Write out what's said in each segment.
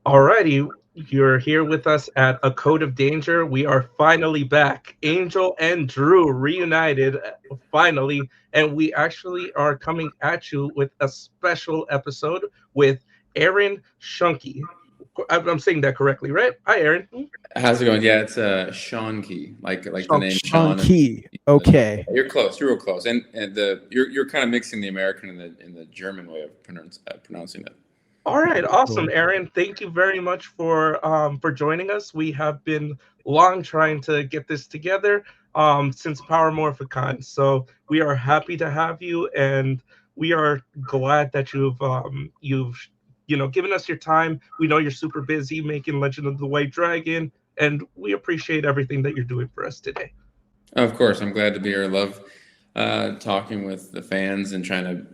Alrighty, you're here with us at A Code of Danger. We are finally back. Angel and Drew reunited finally, and we actually are coming at you with a special episode with Aaron Shunke. I'm saying that correctly, right? Hi, Aaron. How's it going? Yeah, it's Schoenke, like the name Shunke. Sean, and Key. Okay. you're close. You're real close, and you're kind of mixing the American and the German way of pronouncing it. All right, awesome, Cool. Aaron. Thank you very much for joining us. We have been long trying to get this together since Power Morphicon. So we are happy to have you, and we are glad that you've given us your time. We know you're super busy making Legend of the White Dragon, and we appreciate everything that you're doing for us today. Of course, I'm glad to be here. I love talking with the fans and trying to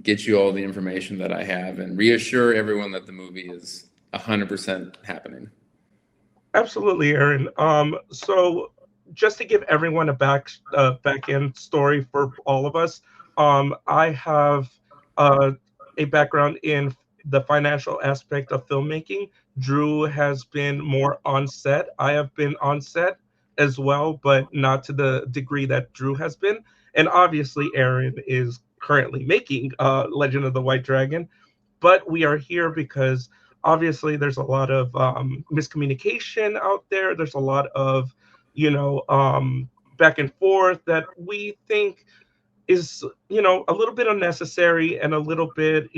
get you all the information that I have and reassure everyone that the movie is 100% happening. Absolutely, Aaron. So just to give everyone a back end story for all of us, I have uh, a background in the financial aspect of filmmaking. Drew has been more on set. I have been on set as well, but not to the degree that Drew has been. And obviously, Aaron is currently making Legend of the White Dragon. But we are here because obviously there's a lot of miscommunication out there. There's a lot of, back and forth that we think is, a little bit unnecessary and a little bit,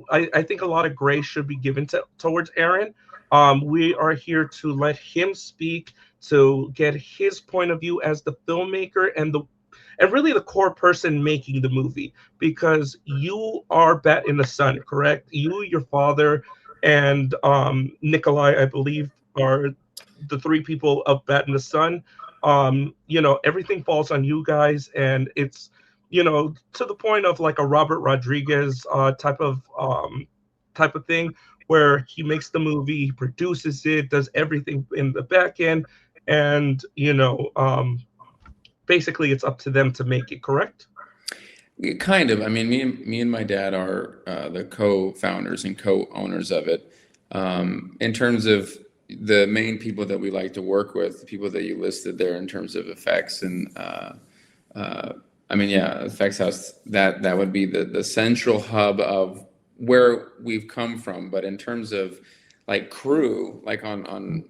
I think a lot of grace should be given towards Aaron. We are here to let him speak, to get his point of view as the filmmaker and really the core person making the movie, because you are Bat in the Sun, correct? You, your father, and Nikolai, I believe, are the three people of Bat in the Sun. Everything falls on you guys, and it's to the point of like a Robert Rodriguez type of thing, where he makes the movie, he produces it, does everything in the back end, and basically it's up to them to make it, correct? Kind of. I mean, me and my dad are the co-founders and co-owners of it. In terms of the main people that we like to work with, the people that you listed there in terms of effects and I mean, yeah, effects house, that would be the central hub of where we've come from. But in terms of like crew, like on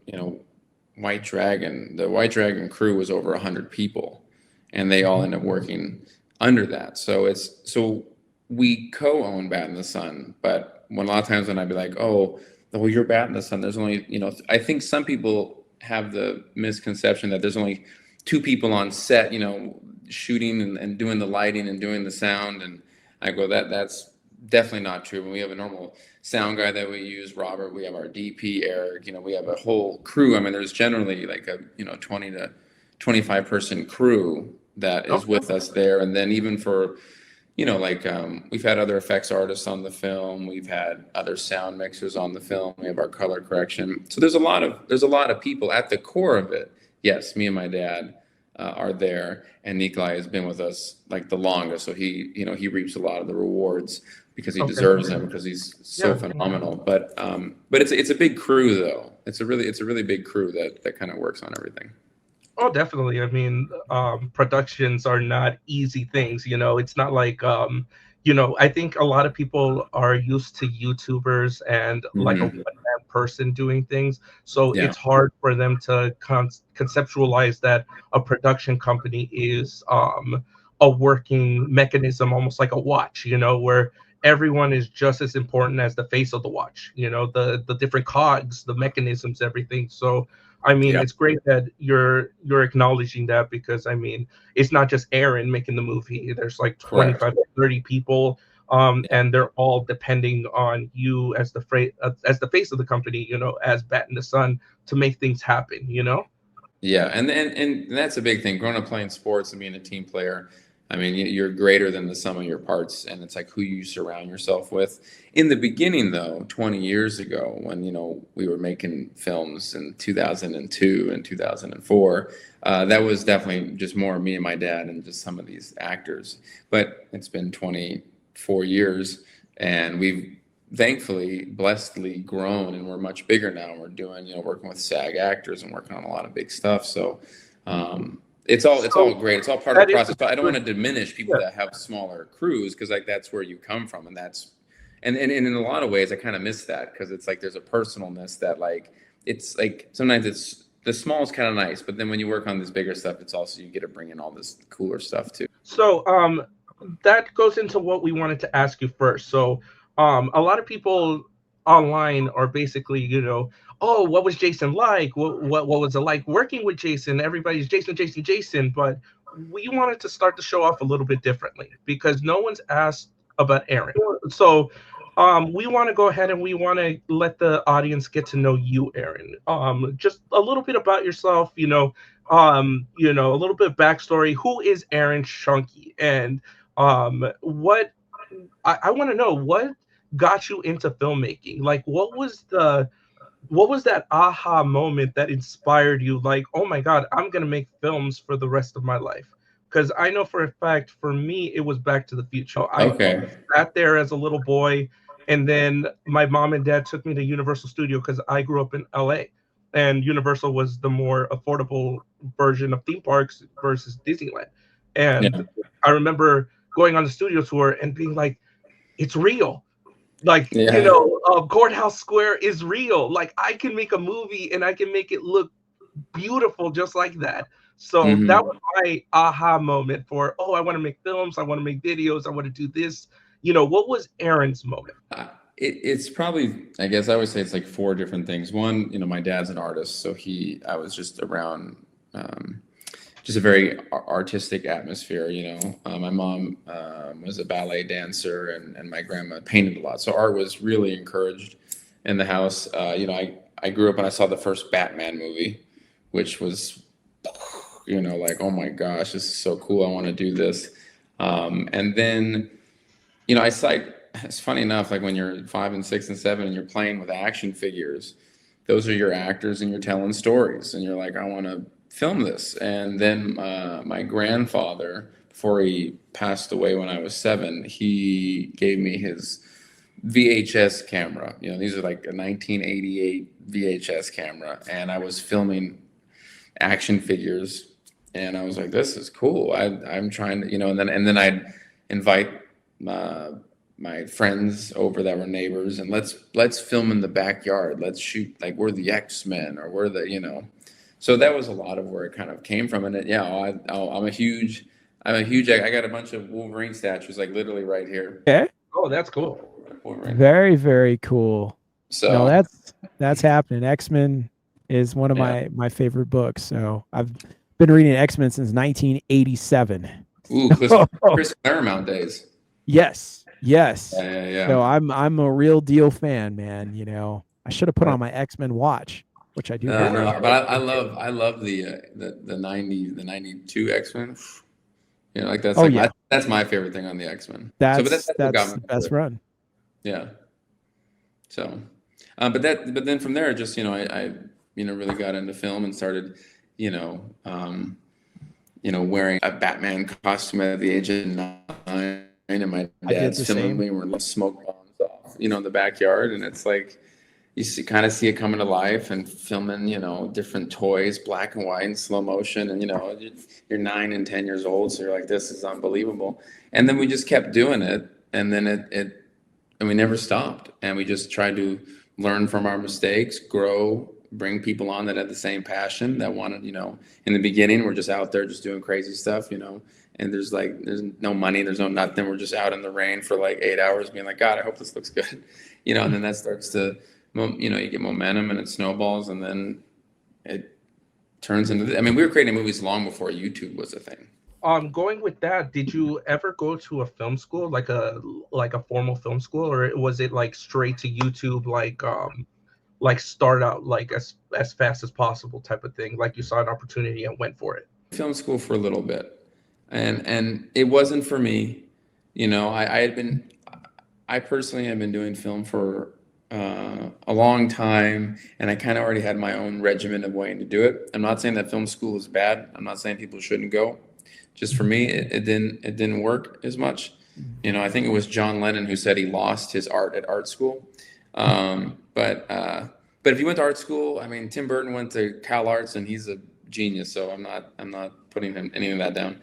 White Dragon, the White Dragon crew was over 100 people, and they all end up working under that. So we co-own Bat in the Sun, but when a lot of times when I'd be like, oh, well, you're Bat in the Sun, there's only, I think some people have the misconception that there's only two people on set, shooting and doing the lighting and doing the sound. And I go, that's definitely not true. When we have a normal sound guy that we use, Robert, we have our DP, Eric, we have a whole crew. I mean, there's generally like a, 20 to 25 person crew that is with us there. And then even for, we've had other effects artists on the film. We've had other sound mixers on the film. We have our color correction. So there's a lot of people at the core of it. Yes, me and my dad are there, and Nikolai has been with us like the longest. So he reaps a lot of the rewards because he deserves them, because he's so phenomenal. But it's a big crew though. It's a really big crew that kind of works on everything. Oh, definitely. I mean, productions are not easy things. It's not like, I think a lot of people are used to YouTubers and like a one-man person doing things. So Yeah. it's hard for them to conceptualize that a production company is a working mechanism, almost like a watch, where everyone is just as important as the face of the watch, the different cogs, the mechanisms, everything. So I mean, Yeah. it's great that you're acknowledging that, because I mean, it's not just Aaron making the movie. There's like Correct. 25 to 30 people, and they're all depending on you as as the face of the company, as Bat in the Sun, to make things happen. Yeah, and that's a big thing. Growing up playing sports and being a team player, I mean, you're greater than the sum of your parts, and it's like who you surround yourself with. In the beginning, though, 20 years ago, when we were making films in 2002 and 2004, that was definitely just more me and my dad and just some of these actors. But it's been 24 years, and we've thankfully, blessedly grown, and we're much bigger now. We're doing, working with SAG actors and working on a lot of big stuff. So it's all So great. It's all part of that the is a process. But I don't good, want to diminish people yeah. that have smaller crews, because like that's where you come from, and and in a lot of ways I kind of miss that, because it's like there's a personalness that, like, it's like sometimes it's the small is kind of nice, but then when you work on this bigger stuff, it's also, you get to bring in all this cooler stuff too. So that goes into what we wanted to ask you first. So a lot of people online are basically, oh, what was Jason like? What was it like working with Jason? Everybody's Jason, Jason, Jason, but we wanted to start the show off a little bit differently because no one's asked about Aaron. So we want to go ahead and we want to let the audience get to know you, Aaron. Just a little bit about yourself, a little bit of backstory. Who is Aaron Shunke? And what I want to know, what got you into filmmaking? Like, what was that aha moment that inspired you? Like, oh my God, I'm gonna make films for the rest of my life. Because I know for a fact, for me, it was Back to the Future. I Okay. sat there as a little boy, and then my mom and dad took me to Universal Studio because I grew up in LA, and Universal was the more affordable version of theme parks versus Disneyland. And Yeah. I remember going on the studio tour and being like, it's real. Like, Yeah. Courthouse Square is real. Like, I can make a movie and I can make it look beautiful just like that. So that Hmm. was my aha moment for, oh, I want to make films, I want to make videos, I want to do this. What was Aaron's moment? It's probably, I guess I would say it's like four different things. One, my dad's an artist, so I was just around, um, just a very artistic atmosphere. My mom was a ballet dancer, and my grandma painted a lot, so art was really encouraged in the house. I grew up and I saw the first Batman movie, which was, like, oh my gosh, this is so cool. I want to do this. And then, I cite, it's funny enough, like when you're 5 and 6 and 7 and you're playing with action figures, those are your actors and you're telling stories, and you're like, I want to film this. And then my grandfather, before he passed away when I was 7, he gave me his VHS camera. These are like a 1988 VHS camera, and I was filming action figures, and I was like, this is cool. I'm trying to, and then I'd invite uh, my friends over that were neighbors, and let's film in the backyard. Let's shoot like we're the X-Men, or we're the. So that was a lot of where it kind of came from, and yeah, I'm a huge. I got a bunch of Wolverine statues, like literally right here. Okay. Oh, that's cool. Wolverine. Very, very cool. No, So that's happening. X-Men is one of yeah. my favorite books. So I've been reading X-Men since 1987. Ooh, So, Chris Claremont days. yes, yes. Yeah, yeah, So yeah. I'm a real deal fan, man. I should have put Yeah. on my X-Men watch, which I do have. No, but I love the 92 X-Men. Like Oh yeah, that's my favorite thing on the X-Men. So, but that's what got that's me the into best it. run. Yeah. So, but then from there, just I really got into film and started, you know, um, wearing a Batman costume at the age of 9, and my I did dad's the filming same. me. We're like smoke bombs off, in the backyard, and it's like kind of see it coming to life, and filming, different toys, black and white, and slow motion, and you're 9 and 10 years old, so you're like, this is unbelievable. And then we just kept doing it, and then and we never stopped, and we just tried to learn from our mistakes, grow, bring people on that had the same passion, that wanted, in the beginning we're just out there just doing crazy stuff, and there's no money, there's no nothing, we're just out in the rain for like 8 hours being like, God, I hope this looks good. And then that starts to, you get momentum, and it snowballs, and then it turns into, I mean, we were creating movies long before YouTube was a thing. Going with that, did you ever go to a film school, like a formal film school, or was it like straight to YouTube, like start out like as fast as possible type of thing, like you saw an opportunity and went for it? Film school for a little bit, and it wasn't for me. I personally have been doing film for a long time, and I kind of already had my own regimen of way to do it. I'm not saying that film school is bad. I'm not saying people shouldn't go. Just for me, it didn't work as much. You know, I think it was John Lennon who said he lost his art at art school. But if you went to art school, I mean, Tim Burton went to Cal Arts and he's a genius. So I'm not putting any of that down.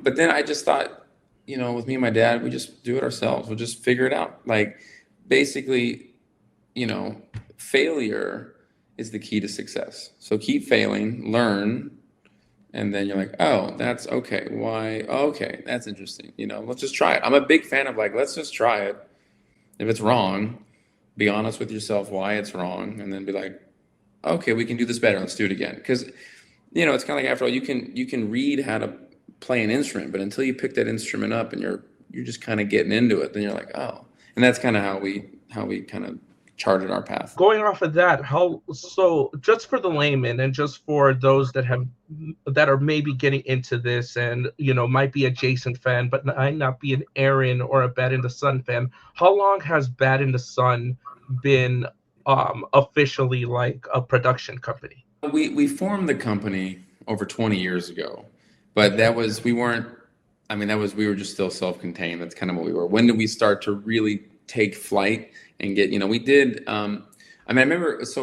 But then I just thought, you know, with me and my dad, we just do it ourselves. We'll just figure it out. Like basically, you know, failure is the key to success. So keep failing, learn, and then you're like, oh, that's okay. Why? Okay, that's interesting. You know, let's just try it. I'm a big fan of like, let's just try it. If it's wrong, be honest with yourself why it's wrong, and then be like, okay, we can do this better. Let's do it again. Because, you know, it's kind of like after all, you can read how to play an instrument, but until you pick that instrument up and you're just kind of getting into it, then you're like, oh. And that's kind of how we kind of charted our path. Going off of that, how so just for the layman and just for those that are maybe getting into this and might be a Jason fan but might not be an Aaron or a Bad in the Sun fan, how long has Bad in the Sun been officially like a production company? We formed the company over 20 years ago, but that was we weren't. I mean, we were just still self-contained. That's kind of what we were. When did we start to really take flight and get? We did. I mean, I remember it's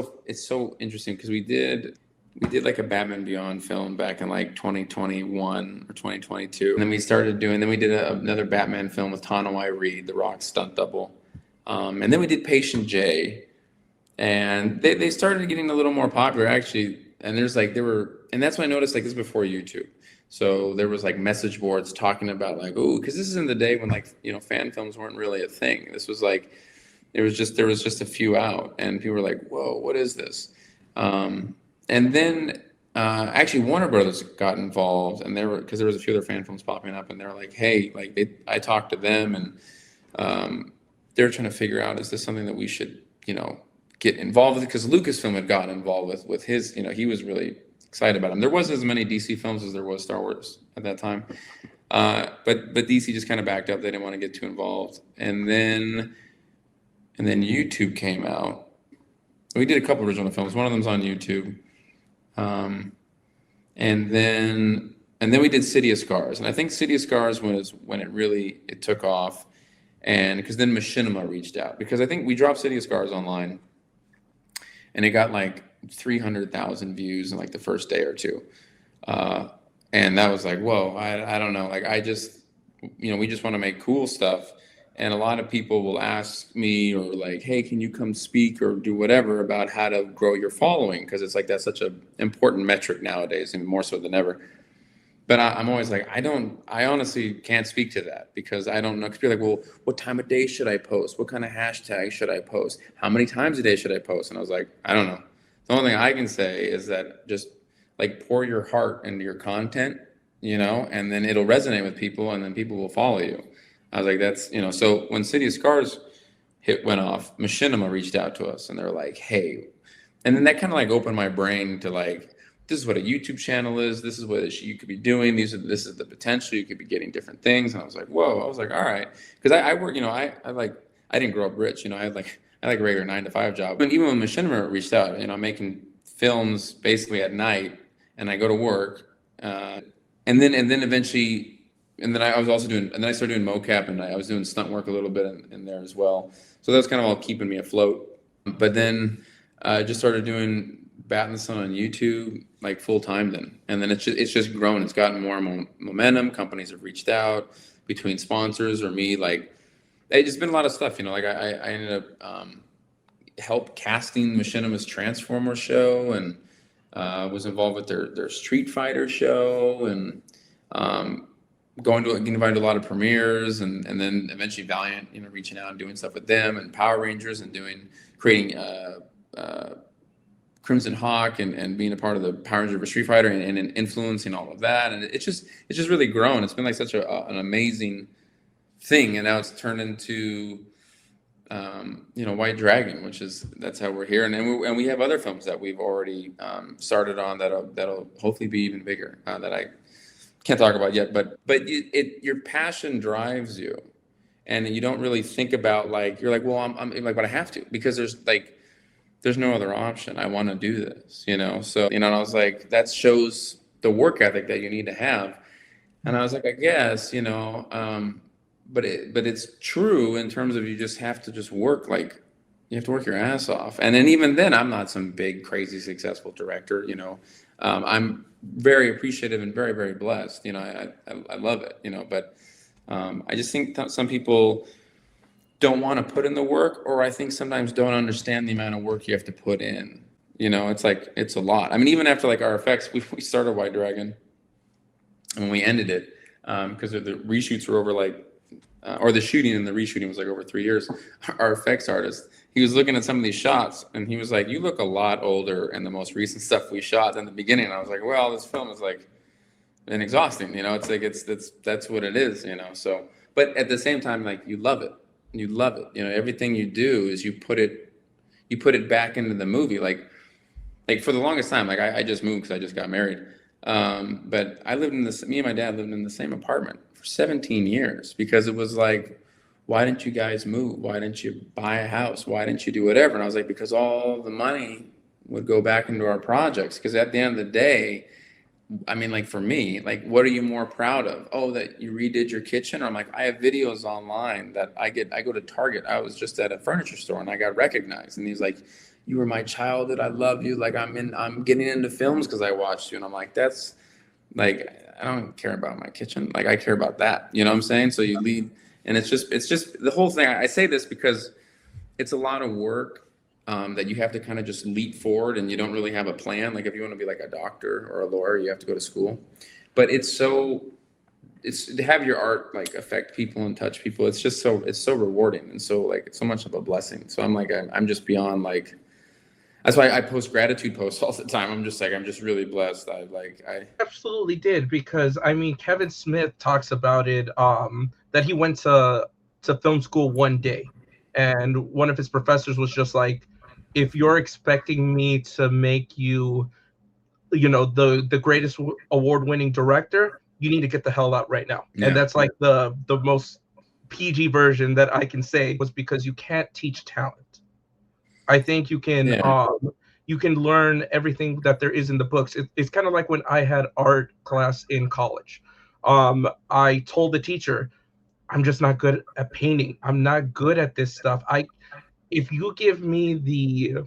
so interesting because we did like a Batman Beyond film back in like 2021 or 2022, and then we did another Batman film with Tanawai Reed, The Rock's stunt double, and then we did Patient J. And they started getting a little more popular actually. And and that's when I noticed like this is before YouTube. So there was like message boards talking about like, oh, because this is in the day when like, fan films weren't really a thing. This was like, there was just a few out and people were like, whoa, what is this? And then actually Warner Brothers got involved and because there was a few other fan films popping up and they were like, hey, like I talked to them and they're trying to figure out, is this something that we should, get involved with, because Lucasfilm had gotten involved with his, he was really excited about him. There wasn't as many DC films as there was Star Wars at that time. But DC just kind of backed up. They didn't want to get too involved. And then YouTube came out. We did a couple original films. One of them's on YouTube. And then we did City of Scars. And I think City of Scars was when it took off. And because then Machinima reached out, because I think we dropped City of Scars online and it got like 300,000 views in like the first day or two. And that was like, whoa, I don't know. Like I just, we just want to make cool stuff. And a lot of people will ask me or like, hey, can you come speak or do whatever about how to grow your following? Because it's like, that's such an important metric nowadays, and more so than ever. But I'm always like, I honestly can't speak to that because I don't know. Because people are like, well, what time of day should I post? What kind of hashtag should I post? How many times a day should I post? And I was like, I don't know. The only thing I can say is that just like pour your heart into your content, and then it'll resonate with people and then people will follow you. I was like, that's, so when City of Scars went off, Machinima reached out to us and they're like, hey, and then that kind of like opened my brain to like, this is what a YouTube channel is. This is what you could be doing. This is the potential. You could be getting different things. And I was like, whoa. I was like, all right. Because I work, I didn't grow up rich. I had a regular 9-to-5 job. And even when Machinima reached out, I'm making films basically at night and I go to work. And then eventually, and then I was also doing, and then I started doing mocap and I was doing stunt work a little bit in there as well. So that's kind of all keeping me afloat. But then I just started doing Bat in the Sun on YouTube like full time then, and then it's just grown. It's gotten more momentum. Companies have reached out between sponsors or me. Like it's been a lot of stuff. Like I ended up help casting Machinima's Transformer show and was involved with their Street Fighter show and getting invited to a lot of premieres and then eventually Valiant reaching out and doing stuff with them and Power Rangers and creating Crimson Hawk and being a part of the Power Ranger Street Fighter and influencing all of that. And it's just really grown. It's been like such an amazing thing. And now it's turned into, White Dragon, that's how we're here. And we have other films that we've already started on that'll hopefully be even bigger that I can't talk about yet. But your passion drives you and you don't really think about like, you're like, well, I'm like, but I have to, because there's no other option. I want to do this, So, and I was like, that shows the work ethic that you need to have. And I was like, I guess, but it's true in terms of you just have to just work, like you have to work your ass off. And then even then, I'm not some big, crazy, successful director, you know. I'm very appreciative and very, very blessed. You know, I love it, you know, but I just think some people don't want to put in the work, or I think sometimes don't understand the amount of work you have to put in. You know, it's like, it's a lot. I mean, even after like our effects, we started White Dragon, and when we ended it, because the reshoots were over like, or the shooting and the reshooting was like over 3 years. Our effects artist, he was looking at some of these shots, and he was like, "You look a lot older in the most recent stuff we shot than the beginning." And I was like, "Well, this film is like been exhausting, you know. It's like that's what it is, you know." So, but at the same time, like you love it, you know. Everything you do is you put it back into the movie, like for the longest time, like I just moved because I just got married. But me and my dad lived in the same apartment for 17 years because it was like, why didn't you guys move? Why didn't you buy a house? Why didn't you do whatever? And I was like, because all the money would go back into our projects. Because at the end of the day, I mean, like for me, like, what are you more proud of? Oh, that you redid your kitchen? Or I'm like, I have videos online that I go to Target. I was just at a furniture store and I got recognized. And he's like, you were my childhood. I love you. Like I'm getting into films because I watched you. And I'm like, that's like, I don't care about my kitchen. Like I care about that. You know what I'm saying? So you lead, and it's just the whole thing. I say this because it's a lot of work, that you have to kind of just leap forward, and you don't really have a plan. Like if you want to be like a doctor or a lawyer, you have to go to school. But it's to have your art like affect people and touch people. It's just it's so rewarding, and so like it's so much of a blessing. So I'm just beyond like, that's why I post gratitude posts all the time. I'm just like, I'm just really blessed. I Absolutely did, because I mean Kevin Smith talks about it, that he went to film school one day, and one of his professors was just like, if you're expecting me to make you, you know, the greatest award winning director, you need to get the hell out right now. And yeah that's like the most PG version that I can say, was because you can't teach talent. I think yeah you can learn everything that there is in the books. It's kind of like when I had art class in college. I told the teacher, I'm just not good at painting. I'm not good at this stuff. If you give me the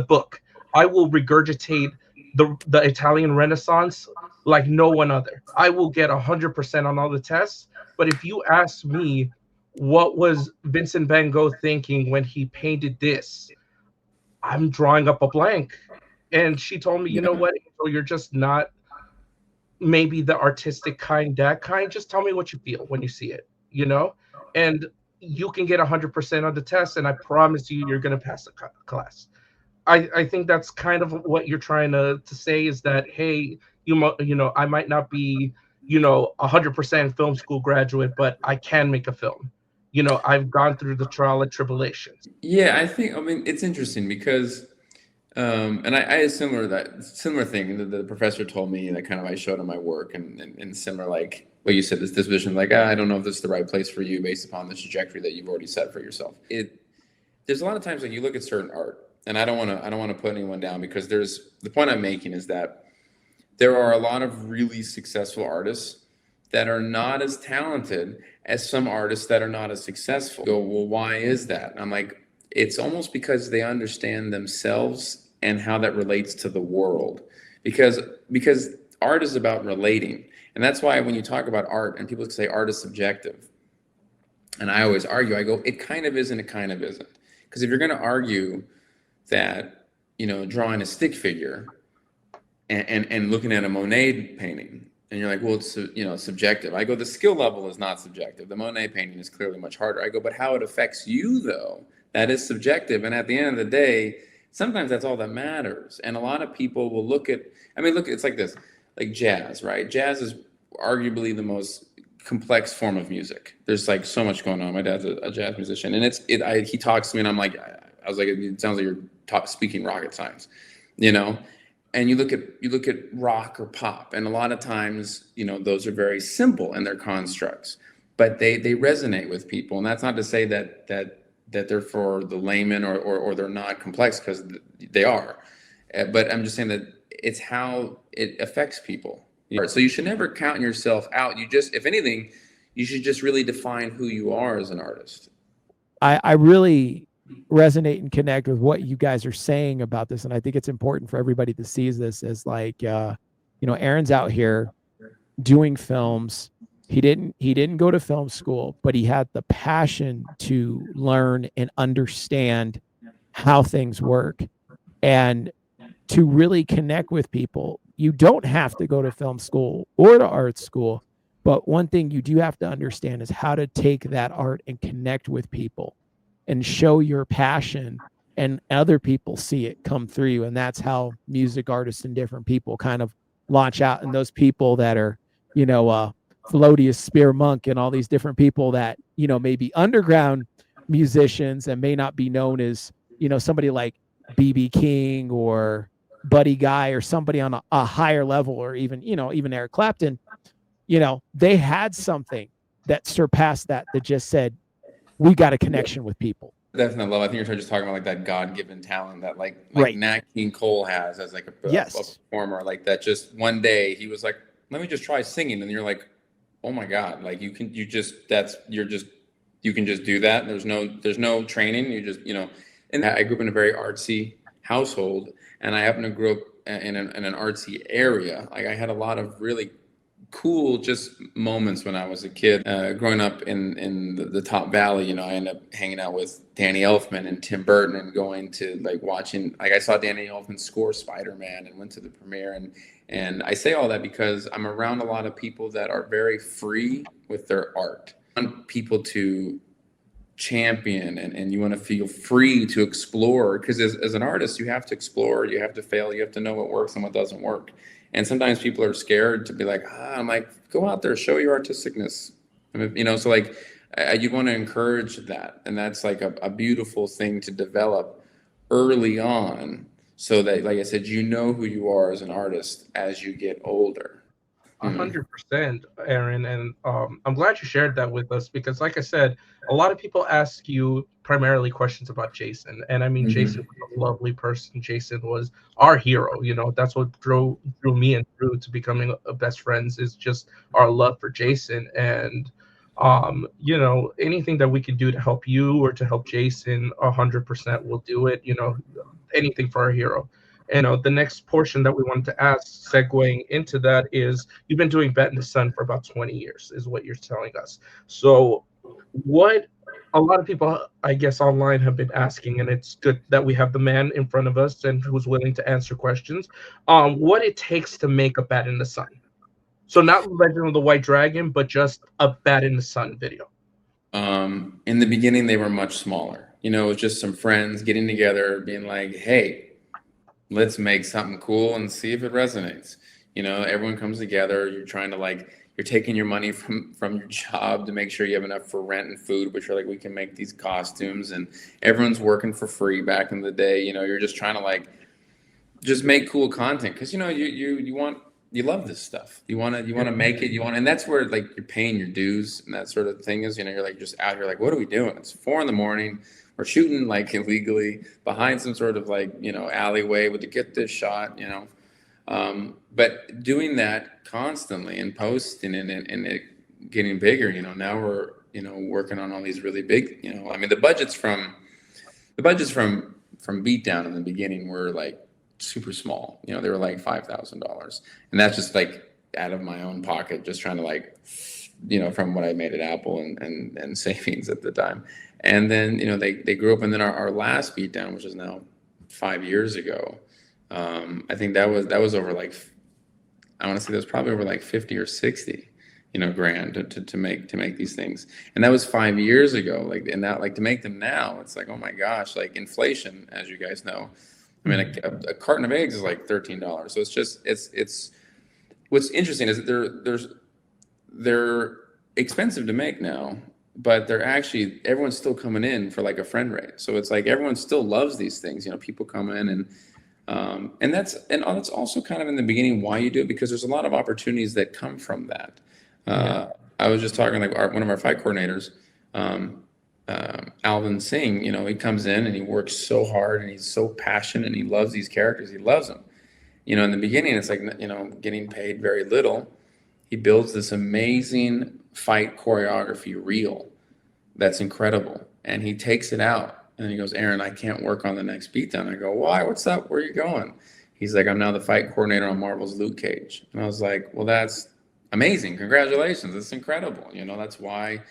book, I will regurgitate the Italian Renaissance like no one other. I will get 100% on all the tests. But if you ask me, what was Vincent van Gogh thinking when he painted this, I'm drawing up a blank. And she told me, you know yeah what? So you're just not maybe the artistic kind, that kind. Just tell me what you feel when you see it, you know? And you can get 100% on the test, and I promise you, you're going to pass the class. I think that's kind of what you're trying to say, is that, hey, you know, I might not be, you know, 100% film school graduate, but I can make a film. You know, I've gone through the trial and tribulations. yeah I mean it's interesting because and I had similar thing that the professor told me, that kind of I showed him my work, and similar, like what you said, this vision, like, I don't know if this is the right place for you based upon the trajectory that you've already set for yourself. There's a lot of times like you look at certain art, and I don't want to put anyone down, because the point I'm making is that there are a lot of really successful artists that are not as talented as some artists that are not as successful. Go, well, why is that? And I'm like, it's almost because they understand themselves and how that relates to the world. Because art is about relating. And that's why when you talk about art and people say art is subjective, and I always argue, I go, it kind of is and it kind of isn't. Because if you're going to argue that, you know, drawing a stick figure and looking at a Monet painting, and you're like, well, it's, you know, subjective. I go, the skill level is not subjective. The Monet painting is clearly much harder. I go, but how it affects you, though, that is subjective. And at the end of the day, sometimes that's all that matters. And a lot of people will look at, I mean, look, it's like this, like jazz, right? Jazz is arguably the most complex form of music. There's like so much going on. My dad's a jazz musician, and he talks to me, and I'm like, I was like, it sounds like you're speaking rocket science, you know? And you look at rock or pop, and a lot of times, you know, those are very simple in their constructs, but they resonate with people. And that's not to say that they're for the layman, or they're not complex, because they are. But I'm just saying that it's how it affects people. So you should never count yourself out. You just, if anything, you should just really define who you are as an artist. I really resonate and connect with what you guys are saying about this. And I think it's important for everybody to see this as like, Aaron's out here doing films. He didn't go to film school, but he had the passion to learn and understand how things work and to really connect with people. You don't have to go to film school or to art school, but one thing you do have to understand is how to take that art and connect with people and show your passion, and other people see it come through you. And that's how music artists and different people kind of launch out. And those people that are, Felodius Spear Monk and all these different people that, may be underground musicians and may not be known as, somebody like BB King or Buddy Guy or somebody on a higher level, or even Eric Clapton, they had something that surpassed that just said, we got a connection with people. Definitely love. I think you're just talking about like that God-given talent that like Right. Nat King Cole has as like a performer, like that. Just one day he was like, let me just try singing, and you're like, oh my God, like you can just do that. There's no training. You just, and I grew up in a very artsy household, and I happen to grow up in an artsy area. Like I had a lot of really cool just moments when I was a kid. Growing up in the Top Valley, I ended up hanging out with Danny Elfman and Tim Burton and going to like watching, like I saw Danny Elfman score Spider-Man and went to the premiere. And I say all that because I'm around a lot of people that are very free with their art. I want people to champion and you want to feel free to explore, because as an artist, you have to explore, you have to fail, you have to know what works and what doesn't work. And sometimes people are scared to be like, I'm like, go out there, show your artisticness. So like you want to encourage that. And that's like a beautiful thing to develop early on, so that, like I said, who you are as an artist as you get older. 100%, Aaron, and I'm glad you shared that with us, because, like I said, a lot of people ask you primarily questions about Jason, and I mean, Jason was a lovely person. Jason was our hero. That's what drew me and Drew to becoming best friends, is just our love for Jason. And anything that we can do to help you or to help Jason, 100% we'll do it. Anything for our hero. And the next portion that we wanted to ask, segueing into that, is you've been doing Bet in the Sun for about 20 years, is what you're telling us. So what a lot of people, I guess, online have been asking, and it's good that we have the man in front of us and who's willing to answer questions, what it takes to make a Bet in the Sun. So not Legend of the White Dragon, but just a Bet in the Sun video. In the beginning, they were much smaller. It was just some friends getting together, being like, hey, let's make something cool and see if it resonates. Everyone comes together. You're trying to you're taking your money from your job to make sure you have enough for rent and food, but you're like, we can make these costumes, and everyone's working for free back in the day. You're just trying to just make cool content, because you love this stuff. You want to make it. And that's where you're paying your dues and that sort of thing is. You're just out here what are we doing? It's 4 a.m. We're shooting illegally behind some sort of alleyway to get this shot. But doing that constantly and posting and it getting bigger. Now we're working on all these really big. The budgets from Beatdown in the beginning were super small. They were $5,000, and that's just out of my own pocket, just trying to from what I made at Apple and savings at the time. And then they grew up, and then our last Beatdown, which is now 5 years ago, I think that was over I want to say that was probably over 50 or 60 grand to make these things. And that was 5 years ago. And now to make them now, it's oh my gosh, inflation, as you guys know. I mean, a carton of eggs is $13. So it's what's interesting is that they're expensive to make now, but they're actually, everyone's still coming in for a friend rate. So it's everyone still loves these things. People come in and that's also kind of in the beginning why you do it, because there's a lot of opportunities that come from that. I was just talking one of our fight coordinators, Alvin Singh, he comes in and he works so hard and he's so passionate and he loves these characters. He loves them. In the beginning, it's getting paid very little. He builds this amazing fight choreography reel that's incredible. And he takes it out and he goes, Aaron, I can't work on the next beatdown. I go, why? What's up? Where are you going? He's like, I'm now the fight coordinator on Marvel's Luke Cage. And I was like, well, that's amazing. Congratulations. That's incredible. You know, that's why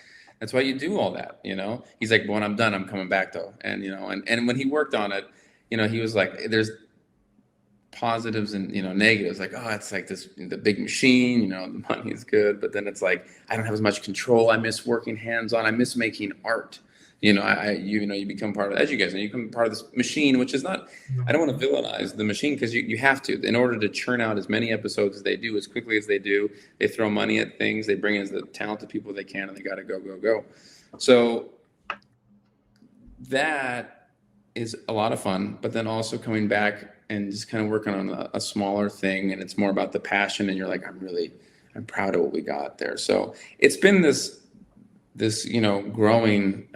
you do all that, you know? He's like, when I'm done, I'm coming back though. And, you know, and when he worked on it, you know, he was like, there's positives and, you know, negatives. Like, oh, it's like the big machine, you know, the money is good, but then it's like, I don't have as much control. I miss working hands-on. I miss making art. You know, you become part of, as you guys know, you become part of this machine, which is not, I don't want to villainize the machine, because you have to, in order to churn out as many episodes as they do, as quickly as they do. They throw money at things, they bring in the talented people they can, and they got to go. So that is a lot of fun, but then also coming back and just kind of working on a smaller thing, and it's more about the passion, and you're like, I'm proud of what we got there. So it's been this you know, growing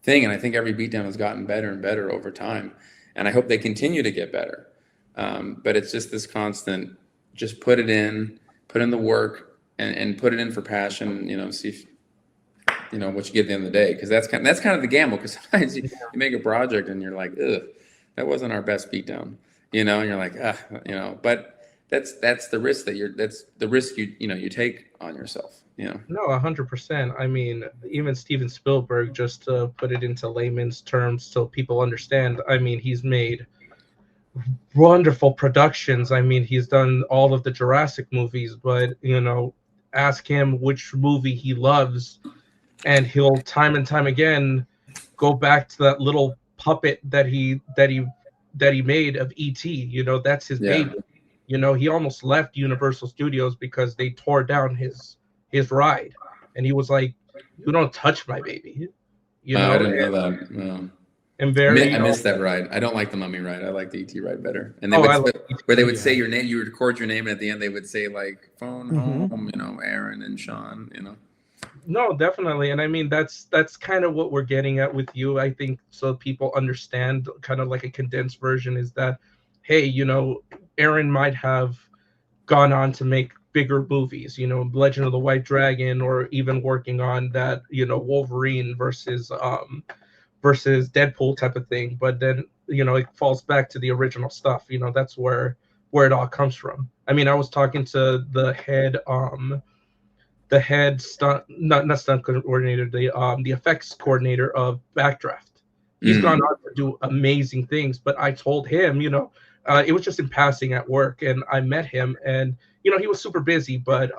thing, and I think every beatdown has gotten better and better over time, and I hope they continue to get better. But it's just this constant, just put in the work, and put it in for passion, you know, see if, you know, what you get at the end of the day, because that's kind of the gamble, because sometimes you make a project and you're like, ugh, that wasn't our best beatdown, you know, and you're like, you know, but that's the risk you take on yourself. Yeah. No, 100%. I mean, even Steven Spielberg, just to put it into layman's terms so people understand, I mean, he's made wonderful productions. I mean, he's done all of the Jurassic movies, but, you know, ask him which movie he loves, and he'll time and time again go back to that little puppet that he made of E.T. You know, that's his baby. You know, he almost left Universal Studios because they tore down his ride, and he was like, "You don't touch my baby," you know. I didn't know that. No. And very, I missed that ride. I don't like the Mummy ride. I like the ET ride better. And where they would say your name, you would record your name, and at the end they would say like phone home, you know, Aaron and Sean, you know. No, definitely. And I mean, that's kind of what we're getting at with you, I think, so people understand, kind of like a condensed version, is that, hey, you know, Aaron might have gone on to make bigger movies, you know, Legend of the White Dragon, or even working on that, you know, Wolverine versus Deadpool type of thing. But then, you know, it falls back to the original stuff. You know, that's where it all comes from. I mean, I was talking to the head stunt, not stunt coordinator, the effects coordinator of Backdraft. He's gone on to do amazing things, but I told him, you know, it was just in passing at work, and I met him, and, you know, he was super busy, but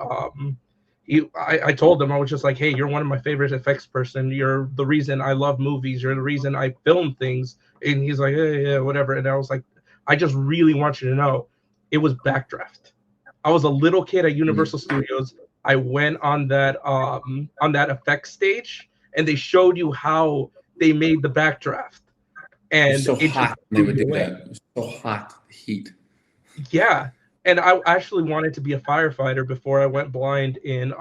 I told him, I was just like, hey, you're one of my favorite effects person. You're the reason I love movies. You're the reason I film things. And he's like, yeah, whatever. And I was like, I just really want you to know, it was Backdraft. I was a little kid at Universal Studios. I went on that effects stage, and they showed you how they made the Backdraft. And so it hot they would do that. It was so hot, the heat. Yeah. And I actually wanted to be a firefighter before I went blind in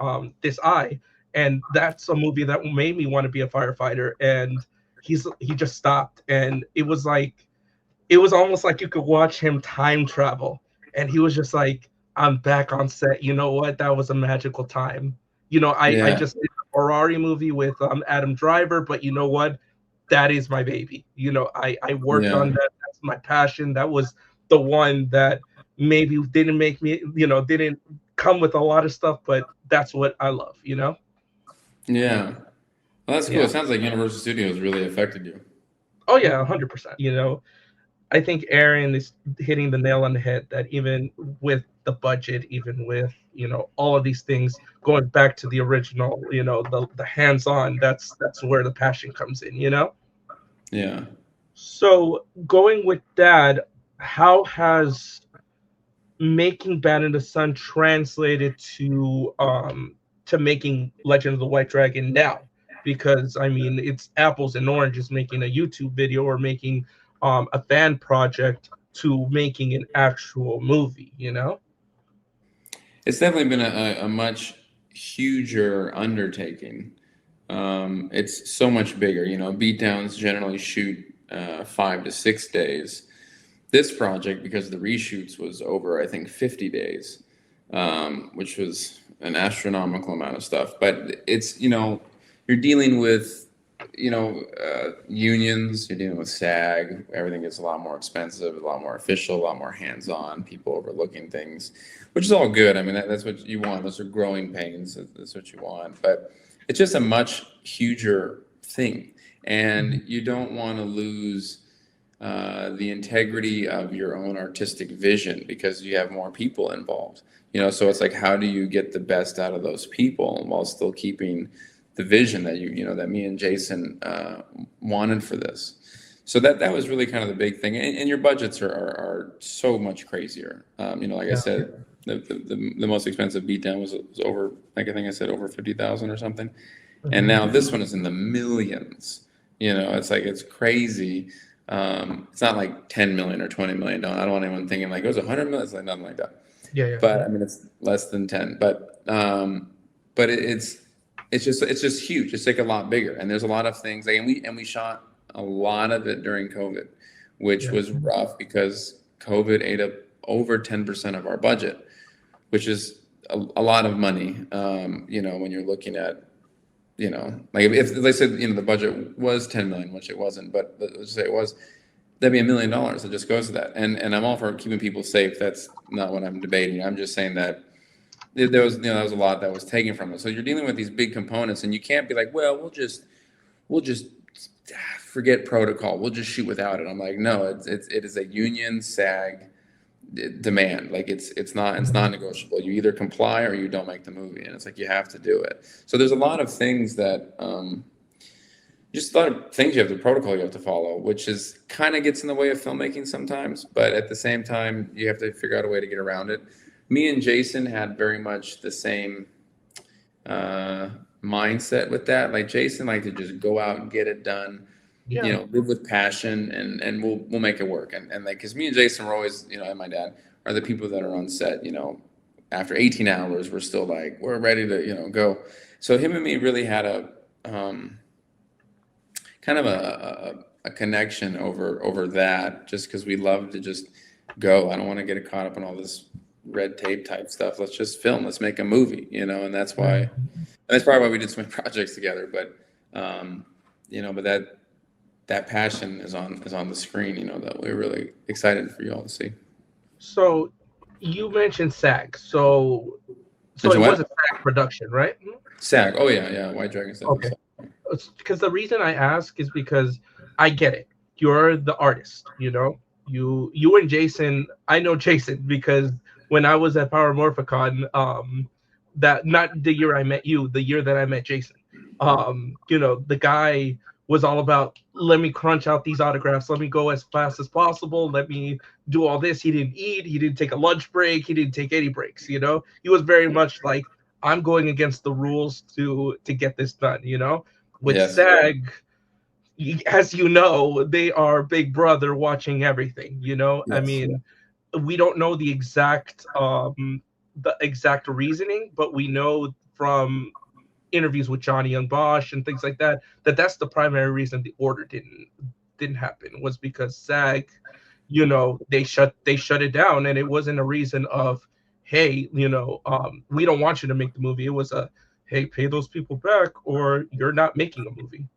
This Eye. And that's a movie that made me want to be a firefighter. And he just stopped. And it was almost like you could watch him time travel. And he was just like, I'm back on set. You know what? That was a magical time. You know, I just did a Ferrari movie with Adam Driver, but you know what? That is my baby. You know, I worked on that. That's my passion. That was the one that maybe didn't make me, you know, didn't come with a lot of stuff, but that's what I love, you know? Yeah. Well, that's cool. It sounds like Universal Studios really affected you. Oh yeah, 100%. You know, I think Aaron is hitting the nail on the head, that even with the budget, even with, you know, all of these things, going back to the original, you know, the hands-on, that's where the passion comes in, you know? Yeah. So going with that, how has making Bad in the Sun translated to making Legend of the White Dragon now? Because I mean, it's apples and oranges making a YouTube video or making a fan project to making an actual movie, you know? It's definitely been a much huger undertaking. It's so much bigger. You know, beatdowns generally shoot 5 to 6 days. This project, because of the reshoots, was over, I think, 50 days. which was an astronomical amount of stuff. But it's, you're dealing with, unions, you're dealing with SAG, everything gets a lot more expensive, a lot more official, a lot more hands-on, people overlooking things, which is all good. I mean, that's what you want. Those are growing pains. That's what you want. But it's just a much huger thing. And you don't want to lose the integrity of your own artistic vision because you have more people involved. So it's like, how do you get the best out of those people while still keeping the vision that that me and Jason wanted for this? So that was really kind of the big thing. And your budgets are so much crazier. Like I said, the most expensive beatdown was over, like I think I said, over 50,000 or something. And now this one is in the millions. It's like, it's crazy. It's not like 10 million or 20 million. I don't want anyone thinking like it was 100 million. It's like nothing like that. Yeah. But I mean, it's less than 10. But it's just huge. It's like a lot bigger. And there's a lot of things. Like, and we shot a lot of it during COVID, which was rough because COVID ate up over 10% of our budget, which is a lot of money. When you're looking at, like if they said, the budget was 10 million, which it wasn't, but let's say it was, that'd be $1 million that just goes to that. And I'm all for keeping people safe. That's not what I'm debating. I'm just saying that there was a lot that was taken from it. So you're dealing with these big components, and you can't be like, well, we'll just forget protocol. We'll just shoot without it. I'm like, no, it is a union SAG demand. Like it's not negotiable. You either comply or you don't make the movie, and it's like you have to do it. So there's a lot of things that just a lot of things you have, the protocol you have to follow, which is kind of gets in the way of filmmaking sometimes, but at the same time you have to figure out a way to get around it. Me and Jason had very much the same mindset with that. Like Jason liked to just go out and get it done. Live with passion, and we'll make it work. And like, because me and Jason were always, and my dad are the people that are on set. After 18 hours, we're still like, we're ready to go. So him and me really had a kind of a connection over that, just because we love to just go. I don't want to get caught up in all this red tape type stuff. Let's just film. Let's make a movie. And that's probably why we did so many projects together. But but that passion is on the screen, that we're really excited for you all to see. So you mentioned SAG. So it was a SAG production, right? SAG. Oh yeah. White Dragon SAG. Okay. Because the reason I ask is because I get it. You're the artist, You and Jason. I know Jason because when I was at Power Morphicon, that not the year I met you, the year that I met Jason. The guy was all about, let me crunch out these autographs, let me go as fast as possible, let me do all this. He didn't eat, he didn't take a lunch break, he didn't take any breaks. He was very much like, I'm going against the rules to get this done. With SAG, as they are Big Brother watching everything. I mean, we don't know the exact reasoning, but we know from interviews with Johnny Young Bosch and things like that that's the primary reason the order didn't happen, was because SAG, they shut it down. And it wasn't a reason of, hey, we don't want you to make the movie. It was a, hey, pay those people back or you're not making a movie.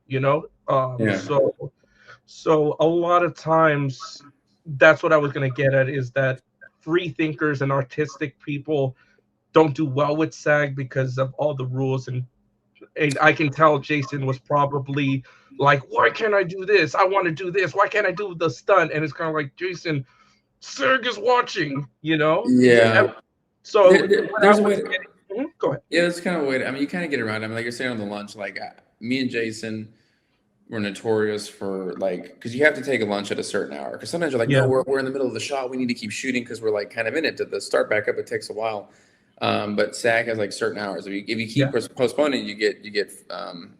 So a lot of times, that's what I was going to get at, is that free thinkers and artistic people don't do well with SAG because of all the rules. And I can tell Jason was probably like, why can't I do this? I want to do this. Why can't I do the stunt? And it's kind of like, Jason, SAG is watching, Yeah. So there's a way. Go ahead. Yeah, that's kind of a way. I mean, you kind of get around. I mean, like you're saying on the lunch, like me and Jason were notorious for because you have to take a lunch at a certain hour. Because sometimes you're like, no, we're in the middle of the shot. We need to keep shooting because we're like kind of in it. To start back up, it takes a while. But SAG has like certain hours. If you keep postponing, you get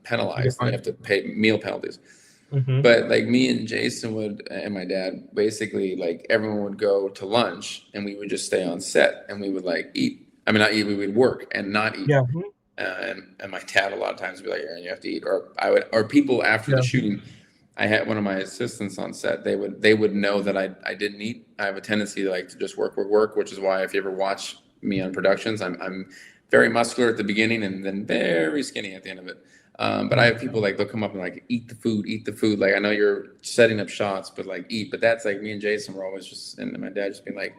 penalized. You have to pay meal penalties. But like me and Jason and my dad, basically like everyone would go to lunch and we would just stay on set and we would like eat. I mean, not eat. We would work and not eat. And my dad a lot of times would be like, Aaron, you have to eat. Or people after the shooting. I had one of my assistants on set. They would know that I didn't eat. I have a tendency to just work, which is why if you ever watch me on productions. I'm very muscular at the beginning and then very skinny at the end of it. But I have people like, they'll come up and like, eat the food. Like, I know you're setting up shots, but like, eat. But that's like, me and Jason were always just, and my dad just being like,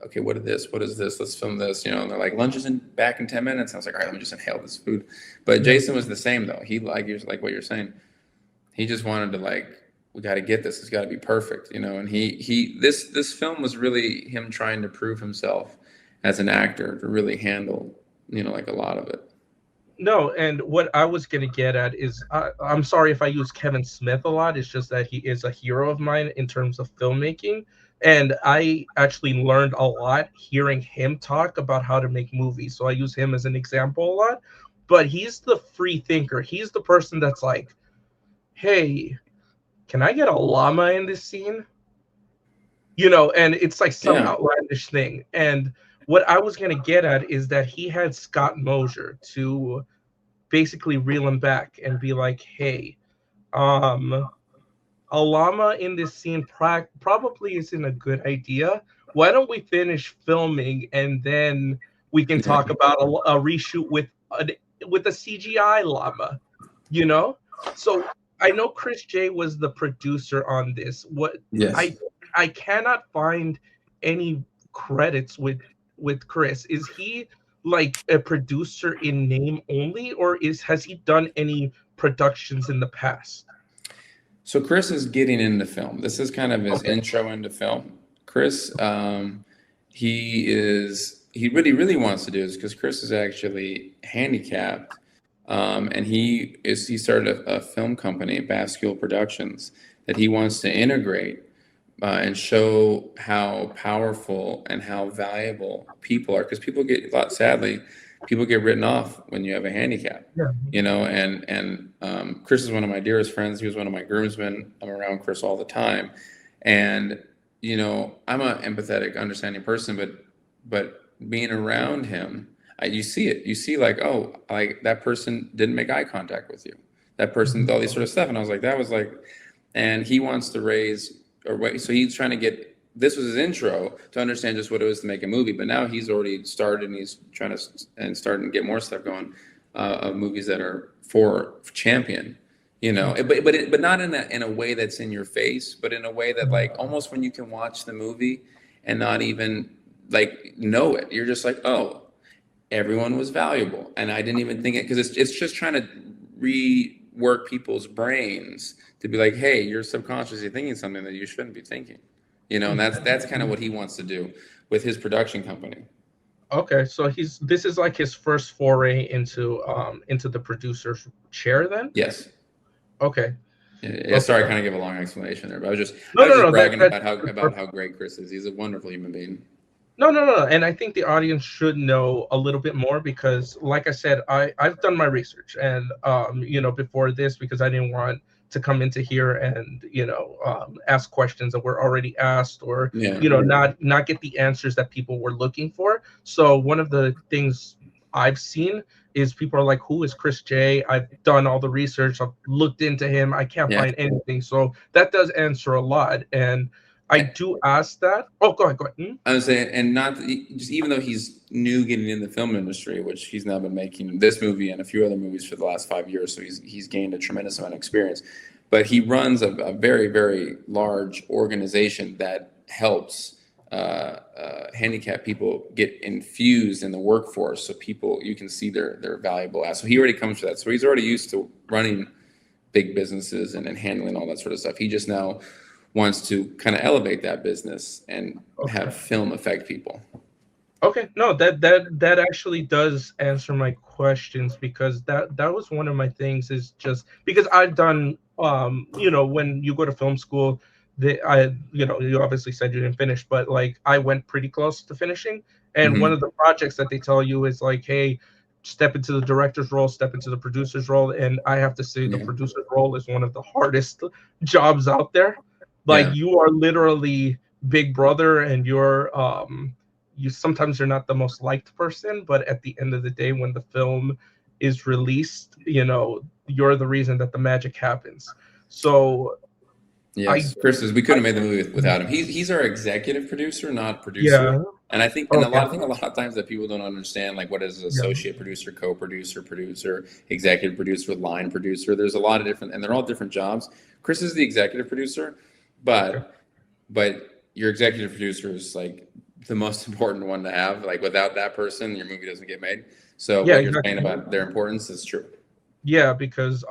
okay, what is this? What is this? Let's film this, you know. And they're like, lunch is back in 10 minutes. I was like, all right, let me just inhale this food. But Jason was the same though. He, like, you're like what you're saying. He just wanted to, like, we got to get this. It's got to be perfect, you know. And this film was really him trying to prove himself as an actor to really handle, you know, like a lot of it. No, and what I was going to get at is I'm sorry if I use Kevin Smith a lot. It's just that he is a hero of mine in terms of filmmaking. And I actually learned a lot hearing him talk about how to make movies. So I use him as an example a lot. But he's the free thinker. He's the person that's like, hey, can I get a llama in this scene? You know, and it's like some outlandish thing. And what I was going to get at is that he had Scott Mosier to basically reel him back and be like, hey, a llama in this scene probably isn't a good idea. Why don't we finish filming and then we can talk about a reshoot with a CGI llama, you know? So I know Chris J was the producer on this. What I cannot find any credits with Chris. Is he like a producer in name only, or has he done any productions in the past? So Chris is getting into film. This is kind of his intro into film. Chris, he really wants to do this because Chris is actually handicapped, and he started a film company, Bascule Productions, that he wants to integrate and show how powerful and how valuable people are. Because sadly, people get written off when you have a handicap, you know. And Chris is one of my dearest friends. He was one of my groomsmen. I'm around Chris all the time, and you know, I'm an empathetic, understanding person. But being around him, you see it. You see, like, oh, like that person didn't make eye contact with you. That person, all these sort of stuff, and I was like, that was like, and he wants to raise. So he's trying to get, this was his intro to understand just what it was to make a movie, but now he's already started and he's trying to start and get more stuff going of movies that are for champion, you know, but not in a way that's in your face, but in a way that, like, almost when you can watch the movie and not even like know it, you're just like, oh, everyone was valuable, and I didn't even think it, because it's just trying to rework people's brains to be like, hey, you're subconsciously thinking something that you shouldn't be thinking, you know. And that's kind of what he wants to do with his production company. Okay, so this is like his first foray into the producer's chair then? Yes. Okay. Yeah, sorry, I kind of give a long explanation there, but I was just bragging about how great Chris is. He's a wonderful human being. No. And I think the audience should know a little bit more because, like I said, I've done my research, and you know, before this, because I didn't want to come into here and, you know, ask questions that were already asked, or you know, not get the answers that people were looking for. So one of the things I've seen is people are like, who is Chris J? I've done all the research, I've looked into him, I can't find anything. So that does answer a lot. And I do ask that. Oh, go ahead. I was saying, and not just, even though he's new getting in the film industry, which he's now been making this movie and a few other movies for the last 5 years, so he's gained a tremendous amount of experience. But he runs a very, very large organization that helps handicapped people get infused in the workforce, so you can see their valuable assets. So he already comes to that. So he's already used to running big businesses and handling all that sort of stuff. He just now wants to kind of elevate that business and have film affect people. Okay, no, that actually does answer my questions, because that was one of my things, is just because I've done you know, when you go to film school, you know, you obviously said you didn't finish, but like I went pretty close to finishing, and one of the projects that they tell you is like, hey, step into the director's role, step into the producer's role, and I have to say the producer's role is one of the hardest jobs out there. Like you are literally Big Brother, and you sometimes you're not the most liked person, but at the end of the day, when the film is released, you know, you're the reason that the magic happens. So yes, Chris, we couldn't have made the movie without him. He's our executive producer, not producer. And I think, Okay. I think a lot of times that people don't understand, like, what is Yeah. associate producer, co-producer, producer, executive producer, line producer. There's a lot of different, and they're all different jobs. Chris is the executive producer, Okay. but your executive producer is like the most important one to have. Like, without that person, your movie doesn't get made. So Yeah, what you're saying exactly. about their importance is true. Yeah, because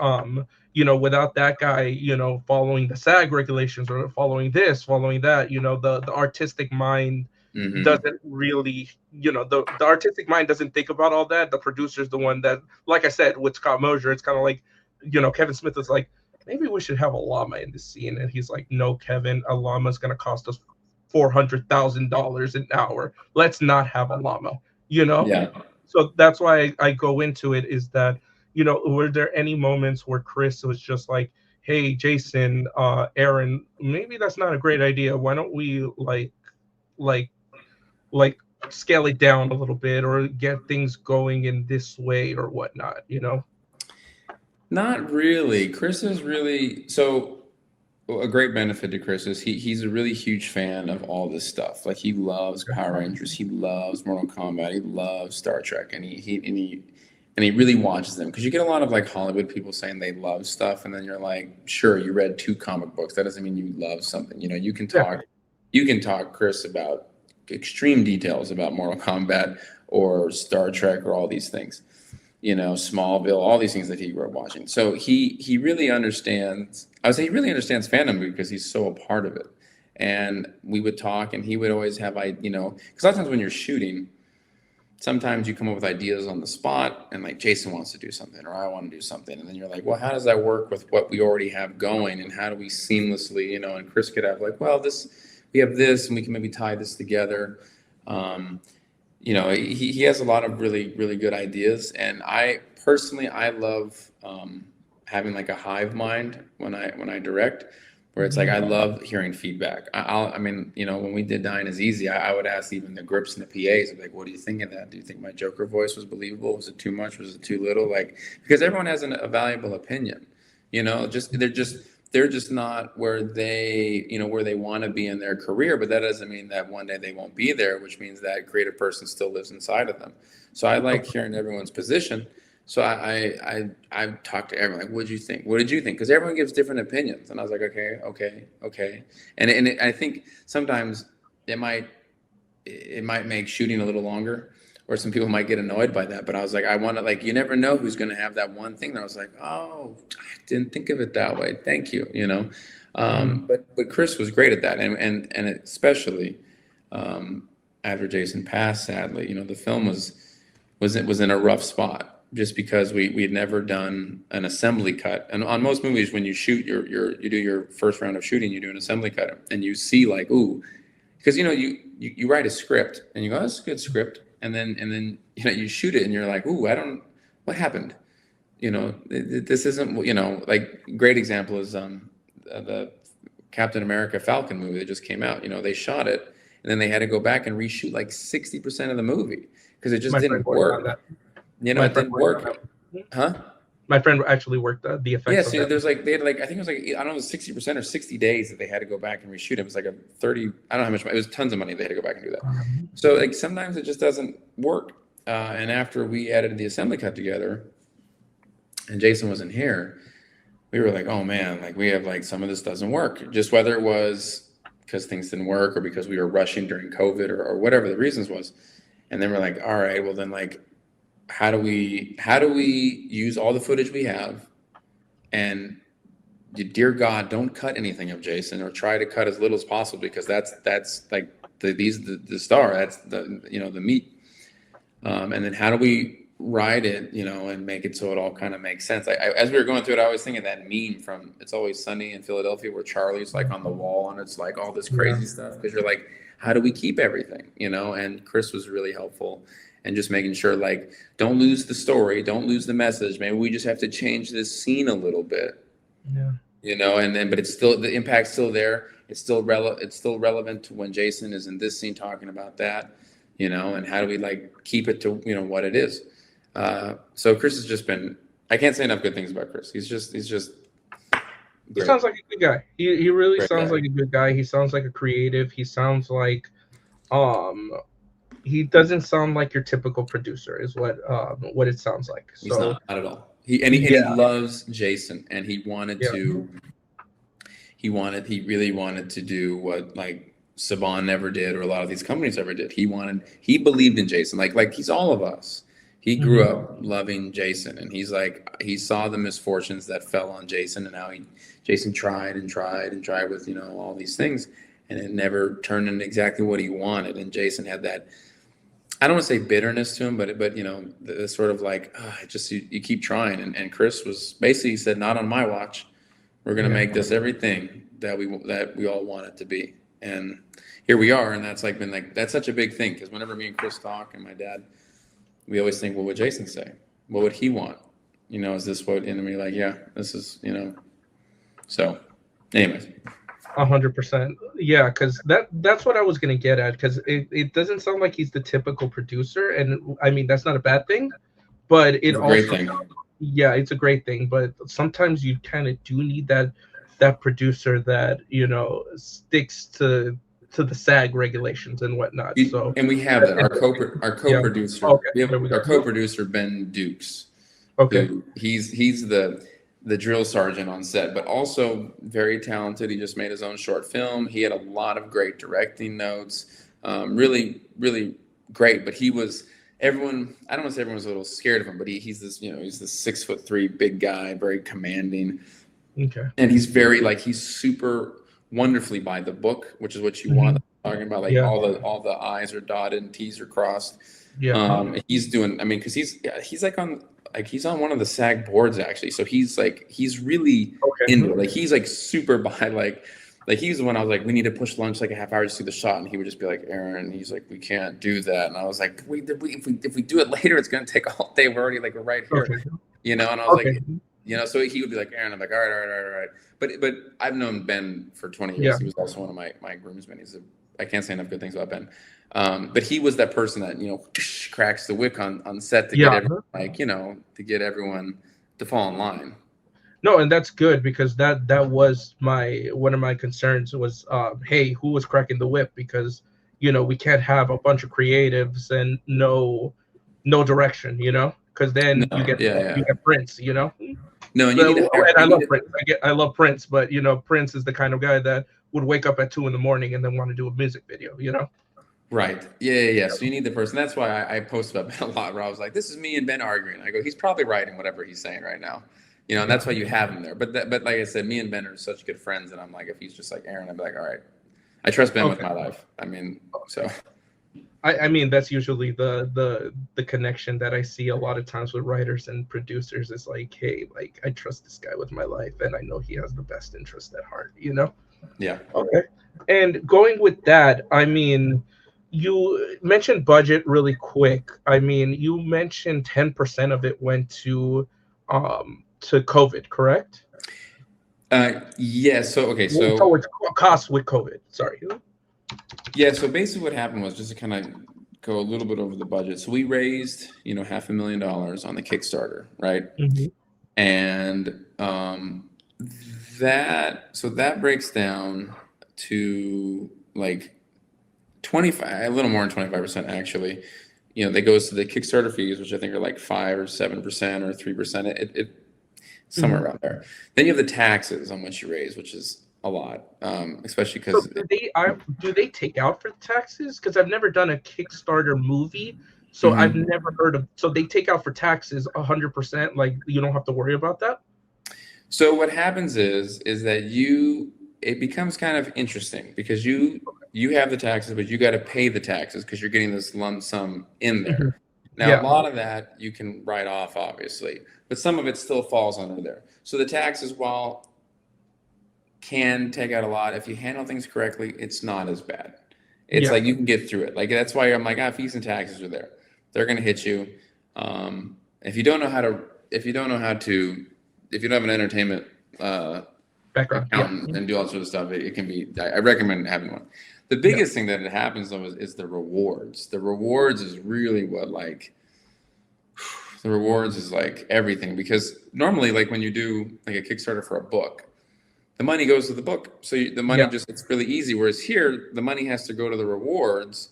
without that guy, following the SAG regulations or following this, following that, the artistic mind Hmm. doesn't really, the artistic mind doesn't think about all that. The producer's the one that, like I said, with Scott Mosier, it's kind of like, Kevin Smith is like, maybe we should have a llama in this scene, and he's like, no, Kevin, a llama's gonna cost us $400,000 an hour. Let's not have a llama, you know. Yeah. So that's why I go into it, is that, were there any moments where Chris was just like, hey, Jason, Aaron, maybe that's not a great idea. Why don't we like like scale it down a little bit or get things going in this way or whatnot? Not really. Chris is really so a great benefit to Chris is he's a really huge fan of all this stuff. Like, he loves Power Rangers, he loves Mortal Kombat, he loves Star Trek, and he really watches them, because you get a lot of like Hollywood people saying they love stuff, and then you're like, sure, you read 2 comic books. That doesn't mean you love something. Yeah. You can talk Chris about extreme details about Mortal Kombat or Star Trek or all these things. Smallville, all these things that he grew up watching. So he really understands. I would say he really understands fandom because he's so a part of it. And we would talk, and he would always have, because a lot of times when you're shooting, sometimes you come up with ideas on the spot, and like Jason wants to do something, or I want to do something, and then you're like, well, how does that work with what we already have going, and how do we seamlessly, and Chris could have like, well, we have this, and we can maybe tie this together. He has a lot of really, really good ideas. And I personally, I love having like a hive mind when I direct, where it's like, I love hearing feedback. When we did Dying is Easy, I would ask even the grips and the PAs, I'd be like, what do you think of that? Do you think my Joker voice was believable? Was it too much? Was it too little? Like, because everyone has a valuable opinion, they're just not where they want to be in their career, but that doesn't mean that one day they won't be there, which means that creative person still lives inside of them. So I like hearing everyone's position. So I talked to everyone, like, what did you think? What did you think? Because everyone gives different opinions. And I was like, okay. And I think sometimes it might make shooting a little longer, or some people might get annoyed by that. But I was like, I want to, like, you never know who's going to have that one thing that I was like, oh, I didn't think of it that way. Thank you. But Chris was great at that. And especially after Jason passed, sadly, the film was in a rough spot, just because we had never done an assembly cut. And on most movies, when you shoot you do your first round of shooting, you do an assembly cut, and you see like, ooh, because you write a script and you go, oh, that's a good script, and then you shoot it and you're like, ooh, what happened? This isn't, like, great example is the Captain America Falcon movie that just came out. They shot it, and then they had to go back and reshoot like 60% of the movie because it just My friend didn't worked on work. that. It My friend didn't worked on work. that. Huh? My friend actually worked the Yeah, effects of so that. there's like, they had like, I think it was like, I don't know, 60% or 60 days that they had to go back and reshoot it. It was like a 30, I don't know how much, it was tons of money they had to go back and do that. So like sometimes it just doesn't work. And after we edited the assembly cut together and Jason wasn't here, we were like, oh man, like, we have like, some of this doesn't work. Just whether it was because things didn't work or because we were rushing during COVID or whatever the reasons was. And then we're like, all right, well then, like, how do we use all the footage we have, and dear God, don't cut anything of Jason, or try to cut as little as possible, because that's like the star, that's the meat. And then how do we write it, and make it so it all kind of makes sense. As we were going through it, I was thinking that meme from It's Always Sunny in Philadelphia, where Charlie's like on the wall and it's like all this crazy stuff, because you're like, how do we keep everything, and Chris was really helpful. And just making sure, like, don't lose the story, don't lose the message. Maybe we just have to change this scene a little bit. Yeah. And then, but it's still, the impact's still there. It's still relevant to when Jason is in this scene talking about that, and how do we like keep it to, what it is. So Chris has just been, I can't say enough good things about Chris. He's just He sounds like a good guy. He really Great sounds guy. like a good guy. He sounds like a creative. He sounds like He doesn't sound like your typical producer, is what it sounds like. He's So not at all. He yeah, loves Jason, and he wanted yeah, to. He really wanted to do what like Saban never did, or a lot of these companies ever did. He believed in Jason, like he's all of us. He grew hmm up loving Jason, and he's like he saw the misfortunes that fell on Jason, and how Jason tried and tried and tried with all these things, and it never turned into exactly what he wanted. And Jason had that, I don't want to say bitterness to him, but the sort of like just you keep trying, and Chris was basically said, not on my watch. We're gonna yeah, make this everything that we all want it to be, and here we are. And that's like been like that's such a big thing, because whenever me and Chris talk and my dad, we always think, what would Jason say? What would he want? Is this what? And we're like, yeah, this is So, anyways, 100%. Yeah, because that's what I was gonna get at. Because it doesn't sound like he's the typical producer, and I mean that's not a bad thing, but it it's a great also thing. yeah, it's a great thing. But sometimes you kind of do need that producer that sticks to the SAG regulations and whatnot. So And we have that. Our yeah, co-producer. okay, We have there we our go. co-producer Ben Dukes, Okay, who he's the drill sergeant on set, but also very talented. He just made his own short film. He had a lot of great directing notes. Really, really great. But he was everyone. I don't want to say everyone was a little scared of him, but he's this 6'3" big guy, very commanding, okay, and he's very like he's super wonderfully by the book, which is what you hmm want. Talking about like yeah, all the I's are dotted and T's are crossed. yeah, He's doing. I mean, because he's he's on one of the SAG boards actually. So he's really okay, into it. Like he's like super by like he's the one I was like, we need to push lunch like a half hour to see the shot, and he would just be like, Aaron, he's like, we can't do that, and I was like, if we do it later, it's gonna take all day. We're right here, okay, And I was okay, like, so he would be like, Aaron, I'm like, all right, all right, all right, all right. But I've known Ben for 20 yeah, years. He was also one of my groomsmen. I can't say enough good things about Ben. But he was that person that cracks the whip on set to get yeah. everyone to get everyone to fall in line. No, and that's good because that was my one of my concerns was hey, who was cracking the whip? Because we can't have a bunch of creatives and no direction, because then No, yeah, you yeah. get Prince, No, and you need so, to hire. and I You need love to, Prince. I love Prince, but Prince is the kind of guy that would wake up at 2 in the morning and then want to do a music video. right. Yeah, yeah, yeah. So you need the person. That's why I post about Ben a lot, where I was like, this is me and Ben arguing. I go, he's probably right in whatever he's saying right now. And Yeah. that's why you have him there. But like I said, me and Ben are such good friends, and I'm like, if he's just like Aaron, I'd be like, all right, I trust Ben with Okay. my life. I mean, so I mean that's usually the connection that I see a lot of times with writers and producers is like, hey, like I trust this guy with my life and I know he has the best interest at heart. yeah. Okay. And going with that, I mean, you mentioned budget really quick. I mean, you mentioned 10% of it went to COVID, correct? Yeah. So okay. So Towards costs with COVID. Sorry. yeah. So basically, what happened was, just to kind of go a little bit over the budget. So we raised $500,000 on the Kickstarter, right? Mhm. And that breaks down to like 25, a little more than 25% actually. That goes to the Kickstarter fees, which I think are like 5 or 7% or 3%. It somewhere Mhm. around there. Then you have the taxes on what you raise, which is a lot, especially So because do they take out for taxes? Because I've never done a Kickstarter movie, so I've Mhm. never heard of. So they take out for taxes 100%. Like you don't have to worry about that. So what happens is that it becomes kind of interesting, because you have the taxes, but you got to pay the taxes because you're getting this lump sum in Mhm. there. Now, a Yeah. lot of that you can write off, obviously, but some of it still falls under there. So the taxes, while can take out a lot, if you handle things correctly, it's not as bad. It's Yeah. like you can get through it. Like that's why I'm like, fees and taxes are there. They're going to hit you. If you don't know how to, if you don't have an entertainment Background. Yeah. accountant and do all sorts of stuff, it can be. I recommend having one. The Yeah. biggest thing that it happens though is the rewards. The rewards is really what the rewards is like everything, because normally like when you do like a Kickstarter for a book, the money goes to the book. So the money Yeah. just, it's really easy. Whereas here, the money has to go to the rewards,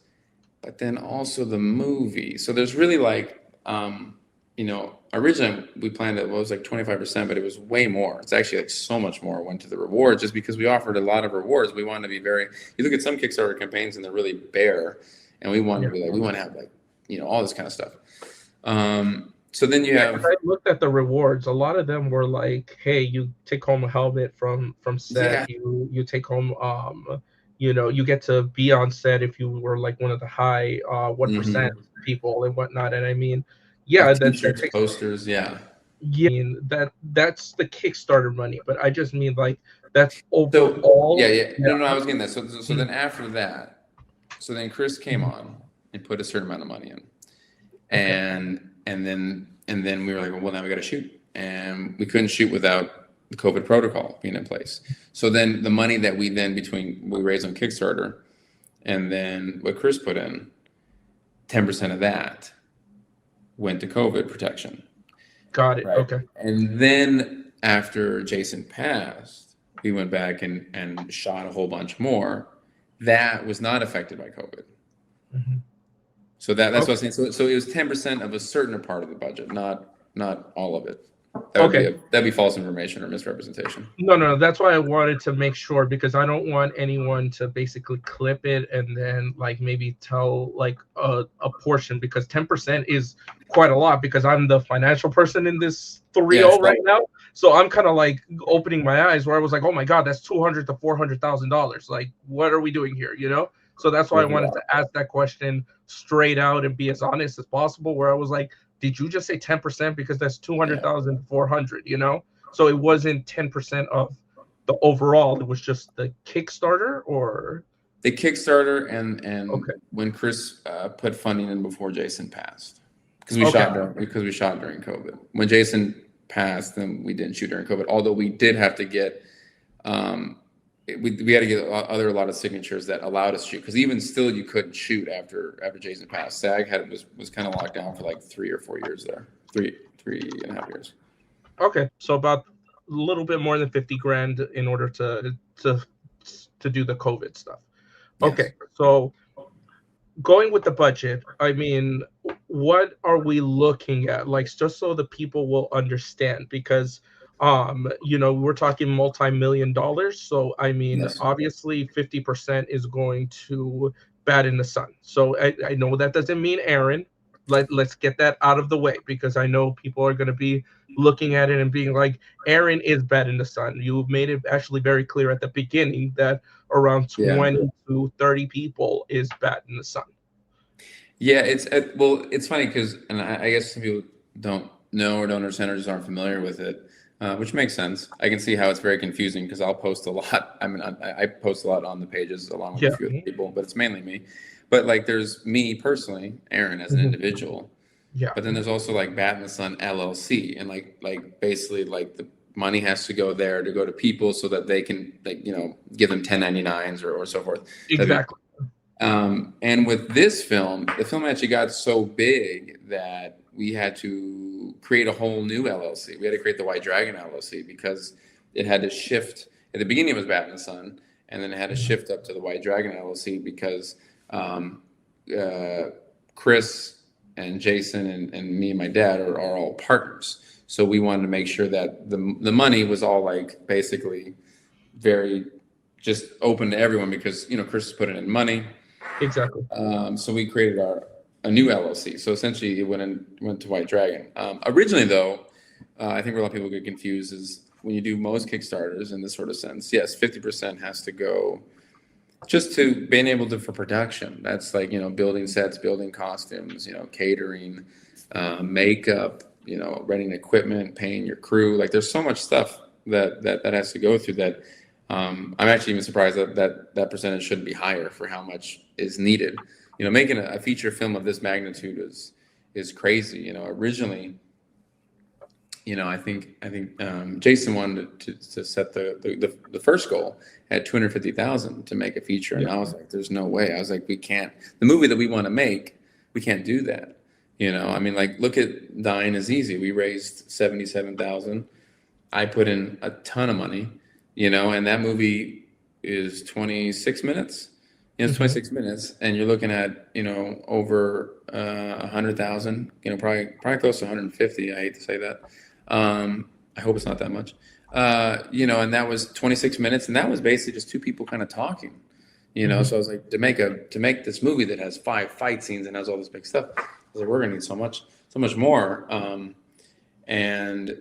but then also the movie. So there's really like, originally we planned it was like 25%, but it was way more. It's actually like so much more went to the rewards, just because we offered a lot of rewards. We wanted to be you look at some Kickstarter campaigns and they're really bare, and we want to be like, we want to have like, all this kind of stuff. So then you have. I looked at the rewards. A lot of them were like, "Hey, you take home a helmet from set. Yeah. You take home, you get to be on set if you were like one of the high 1% people and whatnot." And I mean, yeah, that T-shirts, takes posters, yeah. That's the Kickstarter money, but I just mean like that's overall. Yeah. No, I was getting that. So then after that, so then Chris came on and put a certain amount of money in, and then we were like, well, now we got to shoot, and we couldn't shoot without the COVID protocol being in place. So then the money that we raised on Kickstarter, and then what Chris put in, 10% of that went to COVID protection. Got it. Right. Okay. And then after Jason passed, we went back and shot a whole bunch more. That was not affected by COVID. So that's what I was saying. So it was 10% of a certain part of the budget, not all of it. That'd be false information or misrepresentation. No. That's why I wanted to make sure, because I don't want anyone to basically clip it and then like maybe tell like a portion, because 10% is quite a lot, because I'm the financial person in this 3-0 right now. So I'm kind of like opening my eyes, where I was like, oh my God, that's $200,000 to $400,000. Like, what are we doing here? So that's why I wanted to ask that question straight out and be as honest as possible, where I was like, did you just say 10%? Because that's 200,000 to 400, So it wasn't 10% of the overall. It was just the Kickstarter, or the Kickstarter and when Chris put funding in before Jason passed, because we shot during COVID. When Jason passed, then we didn't shoot during COVID. Although we did have to get we had to get a lot of signatures that allowed us to shoot, because even still you couldn't shoot after Jason passed. SAG was kind of locked down for like 3 or 4 years there, three and a half years. Okay, so about a little bit more than 50 grand in order to do the COVID stuff. Yes. Okay, so going with the budget, I mean, what are we looking at? Like, just so the people will understand, because we're talking multi-million dollars. So I mean, obviously 50% is going to Bad in the Sun. So I know that doesn't mean Aaron. Let's get that out of the way, because I know people are going to be looking at it and being like, Aaron is Bad in the Sun. You made it actually very clear at the beginning that around 20 to 30 people is Bad in the Sun. Yeah, it's funny because, and I guess some people don't know or don't understand or just aren't familiar with it. Which makes sense. I can see how it's very confusing, because I'll post a lot. I mean, I post a lot on the pages along with a few other people, but it's mainly me. But like, there's me personally, Aaron, as an individual. Yeah. But then there's also like Bat in the Sun LLC, and like basically like the money has to go there to go to people so that they can give them 1099s or so forth. Exactly. And with this film, the film actually got so big that we had to create a whole new LLC. We had to create the White Dragon LLC, because it had to shift. At the beginning, it was Bat in the Sun, and then it had to shift up to the White Dragon LLC, because Chris and Jason and me and my dad are all partners. So we wanted to make sure that the money was all like basically very just open to everyone, because Chris is putting in money. Exactly. So we created a new LLC. So essentially it went to White Dragon. Originally though, I think where a lot of people get confused is when you do most Kickstarters in this sort of sense, yes, 50% has to go just to being able to, for production. That's like, building sets, building costumes, catering, makeup, renting equipment, paying your crew. Like, there's so much stuff that has to go through that. I'm actually even surprised that percentage shouldn't be higher for how much is needed. Making a feature film of this magnitude is crazy. Originally, I think Jason wanted to set the first goal at 250,000 to make a feature, and I was like, "There's no way." I was like, "We can't. The movie that we want to make, we can't do that." I mean, like, look at Dying is Easy. We raised 77,000. I put in a ton of money, and that movie is 26 minutes. It's 26 minutes, and you're looking at, over 100,000, probably close to 150. I hate to say that. I hope it's not that much. And that was 26 minutes, and that was basically just two people kind of talking. So I was like, to make this movie that has 5 fight scenes and has all this big stuff, I was like, we're gonna need so much more. And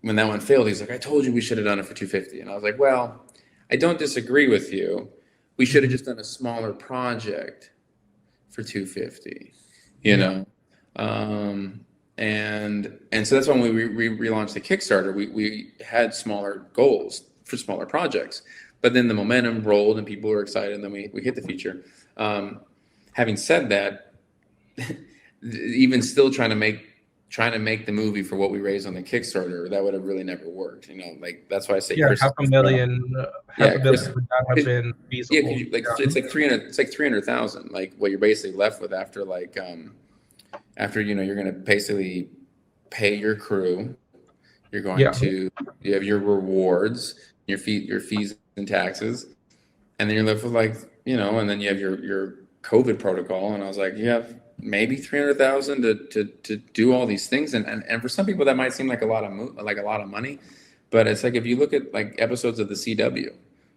when that one failed, he's like, I told you we should have done it for 250. And I was like, well, I don't disagree with you. We should have just done a smaller project for 250, and so that's when we relaunched the Kickstarter. We had smaller goals for smaller projects, but then the momentum rolled and people were excited, and then we hit the feature. Having said that, even still trying to make the movie for what we raised on the Kickstarter, that would have really never worked. That's why I say half a million would not have been feasible. It's like 300. It's like 300,000. Like what you're basically left with after you're going to basically pay your crew. You're going to you have your rewards, your fees and taxes, and then you're left with and then you have your COVID protocol. And I was like, you have maybe 300,000 to do all these things, and for some people that might seem like a lot of money, but it's like if you look at like episodes of the CW,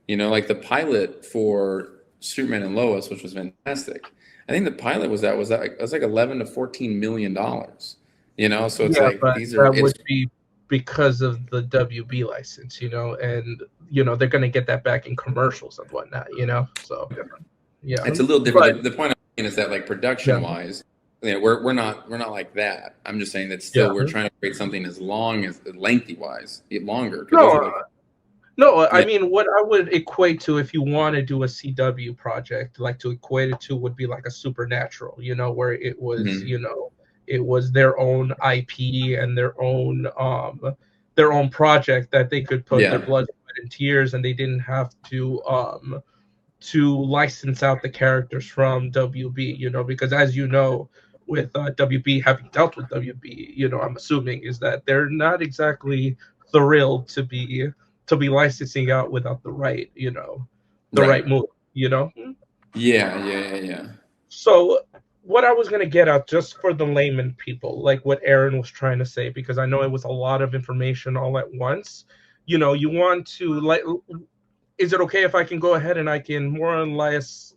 like the pilot for Superman and Lois, which was fantastic. I think the pilot was like 11 to 14 million dollars. So it's these are that would be because of the WB license, and they're going to get that back in commercials and whatnot, so it's a little different. The point is that production wise, we're not like that. I'm just saying that still we're trying to create something as lengthy wise, longer. No, I mean, what I would equate to, if you want to do a CW project, to equate it to, would be like a Supernatural, where it was, it was their own IP and their own project that they could put their blood, sweat, and tears, and they didn't have to license out the characters from WB, because as with WB, having dealt with WB, I'm assuming is that they're not exactly thrilled to be licensing out without the right, right move, Yeah. So what I was going to get at, just for the layman people, like what Aaron was trying to say, because I know it was a lot of information all at once, you want to is it okay if I can go ahead and I can more or less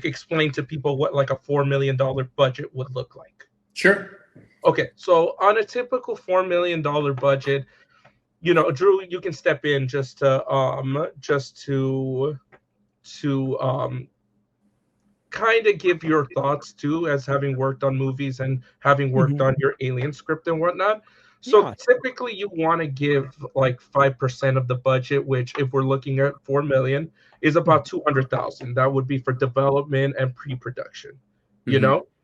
explain to people what a $4 million budget would look like? Sure. Okay, so on a typical $4 million budget, Drew, you can step in just to kind of give your thoughts too, as having worked on movies and having worked on your Alien script and whatnot. So typically you want to give 5% of the budget, which if we're looking at 4 million is about 200,000. That would be for development and pre-production,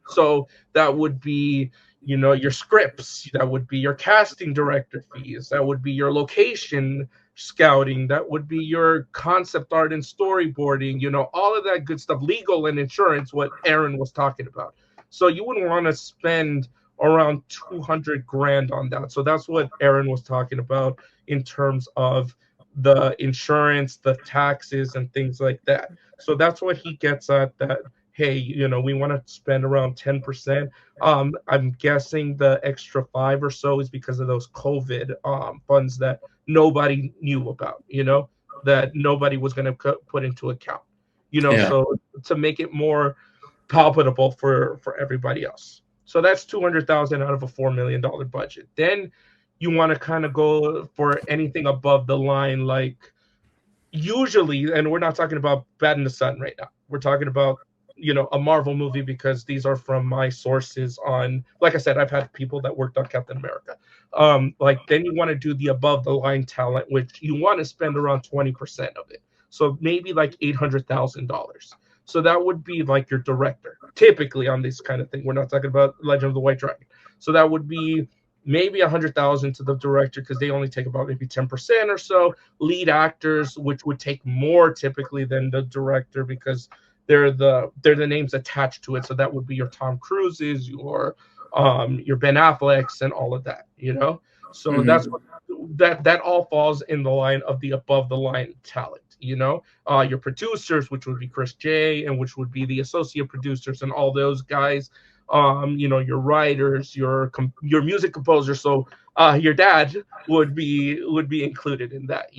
So that would be, your scripts, that would be your casting director fees, that would be your location scouting, that would be your concept art and storyboarding, all of that good stuff, legal and insurance, what Aaron was talking about. So you wouldn't want to spend around 200 grand on that. So that's what Aaron was talking about in terms of the insurance, the taxes, and things like that. So that's what he gets at, that, hey, we want to spend around 10%. I'm guessing the extra 5 or so is because of those COVID funds that nobody knew about, that nobody was going to put into account, so to make it more palpable for everybody else. So that's 200,000 out of a $4 million budget. Then you want to kind of go for anything above the line, usually, and we're not talking about Bad in the Sun right now. We're talking about, a Marvel movie, because these are from my sources on, like I said, I've had people that worked on Captain America. Then you want to do the above the line talent, which you want to spend around 20% of it. So maybe $800,000. So that would be your director, typically, on this kind of thing. We're not talking about Legend of the White Dragon. So that would be maybe 100,000 to the director, because they only take about maybe 10% or so. Lead actors, which would take more typically than the director, because they're the names attached to it. So that would be your Tom Cruises, your Ben Afflecks, and all of that. So that's what, that all falls in the line of the above the line talent. Your producers, which would be Chris J, and which would be the associate producers and all those guys, your writers, your music composer. So your dad would be included in that.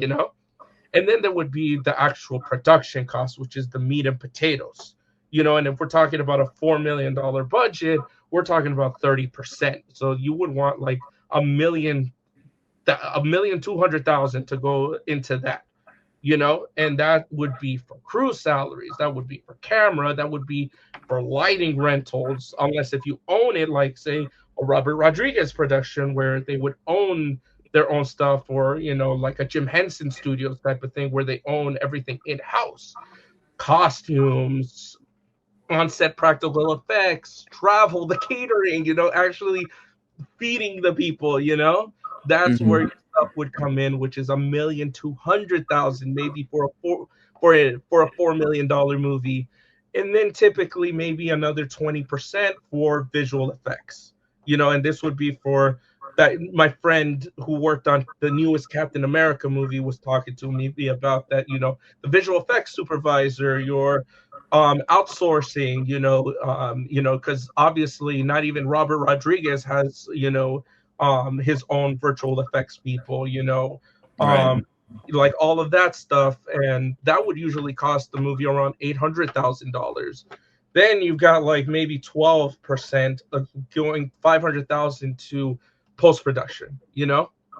And then there would be the actual production cost, which is the meat and potatoes. And if we're talking about a $4 million budget, we're talking about 30%. So you would want like $1,200,000 to go into that. And that would be for crew salaries, that would be for camera, that would be for lighting rentals, unless if you own it, like say a Robert Rodriguez production where they would own their own stuff, or like a Jim Henson Studios type of thing where they own everything in-house. Costumes, on-set practical effects, travel, the catering, actually feeding the people. That's where your Hmm. stuff would come in, which is $1,200,000 maybe for a $4 million movie. And then typically maybe another 20% for visual effects. And this would be for that. My friend who worked on the newest Captain America movie was talking to me about that. The visual effects supervisor, your outsourcing, because obviously not even Robert Rodriguez has his own virtual effects people, Right. um like all of that stuff, and that would usually cost the movie around $800,000. Then you've got like maybe 12% of going 500,000 to post production.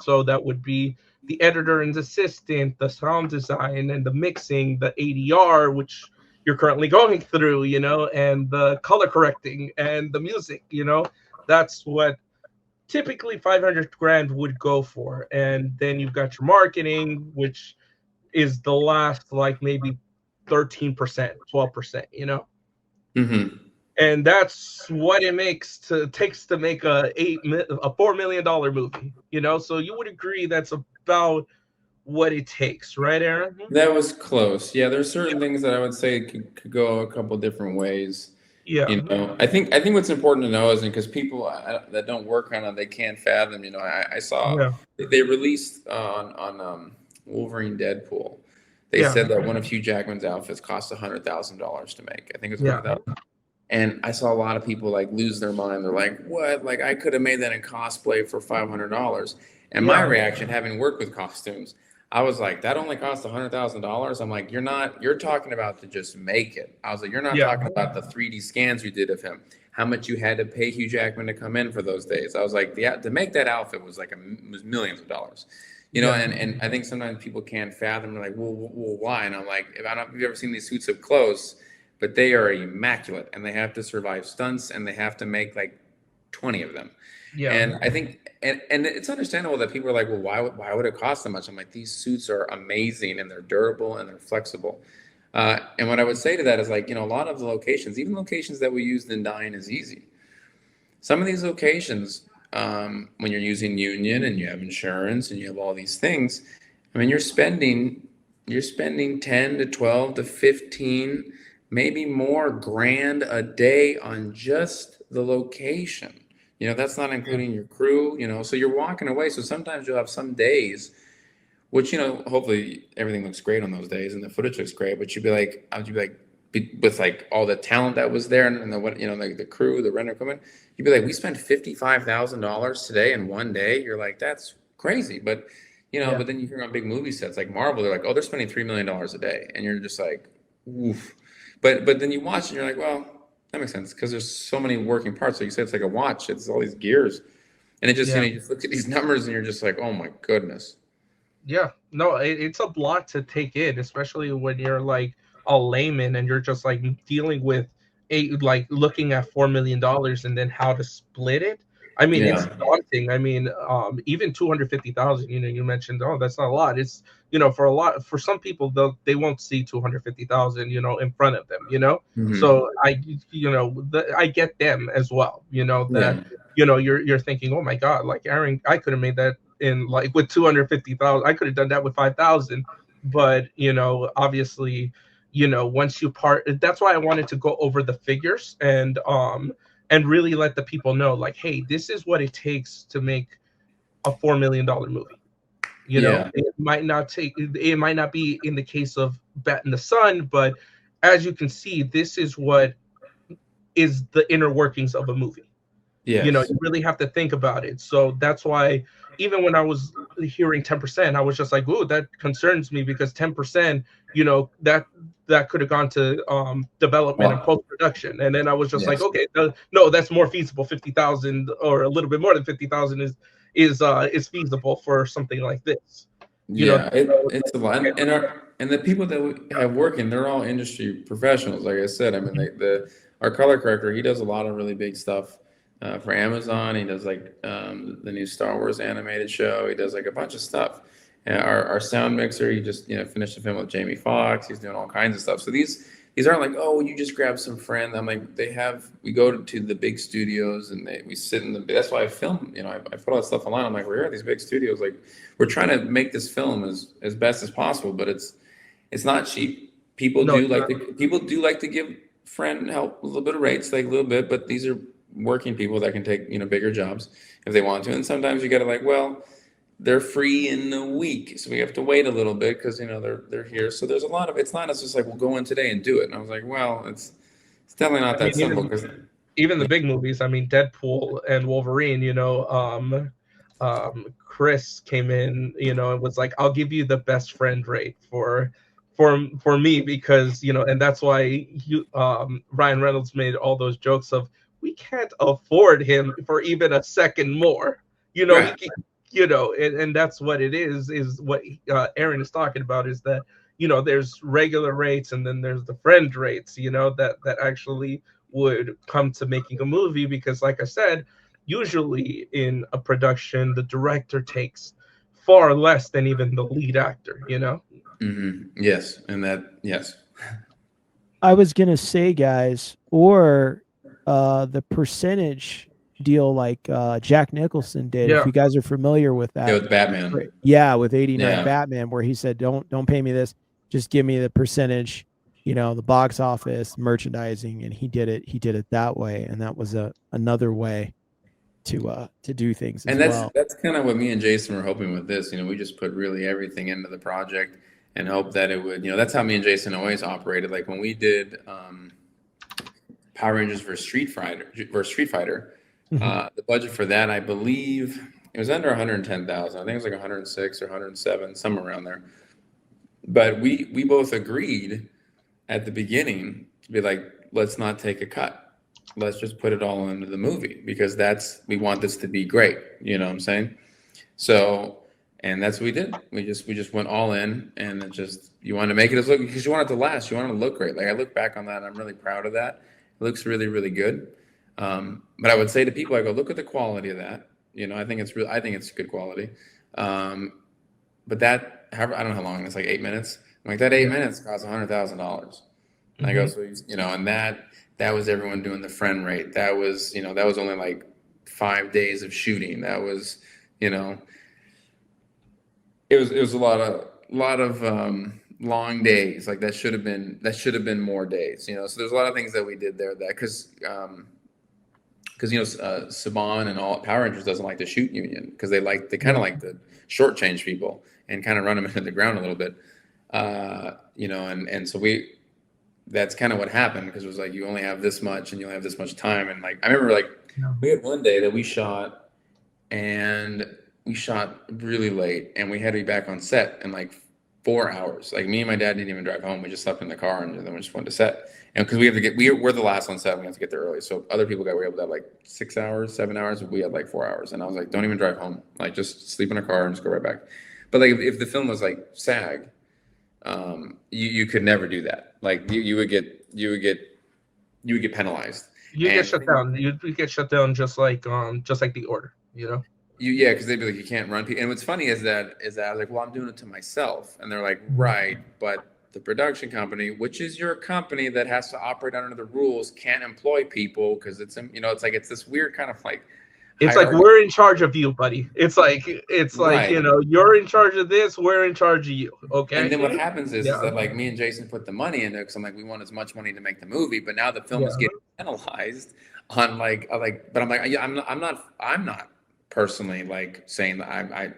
So that would be the editor and assistant, the sound design and the mixing, the ADR, which you're currently going through, and the color correcting and the music. That's what typically 500 grand would go for. And then you've got your marketing, which is the last like maybe 13%, 12%. Hmm. And that's what takes to make a $4 million movie. So you would agree that's about what it takes, right, Aaron? That was close. Yeah, there's certain things that I would say could go a couple different ways. Yeah, I think what's important to know is because people that don't work on it, they can't fathom. I saw yeah, they released on Wolverine Deadpool. They yeah, said that one of Hugh Jackman's outfits cost $100,000 to make. I think it was yeah, 100,000. And I saw a lot of people like lose their mind. They're like, "What? Like I could have made that in cosplay for $500." And my yeah, reaction, having worked with costumes, I was like, "That only cost $100,000." I'm like, You're talking about to just make it." I was like, "You're not yeah, talking about the 3D scans you did of him. How much you had to pay Hugh Jackman to come in for those days." I was like, "Yeah, to make that outfit was was millions of dollars." yeah, And I think sometimes people can't fathom. They're like, well, why? And I'm like, I don't know if you've ever seen these suits up close, but they are immaculate, and they have to survive stunts, and they have to make like 20 of them. yeah, And I think, and it's understandable that people are like, well, why would it cost so much? I'm like, these suits are amazing, and they're durable, and they're flexible. And what I would say to that is like, a lot of the locations, even locations that we used in Dying is Easy, some of these locations, when you're using union and you have insurance and you have all these things, I mean, you're spending 10 to 12 to 15, maybe more grand a day on just the location. That's not including your crew, so you're walking away. So sometimes you'll have some days, which, hopefully everything looks great on those days and the footage looks great, but with like all the talent that was there and the what like the crew, the render equipment, you'd be like, we spent $55,000 today in one day. You're like, that's crazy. But yeah, but then you hear on big movie sets like Marvel, they're like, oh, they're spending $3 million a day, and you're just like, oof. But then you watch it and you're like, well, that makes sense because there's so many working parts. Like you said, it's like a watch. It's all these gears, and it just yeah. you just look at these numbers and you're just like, oh my goodness. Yeah, no, it's a lot to take in, especially when you're like a layman and you're just like dealing with like looking at $4 million and then how to split it. I mean, it's Yeah. daunting. I mean, even 250,000. You mentioned, oh, that's not a lot. It's for some people they won't see 250,000, in front of them. Hmm. So I get them as well. That Yeah. you're thinking, oh my God, like Aaron, I could have made that in like with 250,000. I could have done that with 5,000. But obviously, once you part, that's why I wanted to go over the figures and really let the people know, like, hey, this is what it takes to make a $4 million movie. You know, Yeah. it might not be in the case of Bat in the Sun, but as you can see, this is what is the inner workings of a movie. You know, Yes. you really have to think about it. So that's why even when I was hearing 10%, I was just like, ooh, that concerns me, because 10%, you know, that could have gone to development and Well, post-production. And then I was just like, yes. okay, no, that's more feasible. 50,000 or a little bit more than 50,000 is feasible for something like this. You know, Yeah, so it's a lot, and the people that we have working, they're all industry professionals. Like I said, I mean, our color corrector, he does a lot of really big stuff for Amazon. He does like the new Star Wars animated show. He does like a bunch of stuff. And our sound mixer, he just finished a film with Jamie Foxx. He's doing all kinds of stuff. So these aren't like, oh, you just grab some friend. I'm like, we go to the big studios and we sit in that's why I film, I put all that stuff online. I'm like, we're at these big studios. Like, we're trying to make this film as best as possible, but it's not cheap. no, it's not. People do like to give friend help a little bit of rates, like a little bit, but these are working people that can take, bigger jobs if they want to. And sometimes you got to like, well, they're free in a week, so we have to wait a little bit because they're here. So there's a lot of it's not as just like we'll go in today and do it. And I was like, well, it's definitely not I that mean, simple because even the big movies. I mean, Deadpool and Wolverine. Chris came in, and was like, "I'll give you the best friend rate for me, because and that's why Ryan Reynolds made all those jokes of, we can't afford him for even a second more. He right. can, and that's what it is what Aaron is talking about, is that there's regular rates, and then there's the friend rates, that actually would come to making a movie, because like I said, usually in a production the director takes far less than even the lead actor. Yes, and yes, I was gonna say, guys, or the percentage deal like Jack Nicholson did. If Yeah. you guys are familiar with yeah, that, with Batman, yeah, with '89 yeah. Batman, where he said, "Don't pay me this, just give me the percentage." The box office, merchandising, and he did it. He did it that way, and that was another way to do things as And well. that's kind of what me and Jason were hoping with this. We just put really everything into the project and hope that it would. That's how me and Jason always operated. Like when we did Power Rangers versus Street Fighter, the budget for that, I believe, it was under 110,000. I think it was like 106 or 107, somewhere around there. But we both agreed at the beginning to be like, let's not take a cut. Let's just put it all into the movie because we want this to be great. You know what I'm saying? So, and that's what we did. We just went all in, and you want to make it because you want it to last. You want it to look great. Like I look back on that, and I'm really proud of that. It looks really, really good. But I would say to people, I go, look at the quality of that. I think it's good quality. But that, however, I don't know how long it's like 8 minutes. I'm like that 8 minutes costs $100,000. And I go, so and that was everyone doing the friend rate. That was only like 5 days of shooting. That was, it was a lot of long days. Like that should have been more days. So there's a lot of things that we did there because Saban and all Power Rangers doesn't like to shoot union because they kind of like to shortchange people and kind of run them into the ground a little bit. And so that's kind of what happened because it was like you only have this much and you only have this much time. And like I remember like we had one day that we shot really late and we had to be back on set in like 4 hours. Like me and my dad didn't even drive home. We just slept in the car and then we just went to set. And because we're the last on set, we have to get there early. So other people were able to have like 6 hours, 7 hours. We had like 4 hours. And I was like, don't even drive home. Like just sleep in a car and just go right back. But like if the film was like SAG, you could never do that. Like you would get penalized. You get shut down. You get shut down just like The Order. Because they'd be like, you can't run people. And what's funny is that I was like, well, I'm doing it to myself, and they're like, right, but the production company, which is your company that has to operate under the rules, can't employ people because it's like it's this weird kind of like. It's like we're in charge of you, buddy. It's like right. You're in charge of this. We're in charge of you. Okay. And then what happens is that like me and Jason put the money in it because I'm like we want as much money to make the movie, but now the film is getting penalized on but I'm like I'm not personally like saying that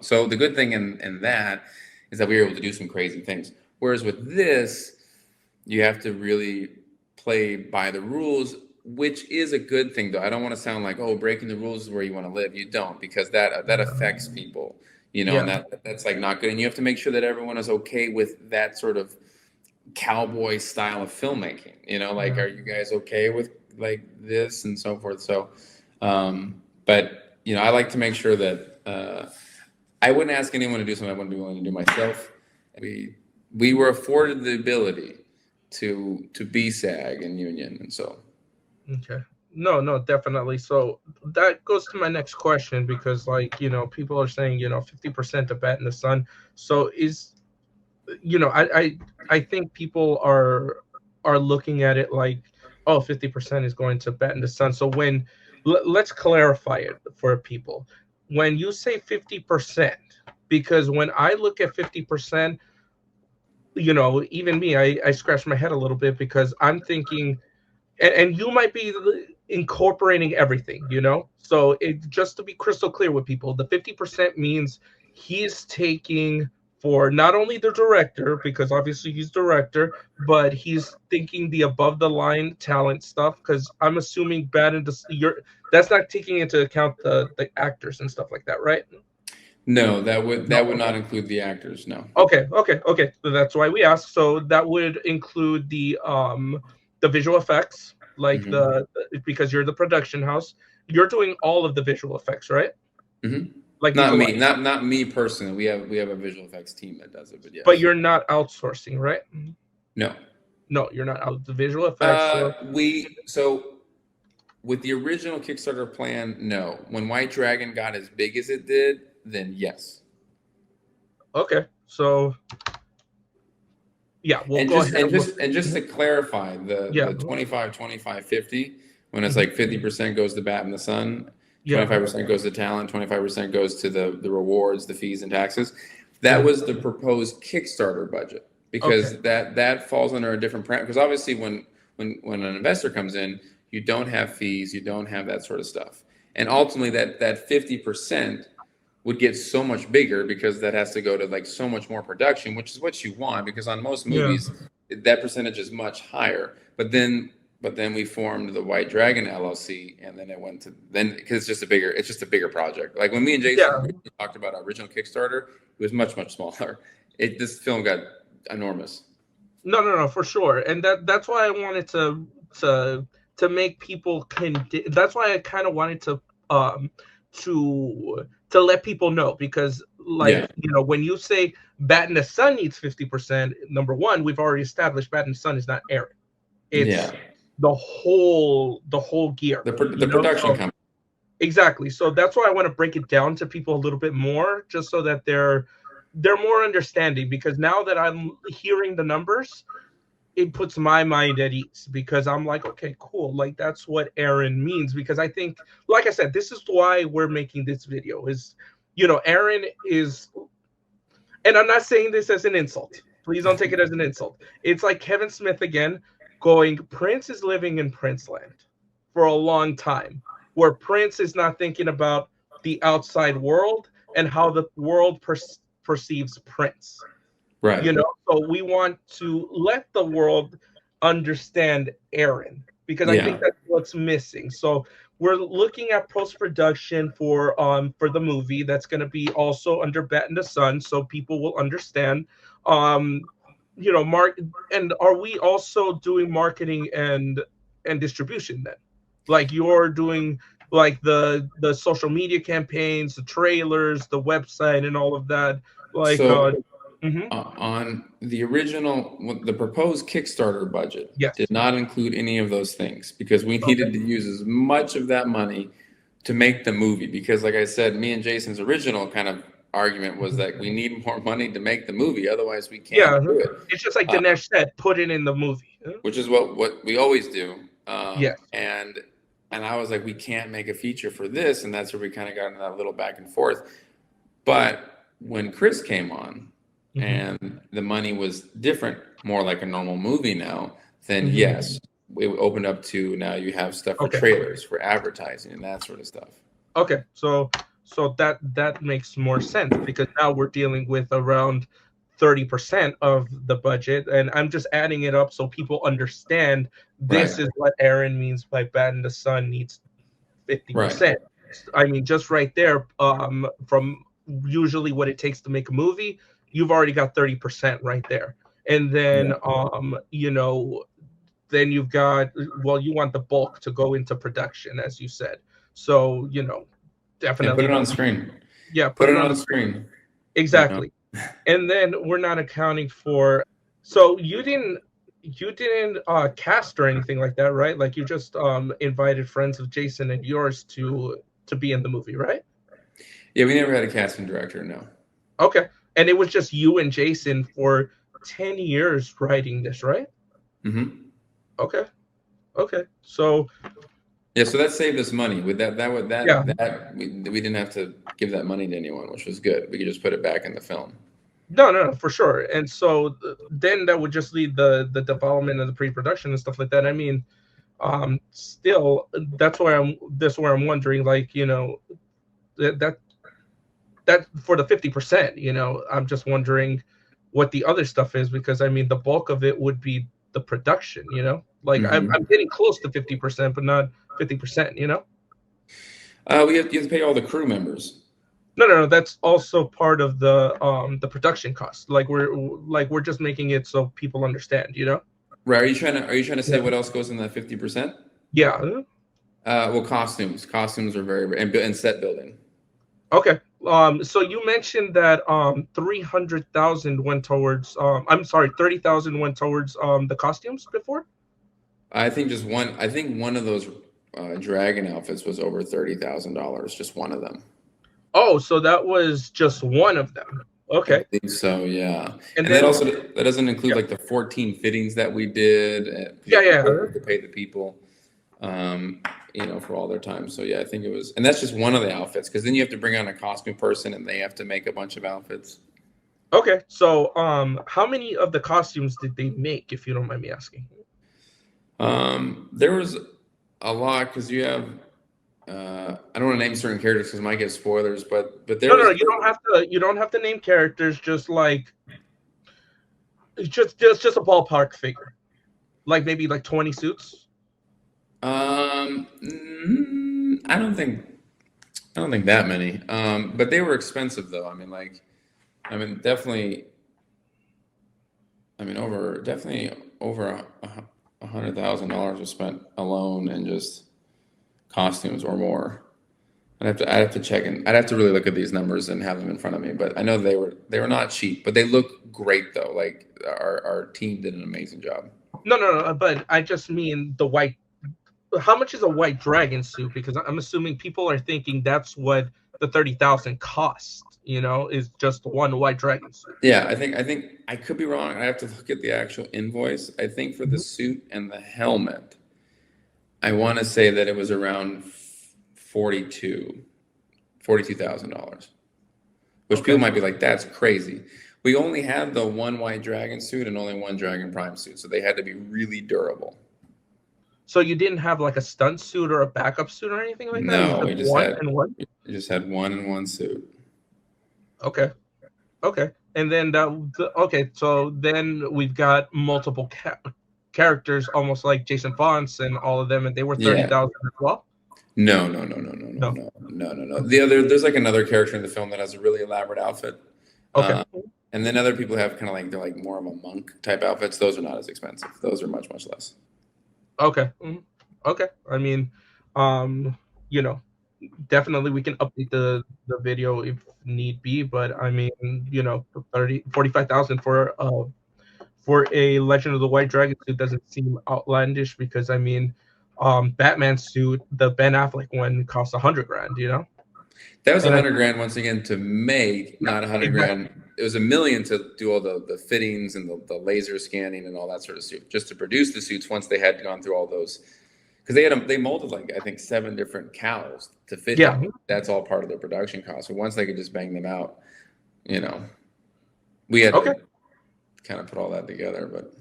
So the good thing in that is that we were able to do some crazy things. Whereas with this, you have to really play by the rules, which is a good thing, though. I don't want to sound like, oh, breaking the rules is where you want to live. You don't, because that affects people, and Yeah. that's like not good. And you have to make sure that everyone is okay with that sort of cowboy style of filmmaking. Like, Yeah. are you guys okay with like this and so forth? So, but I like to make sure that I wouldn't ask anyone to do something I wouldn't be willing to do myself. We were afforded the ability to be SAG and union, and so. Okay. No, no, definitely. So that goes to my next question because, like, people are saying, 50% to bat in the sun. So I think people are looking at it like, oh, 50% is going to bat in the sun. So let's clarify it for people. When you say 50%, because when I look at 50%, even me, I scratch my head a little bit because I'm thinking, and you might be incorporating everything, so just to be crystal clear with people, the 50% means he's taking for not only the director, because obviously he's director, but he's thinking the above the line talent stuff, because I'm assuming that's not taking into account the actors and stuff like that, right? No, that would No. not include the actors. No. Okay. So that's why we asked. So that would include the visual effects, like Mm-hmm. because you're the production house, you're doing all of the visual effects, right? Mm-hmm. Like Not visual, me, not me personally. We have a visual effects team that does it, but but yes. you're not outsourcing, right? No. No, you're not out the visual effects. So with the original Kickstarter plan, no. When White Dragon got as big as it did, then yes. Okay, so yeah, we'll And go just ahead and and look. just and just to clarify, the Yeah. 25, 25, 50, when it's like 50% goes to bat in the sun, Yeah. 25% goes to talent, 25% goes to the rewards, the fees and taxes. That Yeah. was the proposed Kickstarter budget, because Okay. that falls under a different parameter. Because obviously when an investor comes in, you don't have fees, you don't have that sort of stuff. And ultimately that 50% would get so much bigger, because that has to go to like so much more production, which is what you want, because on most Yeah. movies that percentage is much higher. But then we formed the White Dragon LLC, and then it went to because it's just a bigger project. Like when me and Jason Yeah. talked about our original Kickstarter, it was much smaller. This film got enormous. No, for sure, and that's why I wanted to make people that's why I kind of wanted um to let people know, because Yeah, like, when you say Bat in the Sun needs 50%, number one, we've already established Bat in the Sun is not Aaron, yeah. it's the whole gear, The production so company. exactly. So that's why I want to break it down to people a little bit more, just so that they're more understanding, because now that I'm hearing the numbers, it puts my mind at ease, because I'm like, okay, cool. Like, that's what Aaron means, because I think, like I said, this is why we're making this video is, Aaron is, and I'm not saying this as an insult. Please don't take it as an insult. It's like Kevin Smith again going, Prince is living in Prince land for a long time, where Prince is not thinking about the outside world and how the world perceives Prince. Right. So we want to let the world understand Aaron, because I think Yeah. that's what's missing. So we're looking at post-production for the movie that's going to be also under Bat in the Sun, so people will understand. Mark, and are we also doing marketing and distribution then? Like, you're doing like the social media campaigns, the trailers, the website, and all of that. Like, So mhm. on the proposed Kickstarter budget Yes. did not include any of those things, because we Okay. needed to use as much of that money to make the movie. Because like I said, me and Jason's original kind of argument was that we need more money to make the movie, otherwise we can't Yeah. do it. It's just like Uh, Dinesh said, put it in the movie. which is what we always do. Yes. And I was like, we can't make a feature for this, and that's where we kind of got into that little back and forth. But when Chris came on, Mhm. and the money was different, more like a normal movie now, then Mhm. yes, it opened up to now you have stuff for Okay. trailers, for advertising, and that sort of stuff. Okay. So So that makes more sense, because now we're dealing with around 30% of the budget, and I'm just adding it up so people understand this Right. is what Aaron means by Bat in the Sun needs Right. 50%. I mean, just right there, from usually what it takes to make a movie, you've already got 30% right there. And then, Yeah. then you've got, well, you want the bulk to go into production, as you said. So, Yeah. Put definitely it on the, screen. yeah, put Put it it on on the the screen. screen. You know. Exactly. And then we're not accounting for, so you didn't cast or anything like that, right? Like you just invited friends of Jason and yours to be in the movie, right? Yeah, we never had a casting director. No. Okay. And it was just you and Jason for 10 years writing this, right? Mm-hmm. Okay. Okay. So, Yeah, so that saved us money. With that would yeah. that we didn't have to give that money to anyone, which was good. We could just put it back in the film. No, for sure. And so then that would just lead the development of the pre-production and stuff like that. I mean, still, that's where I'm wondering, like, that that for the 50%, I'm just wondering what the other stuff is, because I mean the bulk of it would be the production, like I'm Mm-hmm. getting close to 50%, but not 50%, You have to pay all the crew members. no, that's also part of the production cost. Like we're just making it so people understand, Right? Are you trying to say yeah. what else goes in that 50%? Yeah. Well, costumes. Costumes are and set building. Okay. So you mentioned that 300,000 went towards I'm sorry, 30,000 went towards the costumes before. I think just one. I think one of those dragon outfits was over $30,000. Just one of them. Oh, so that was just one of them. I Okay. believe so. Yeah, And and that then also that doesn't include yeah, like the 14 fittings that we did. yeah, Because yeah. we had to pay the people, um, for all their time. So yeah, I think it was, and that's just one of the outfits. Because then you have to bring on a costume person, and they have to make a bunch of outfits. Okay. So how many of the costumes did they make, if you don't mind me asking? There was a lot because you have. I don't want to name certain characters because it might get spoilers, but there No, was. you don't have to name characters, just like just a ballpark figure. Like maybe like 20 suits. I don't think that many. But they were expensive though. Definitely. Definitely over $100,000 was spent alone in just costumes or more. I'd have to check, and I'd have to really look at these numbers and have them in front of me. But I know they were not cheap, but they look great though. Like our team did an amazing job. No, but I just mean the white. How much is a white dragon suit? Because I'm assuming people are thinking that's what the 30,000 cost. Is just one white dragon suit. Yeah, I think I could be wrong. I have to look at the actual invoice. I think for the Mhm. suit and the helmet, I want to say that it was around 42,000 dollars. Which people Okay. might be like, that's crazy. We only had the one white dragon suit and only one dragon prime suit, so they had to be really durable. So you didn't have like a stunt suit or a backup suit or anything like that? You No, said we just one had and one? we just had one and one suit. Okay. Okay. And then okay, so then we've got multiple characters, almost like Jason Fonts and all of them, and they were Yeah. 30,000 as well. No, no, no, no, no, no, No. no, no, no, no. Okay. There's like another character in the film that has a really elaborate outfit. Okay. Uh, and then other people have kind of like they're like more of a monk type outfits. Those are not as expensive. Those are much, much less. Okay. Okay. I mean, um, you know, definitely we can update the video if need be, but I mean, 45,000 for a Legend of the White Dragon suit doesn't seem outlandish, because I mean, Batman suit, the Ben Affleck one, costs 100 grand, That was and I 100 grand once again to make, yeah, not 100 exactly. grand. It was $1 million to do all the fittings and the laser scanning and all that sort of suit, just to produce the suits once they had gone through all those. Because they molded like I think 7 different cows to fit Yeah. him. That's all part of their production cost. So once they could just bang them out, you know, we had Okay. to kind of put all that together. But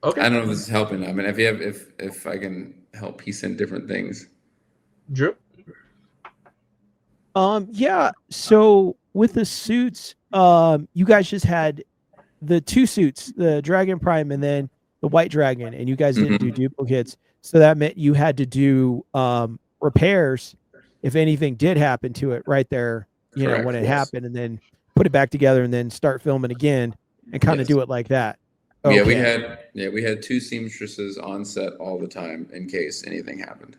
I Okay. don't know if this is helping. I mean, if I can help piece in different things. Drew. Yeah. So with the suits, you guys just had the two suits, the Dragon Prime and then the White Dragon, and you guys didn't do Hmm. duplicates. So that meant you had to do repairs if anything did happen to it right there, you know, when Correct. it Yes. happened, and then put it back together and then start filming again and kind of Yes. do it like that. Yeah, Okay. we had two seamstresses on set all the time in case anything happened,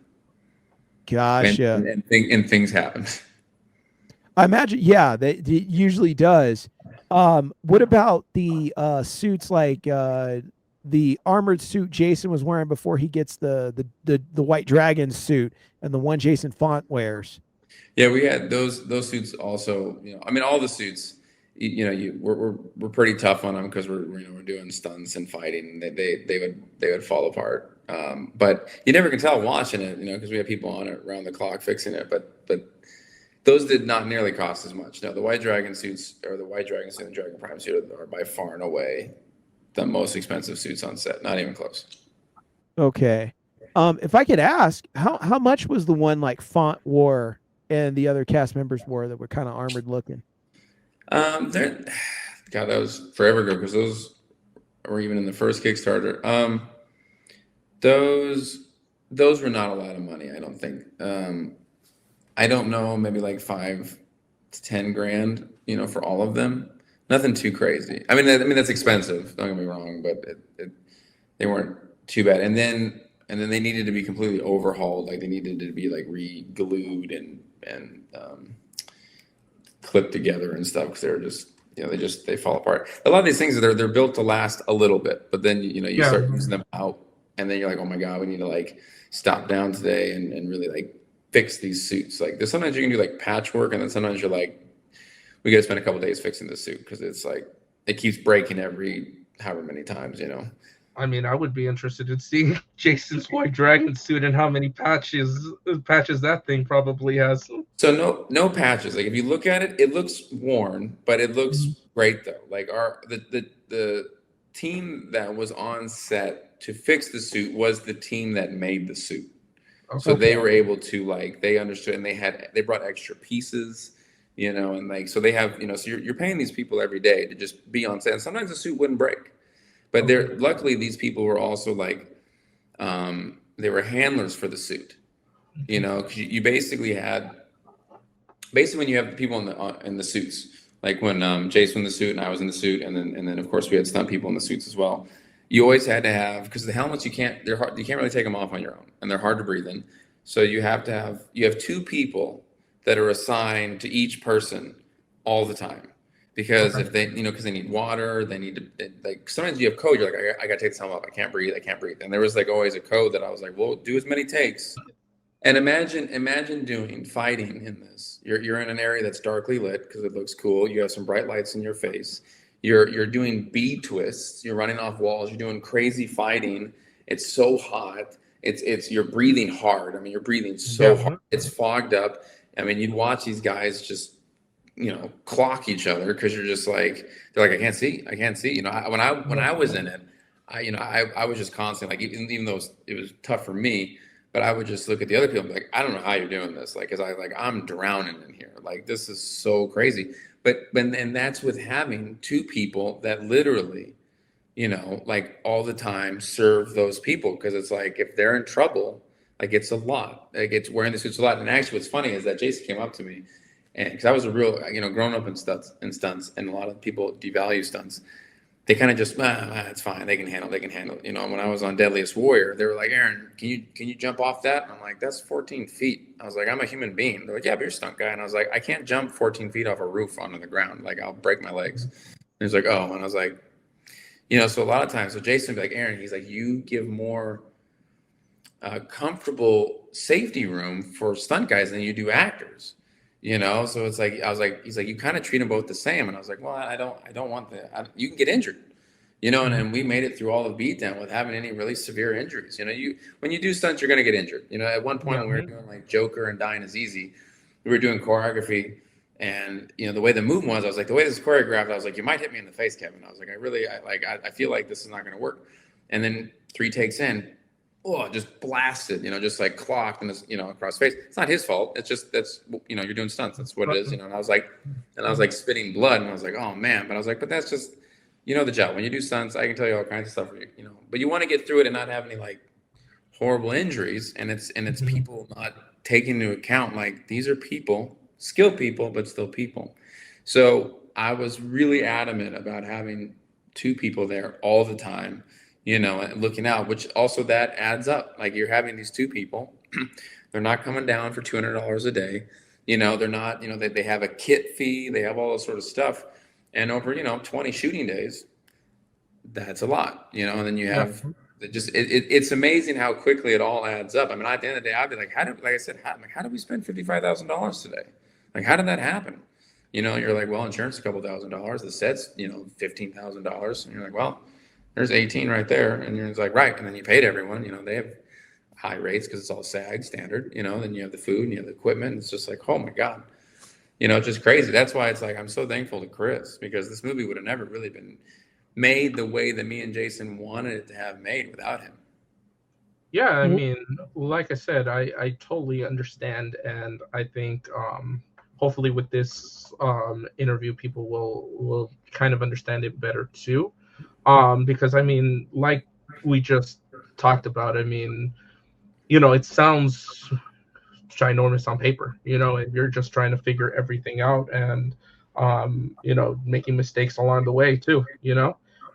Gotcha. and things happened. I imagine, yeah, that it usually does. What about the suits like the armored suit Jason was wearing before he gets the White Dragon suit and the one Jason Font wears? Yeah, we had those suits also. You know, I mean, all the suits. We're pretty tough on them because we're doing stunts and fighting. They would fall apart. But you never can tell watching it, because we have people on it around the clock fixing it. But those did not nearly cost as much. No, the White Dragon suits, or the White Dragon suit and the Dragon Prime suit, are by far and away the most expensive suits on set. Not even close. Okay. If I could ask, how much was the one like Font wore and the other cast members wore that were kind of armored looking? There, God, that was forever ago because those were even in the first Kickstarter. Those those were not a lot of money, I don't think. I don't know, maybe like 5 to 10 grand, for all of them. Nothing too crazy. I mean that's expensive. Don't get me wrong, but they weren't too bad. And then they needed to be completely overhauled. Like they needed to be like re-glued and clipped together and stuff because they're just they fall apart. A lot of these things they're built to last a little bit, but then you Yeah. start using them out, and then you're like, oh my god, we need to like stop down today and really like fix these suits. Like there's sometimes you can do like patchwork, and then sometimes you're like, we got to spend a couple days fixing the suit because it's like it keeps breaking every however many times. I mean, I would be interested in seeing Jason's White Dragon suit and how many patches that thing probably has. So no patches. Like if you look at it, it looks worn, but it looks great though. Like the team that was on set to fix the suit was the team that made the suit. So Okay. they were able to like they understood, and they brought extra pieces, and like so they have so you're paying these people every day to just be on set. And sometimes the suit wouldn't break, but they're luckily these people were also like they were handlers for the suit. 'Cause you basically when you have people in the suits, like when Jason was in the suit and I was in the suit, and then of course we had stunt people in the suits as well. You always had to have, because the helmets they're hard, you can't really take them off on your own, and they're hard to breathe in. So you have two people that are assigned to each person all the time, because Okay. if they because they need water, they need to like sometimes you have code. You're like, I gotta take this helmet off. I can't breathe, and there was like always a code that I was like, well, do as many takes. And imagine doing fighting in this. You're in an area that's darkly lit because it looks cool. You have some bright lights in your face. You're doing bead twists. You're running off walls. You're doing crazy fighting. It's so hot. It's you're breathing hard. I mean, you're breathing so Yeah. hard. It's fogged up. I mean, you'd watch these guys just clock each other because you're just like they're like, I can't see. When I was in it, I was just constantly like even though it was tough for me. But I would just look at the other people and be like, I don't know how you're doing this. Like, cause I'm drowning in here. Like, this is so crazy. And that's with having two people that literally, like all the time serve those people. Cause it's like, if they're in trouble, like it's a lot, like it's wearing the suits a lot. And actually what's funny is that Jason came up to me and cause I was a real, growing up in stunts and a lot of people devalue stunts. They kind of just, it's fine. They can handle. When I was on Deadliest Warrior, they were like, Aaron, can you jump off that? And I'm like, that's 14 feet. I was like, I'm a human being. They're like, yeah, but you're a stunt guy. And I was like, I can't jump 14 feet off a roof onto the ground. Like, I'll break my legs. And he's like, oh. And I was like, so a lot of times, so Jason would be like, Aaron, he's like, you give more comfortable safety room for stunt guys than you do actors. So it's like he's like, you kind of treat them both the same, and I was like, well, I don't want that. You can get injured, and we made it through all of beatdown with having any really severe injuries. When you do stunts, you're gonna get injured. At one point when we were doing like Joker and Dying is Easy, we were doing choreography, and the way the movement was, I was like, the way this is choreographed, I was like, you might hit me in the face, Kevin. I was like, I feel like this is not gonna work. And then 3 takes in, just blasted, just like clocked and across the face. It's not his fault. It's just you're doing stunts. That's what it is, And I was like spitting blood, and I was like, oh man. But I was like, but that's just the job. When you do stunts, I can tell you all kinds of stuff. But you want to get through it and not have any like horrible injuries, and it's people not taking into account like these are people, skilled people, but still people. So I was really adamant about having two people there all the time, and looking out, which also that adds up. Like you're having these two people, they're not coming down for $200 a day. They're not, they have a kit fee, they have all this sort of stuff. And over, 20 shooting days, that's a lot, and then you have it's amazing how quickly it all adds up. I mean, at the end of the day, I'd be like, how did we spend $55,000 today? Like, how did that happen? You're like, well, insurance, a couple $1,000, the sets, $15,000. And you're like, well, there's 18 right there. And you're like, right. And then you paid everyone, they have high rates because it's all SAG standard, then you have the food and you have the equipment. And it's just like, oh my God, it's just crazy. That's why it's like, I'm so thankful to Chris, because this movie would have never really been made the way that me and Jason wanted it to have made without him. Yeah, I mean, like I said, I totally understand, and I think hopefully with this interview, people will kind of understand it better too, because I mean, like we just talked about, I mean, it sounds ginormous on paper, and you're just trying to figure everything out, and making mistakes along the way too.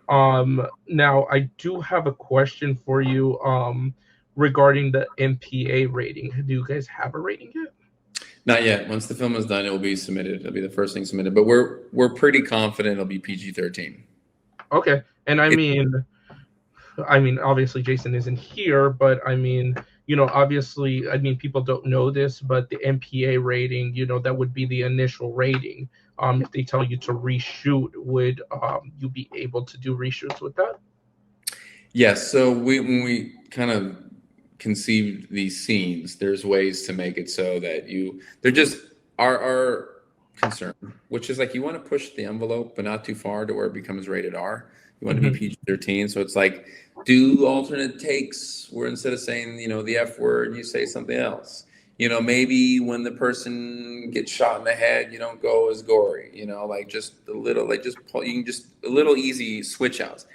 Now I do have a question for you regarding the MPA rating. Do you guys have a rating yet? Not yet. Once the film is done, it will be submitted. It'll be the first thing submitted, but we're pretty confident it'll be PG-13. Okay. And I mean, obviously Jason isn't here, but I mean, obviously, I mean, people don't know this, but the MPA rating, that would be the initial rating. If they tell you to reshoot, would you be able to do reshoots with that? Yes. So when we kind of conceived these scenes, there's ways to make it so that they're just our concern, which is like you want to push the envelope, but not too far to where it becomes rated R. You want to be PG-13. So it's like, do alternate takes where instead of saying, the F word, you say something else. Maybe when the person gets shot in the head, you don't go as gory, like just a little, like just a little easy switch outs.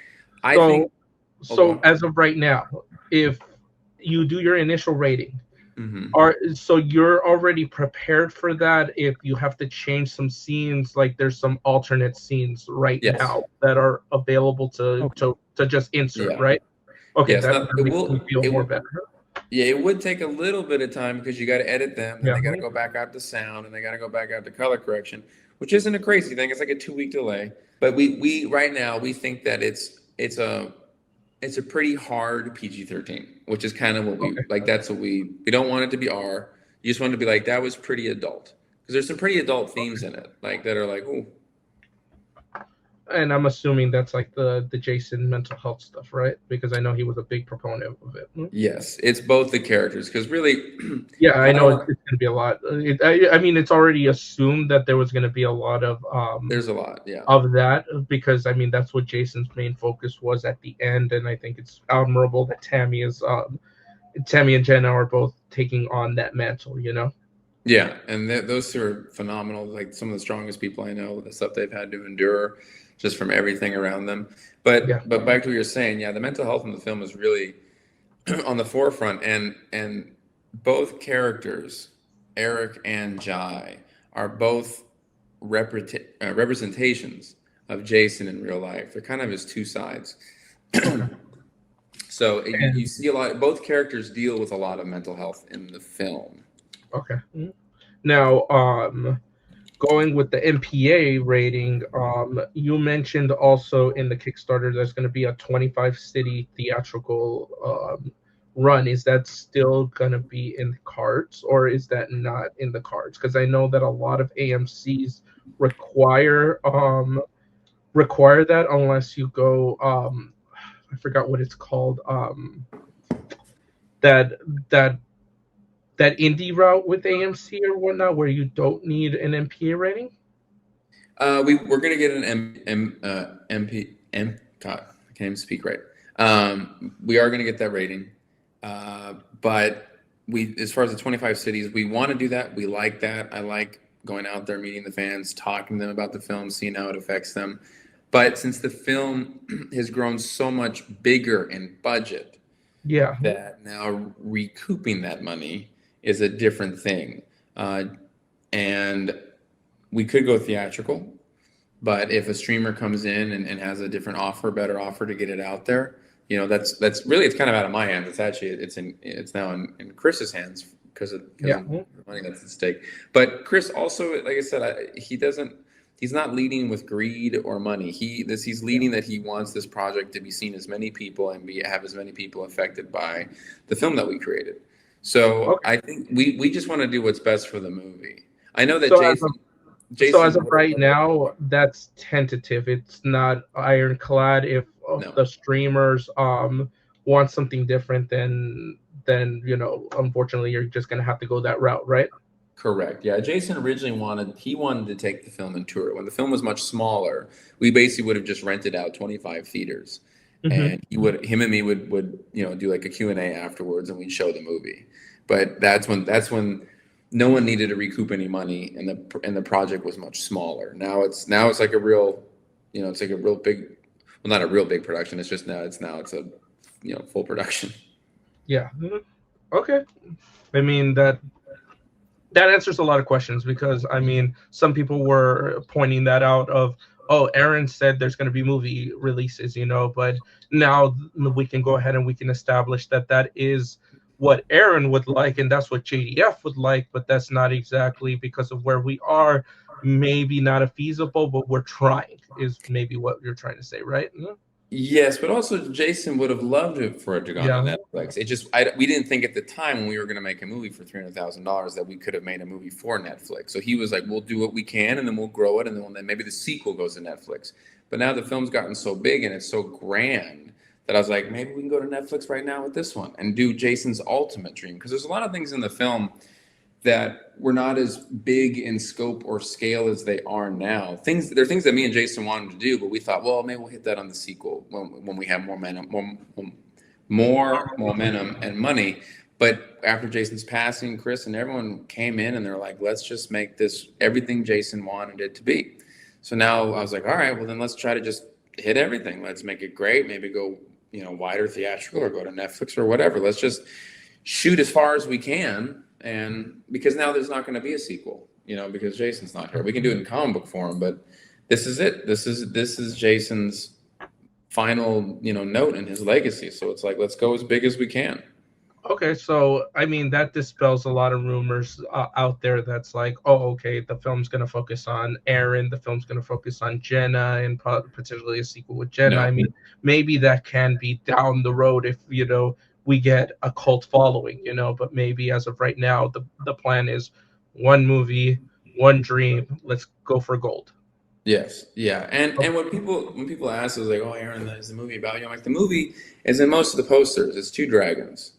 So as of right now, if you do your initial rating, so you're already prepared for that if you have to change some scenes, like there's some alternate scenes right now that are available to just insert, right? Okay, that makes me feel more better. Yeah, it would take a little bit of time because you got to edit them, and they got to go back out to sound, and they got to go back out to color correction, which isn't a crazy thing. It's like a 2-week delay. But we right now we think that it's a pretty hard PG-13, which is kind of what we like. That's what we don't want it to be R. You just want it to be like, that was pretty adult, because there's some pretty adult themes in it, like that are like, ooh. And I'm assuming that's like the Jason mental health stuff, right? Because I know he was a big proponent of it. Yes, it's both the characters, because really, yeah, I know it's going to be a lot. I mean, it's already assumed that there was going to be a lot of there's a lot, of that, because I mean that's what Jason's main focus was at the end, and I think it's admirable that Tammy and Jenna are both taking on that mantle. Yeah, and those two are phenomenal. Like some of the strongest people I know, the stuff they've had to endure, just from everything around them. But back to what you're saying, the mental health in the film is really on the forefront, and both characters, Eric and Jai, are both representations of Jason in real life. They're kind of his two sides. So you see a lot. Both characters deal with a lot of mental health in the film. Okay. Now, going with the MPA rating, you mentioned also in the Kickstarter there's going to be a 25-city theatrical run. Is that still going to be in the cards, or is that not in the cards? Because I know that a lot of AMCs require that unless you go, I forgot what it's called, that indie route with AMC or whatnot, where you don't need an MPA rating. We're gonna get an God, I can't even speak right. We are gonna get that rating. But as far as the 25 cities, we want to do that. We like that. I like going out there, meeting the fans, talking to them about the film, seeing how it affects them. But since the film has grown so much bigger in budget, Yeah. that now recouping that money is a different thing. And we could go theatrical, but if a streamer comes in and has a different offer, better offer to get it out there, that's really, it's kind of out of my hands. It's actually it's now in Chris's hands because Yeah. of the money that's at stake. But Chris also, like I said, he's not leading with greed or money. He's leading that he wants this project to be seen as many people and have as many people affected by the film that we created. So Okay. I think we just want to do what's best for the movie. I know that So as of so as Jason of would have right loved it. now, that's tentative. It's not ironclad. If No. the streamers want something different, then unfortunately, you're just gonna have to go that route, right? Correct. Yeah, Jason originally wanted to take the film and tour it. When the film was much smaller, we basically would have just rented out 25 theaters, Mm-hmm. and him and me would do like a Q&A afterwards, and we'd show the movie. But that's when no one needed to recoup any money, and the project was much smaller. Now it's like a real, it's like a real big, well, not a real big production. It's just now it's a full production. Yeah. Mhm. Okay. I mean that answers a lot of questions because I mean some people were pointing that out of, oh, Aaron said there's going to be movie releases, but now we can go ahead and we can establish that that is what Aaron would like and that's what JDF would like, but that's not exactly because of where we are, maybe not a feasible, but we're trying is maybe what you're trying to say, right? Yes, but also Jason would have loved it for it to go on to Yeah. Netflix. We didn't think at the time when we were going to make a movie for $300,000 that we could have made a movie for Netflix. So he was like, "We'll do what we can, and then we'll grow it, and then maybe the sequel goes to Netflix." But now the film's gotten so big and it's so grand that I was like, maybe we can go to Netflix right now with this one and do Jason's ultimate dream, because there's a lot of things in the film that were not as big in scope or scale as they are now. There are things that me and Jason wanted to do, but we thought, well, maybe we'll hit that on the sequel when we have more momentum and money. But after Jason's passing, Chris and everyone came in and they're like, let's just make this everything Jason wanted it to be. So now I was like, all right, well then let's try to just hit everything. Let's make it great. Maybe go wider theatrical or go to Netflix or whatever. Let's just shoot as far as we can, and because now there's not going to be a sequel, because Jason's not here. We can do it in comic book form, but this is it. This is Jason's final, note in his legacy. So it's like, let's go as big as we can. Okay, so I mean that dispels a lot of rumors out there. That's like, oh, okay, the film's gonna focus on Aaron, the film's gonna focus on Jenna, and potentially a sequel with Jenna. No. I mean, maybe that can be down the road if we get a cult following, But maybe as of right now, the plan is one movie, one dream. Let's go for gold. Yes, yeah, and when people ask us like, "Oh, Aaron, is the movie about you?" I'm like, the movie is in most of the posters. It's two dragons.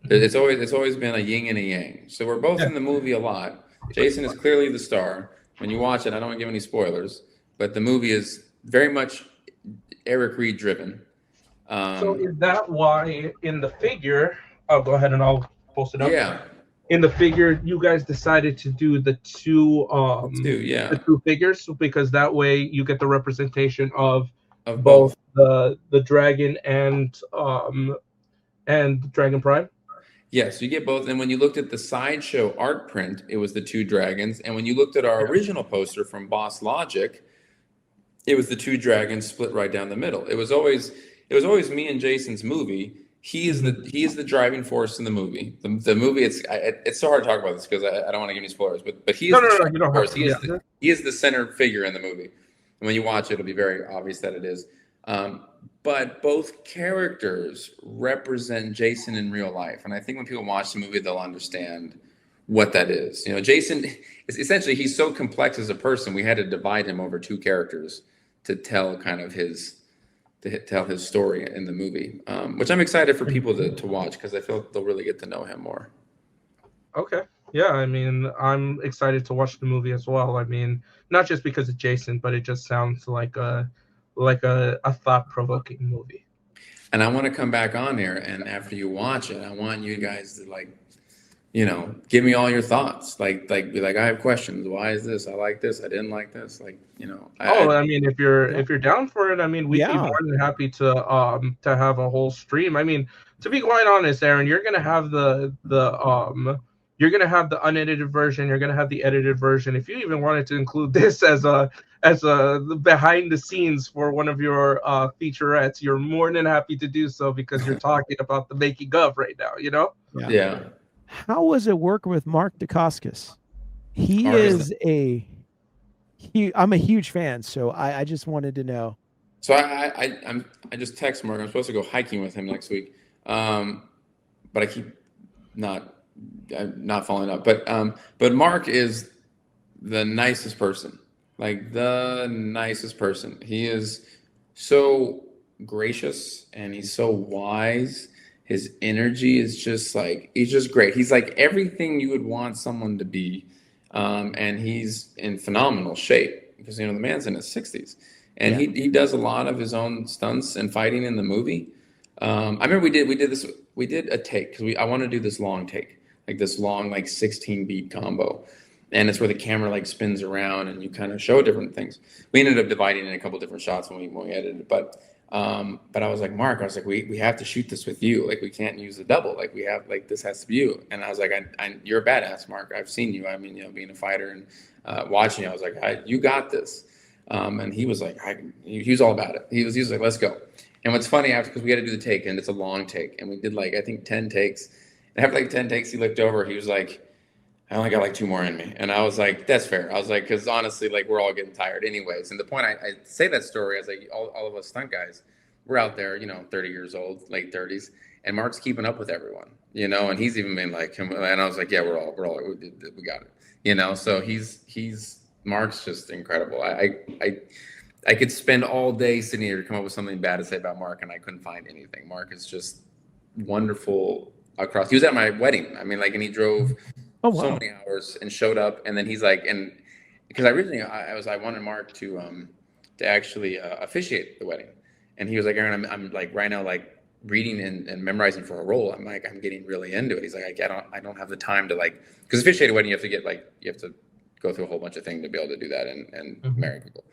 It's always been a yin and a yang. So we're both Yeah. in the movie a lot. Jason is clearly the star. When you watch it, I don't want to give any spoilers, but the movie is very much Eric Reed driven. So Um, is that why in the figure? I'll go ahead and I'll post it up. yeah, In the figure you guys decided to do the two, the yeah, two figures because that way you get the representation of of both both. the dragon and Dragon Prime. Yes, you get both. And when you looked at the sideshow art print, it was the two dragons. And when you looked at our Yeah. original poster from Boss Logic, it was the two dragons split right down the middle. It was always me and Jason's movie. He is Mhm. the driving force in the movie. The movie, it's so hard to talk about this because I don't want to give any spoilers, but he No, is no, the no, you driving don't have force. to. He Yeah. he is the center figure in the movie. And when you watch it, it'll be very obvious that it is. But both characters represent Jason in real life, and I think when people watch the movie, they'll understand what that is. Jason is essentially, he's so complex as a person. We had to divide him over two characters to tell kind of tell his story in the movie, which I'm excited for people to watch because I feel they'll really get to know him more. Okay. Yeah, I mean, I'm excited to watch the movie as well. I mean, not just because of Jason, but it just sounds like a thought provoking movie. and I want to come back on here, and after you watch it, I want you guys to like, you know, give me all your thoughts. Like be like, I have questions. Why is this? I like this. I didn't like this. Like, you know, Oh, I mean, Yeah. if you're down for it, I mean, we'd be Yeah. more than happy to have a whole stream. I mean, to be quite honest, Aaron, you're gonna have you're gonna have the unedited version. You're gonna have the edited version. If you even wanted to include this as a behind the scenes for one of your featurettes, you're more than happy to do so because you're talking about the making of right now. You know. yeah. How was it working with Mark Dacascos? He Mark is I'm a huge fan, so I just wanted to know. So I just text Mark. I'm supposed to go hiking with him next week, but I keep not following up. But Mark is the nicest person, like the nicest person. He is so gracious and he's so wise. His energy is just like, he's just great. He's like everything you would want someone to be. And he's in phenomenal shape because, you know, the man's in his 60s. And he does a lot of his own stunts and fighting in the movie. I remember we did a take because I want to do this long take, like this long, like 16 beat combo. And it's where the camera like spins around and you kind of show different things. We ended up dividing in a couple different shots when we edited it. But I was like, Mark, I was like, we have to shoot this with you. Like, we can't use a double. Like, we have, like, this has to be you. And I was like, you're a badass, Mark. I've seen you. I mean, you know, being a fighter and watching you, I was like, you got this. And he was like, he was all about it. He was like, let's go. And what's funny, because we had to do the take, and it's a long take, and we did like, I think 10 takes. And after like 10 takes, he looked over, he was like, I only got like 2 more in me. And I was like, that's fair. I was like, because honestly, like, we're all getting tired anyways. And the point I say that story, I was like, all of us stunt guys, we're out there, you know, 30 years old, late 30s, and Mark's keeping up with everyone, you know, and he's even been like, and I was like, yeah, we got it, you know. So Mark's just incredible. I could spend all day sitting here to come up with something bad to say about Mark, and I couldn't find anything. Mark is just wonderful across. He was at my wedding. I mean, like, and he drove so many hours and showed up, and then he's like, and because I originally I wanted Mark to actually officiate the wedding, and he was like, Aaron, I'm like right now like reading and memorizing for a role. I'm like, I'm getting really into it. He's like, I don't have the time to, like, because officiate a wedding, you have to go through a whole bunch of things to be able to do that and marry people.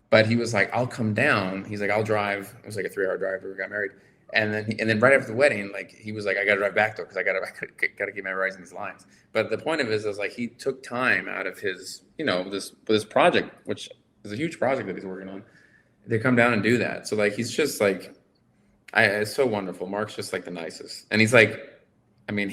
But he was like, I'll come down. He's like, I'll drive. It was like a 3-hour drive where we got married. And then right after the wedding, like, he was like, I got to drive back though, because I got to keep memorizing these lines. But the point of it is like, he took time out of his, you know, this project, which is a huge project that he's working on, to come down and do that. So like, he's just like, it's so wonderful. Mark's just like the nicest. And he's like, I mean,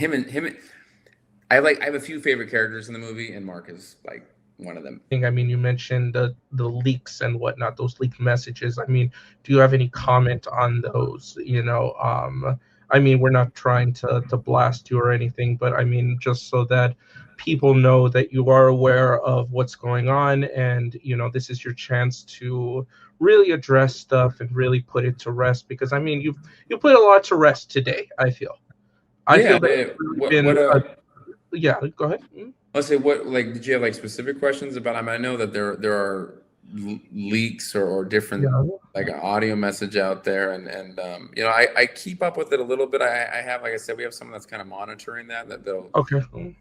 I have a few favorite characters in the movie, and Mark is like one of them. I mean, you mentioned the leaks and whatnot, those leaked messages. I mean, do you have any comment on those? You know, I mean, we're not trying to blast you or anything, but I mean, just so that people know that you are aware of what's going on, and you know, this is your chance to really address stuff and really put it to rest. Because I mean, you put a lot to rest today. I feel that yeah. Go ahead. Let's say, what, like, did you have like specific questions about? I mean, I know that there are leaks or different like an audio message out there, and you know, I keep up with it a little bit. I have, like I said, we have someone that's kind of monitoring that they'll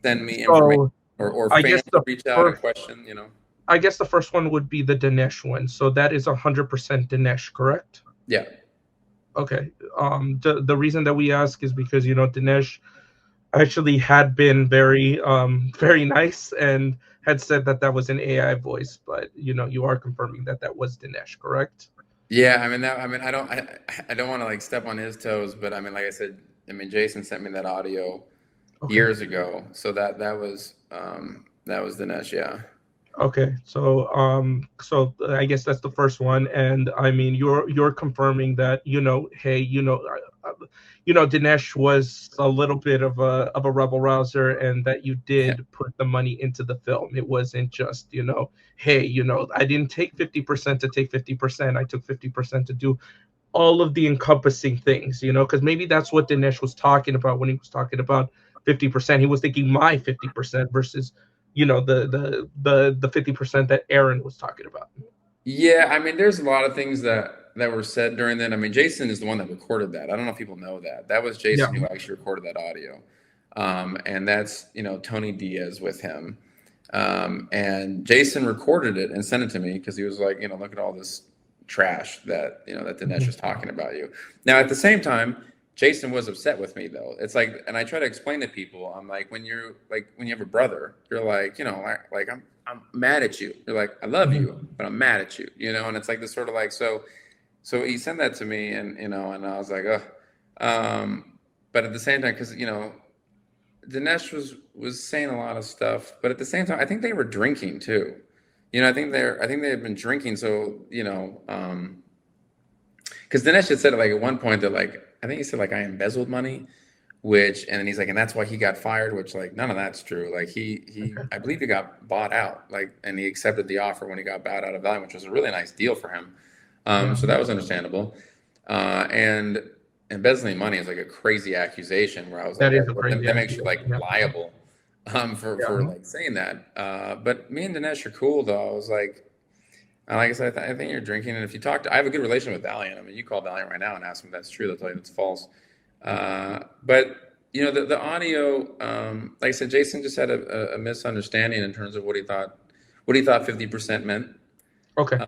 send me information or fans reach out and question, you know. I guess the first one would be the Dinesh one. So that is 100% Dinesh, correct? Yeah. Okay. The reason that we ask is because, you know, Dinesh actually had been very very nice and had said that was an AI voice, but you know, you are confirming that was Dinesh, correct? Yeah, I mean, I don't want to like step on his toes, but I mean, like I said, I mean, Jason sent me that audio years ago, so that was Dinesh, yeah. Okay, so I guess that's the first one, and I mean, you're confirming that, you know, hey, you know, Dinesh was a little bit of a rebel rouser, and that you did put the money into the film. It wasn't just, you know, hey, you know, I didn't take 50% to take 50%. I took 50% to do all of the encompassing things, you know, because maybe that's what Dinesh was talking about when he was talking about 50%. He was thinking my 50% versus, you know, the 50% that Aaron was talking about. Yeah, I mean, there's a lot of things that that were said during that. I mean, Jason is the one that recorded that. I don't know if people know that. That was Yeah. Jason who actually recorded that audio. And that's, Tony Diaz with him. And Jason recorded it and sent it to me because he was like, look at all this trash that, that Dinesh was talking about you. Now, at the same time, Jason was upset with me though. It's like, and I try to explain to people, I'm like, when you have a brother, you're like, like I'm mad at you. You're like, I love you, but I'm mad at you, and it's like this sort of like, so he sent that to me and, and I was like, but at the same time, because, Dinesh was saying a lot of stuff, but at the same time, I think they were drinking too. I think they had been drinking. So, because Dinesh had said like at one point that like, I think he said like I embezzled money, and then he's like, and that's why he got fired, which like none of that's true. Like I believe he got bought out, like, and he accepted the offer when he got bought out of Valiant, which was a really nice deal for him. So that was understandable. And embezzling money is like a crazy accusation where I was like, that makes you like liable for like saying that. But me and Dinesh are cool though. I was like I said, I think you're drinking. And if you I have a good relation with Valiant. I mean, you call Valiant right now and ask them if that's true. They'll tell you that's false. But the audio, like I said, Jason just had a misunderstanding in terms of what he thought 50% meant. Okay.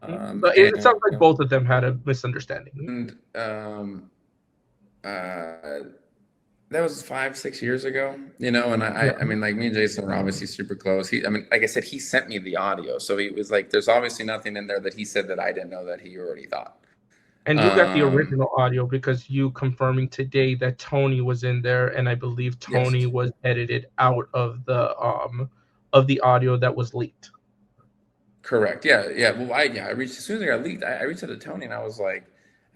It sounds like both of them had a misunderstanding. And that was 5-6 years ago, and I mean, like me and Jason were obviously super close. I mean, like I said, he sent me the audio. So he was like, there's obviously nothing in there that he said that I didn't know that he already thought. And you got the original audio because you confirming today that Tony was in there, and I believe Tony was edited out of the audio that was leaked. Correct. Yeah. Well, I reached, as soon as I got leaked, I reached out to Tony and I was like,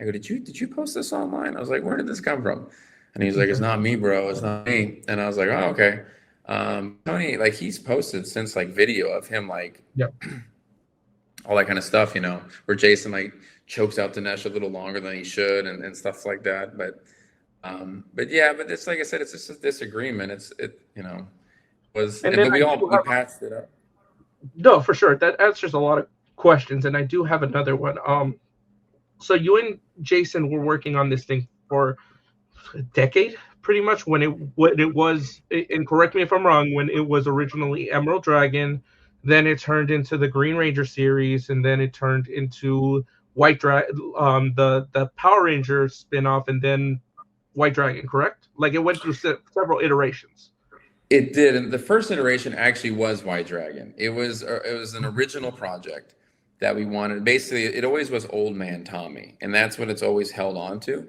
I go, did you post this online? I was like, where did this come from? And he's like, it's not me, bro. It's not me. And I was like, oh, okay. Tony, like he's posted since like video of him, like all that kind of stuff, where Jason like chokes out Dinesh a little longer than he should and stuff like that. But it's like I said, it's just a disagreement. We patched it up. No, for sure. That answers a lot of questions. And I do have another one. So you and Jason were working on this thing for a decade, pretty much, when it was, and correct me if I'm wrong, when it was originally Emerald Dragon, then it turned into the Green Ranger series, and then it turned into White Dragon, the Power Ranger spinoff, and then White Dragon, correct? Like it went through several iterations. It did, and the first iteration actually was White Dragon. It was an original project that we wanted. Basically, it always was Old Man Tommy, and that's what it's always held on to.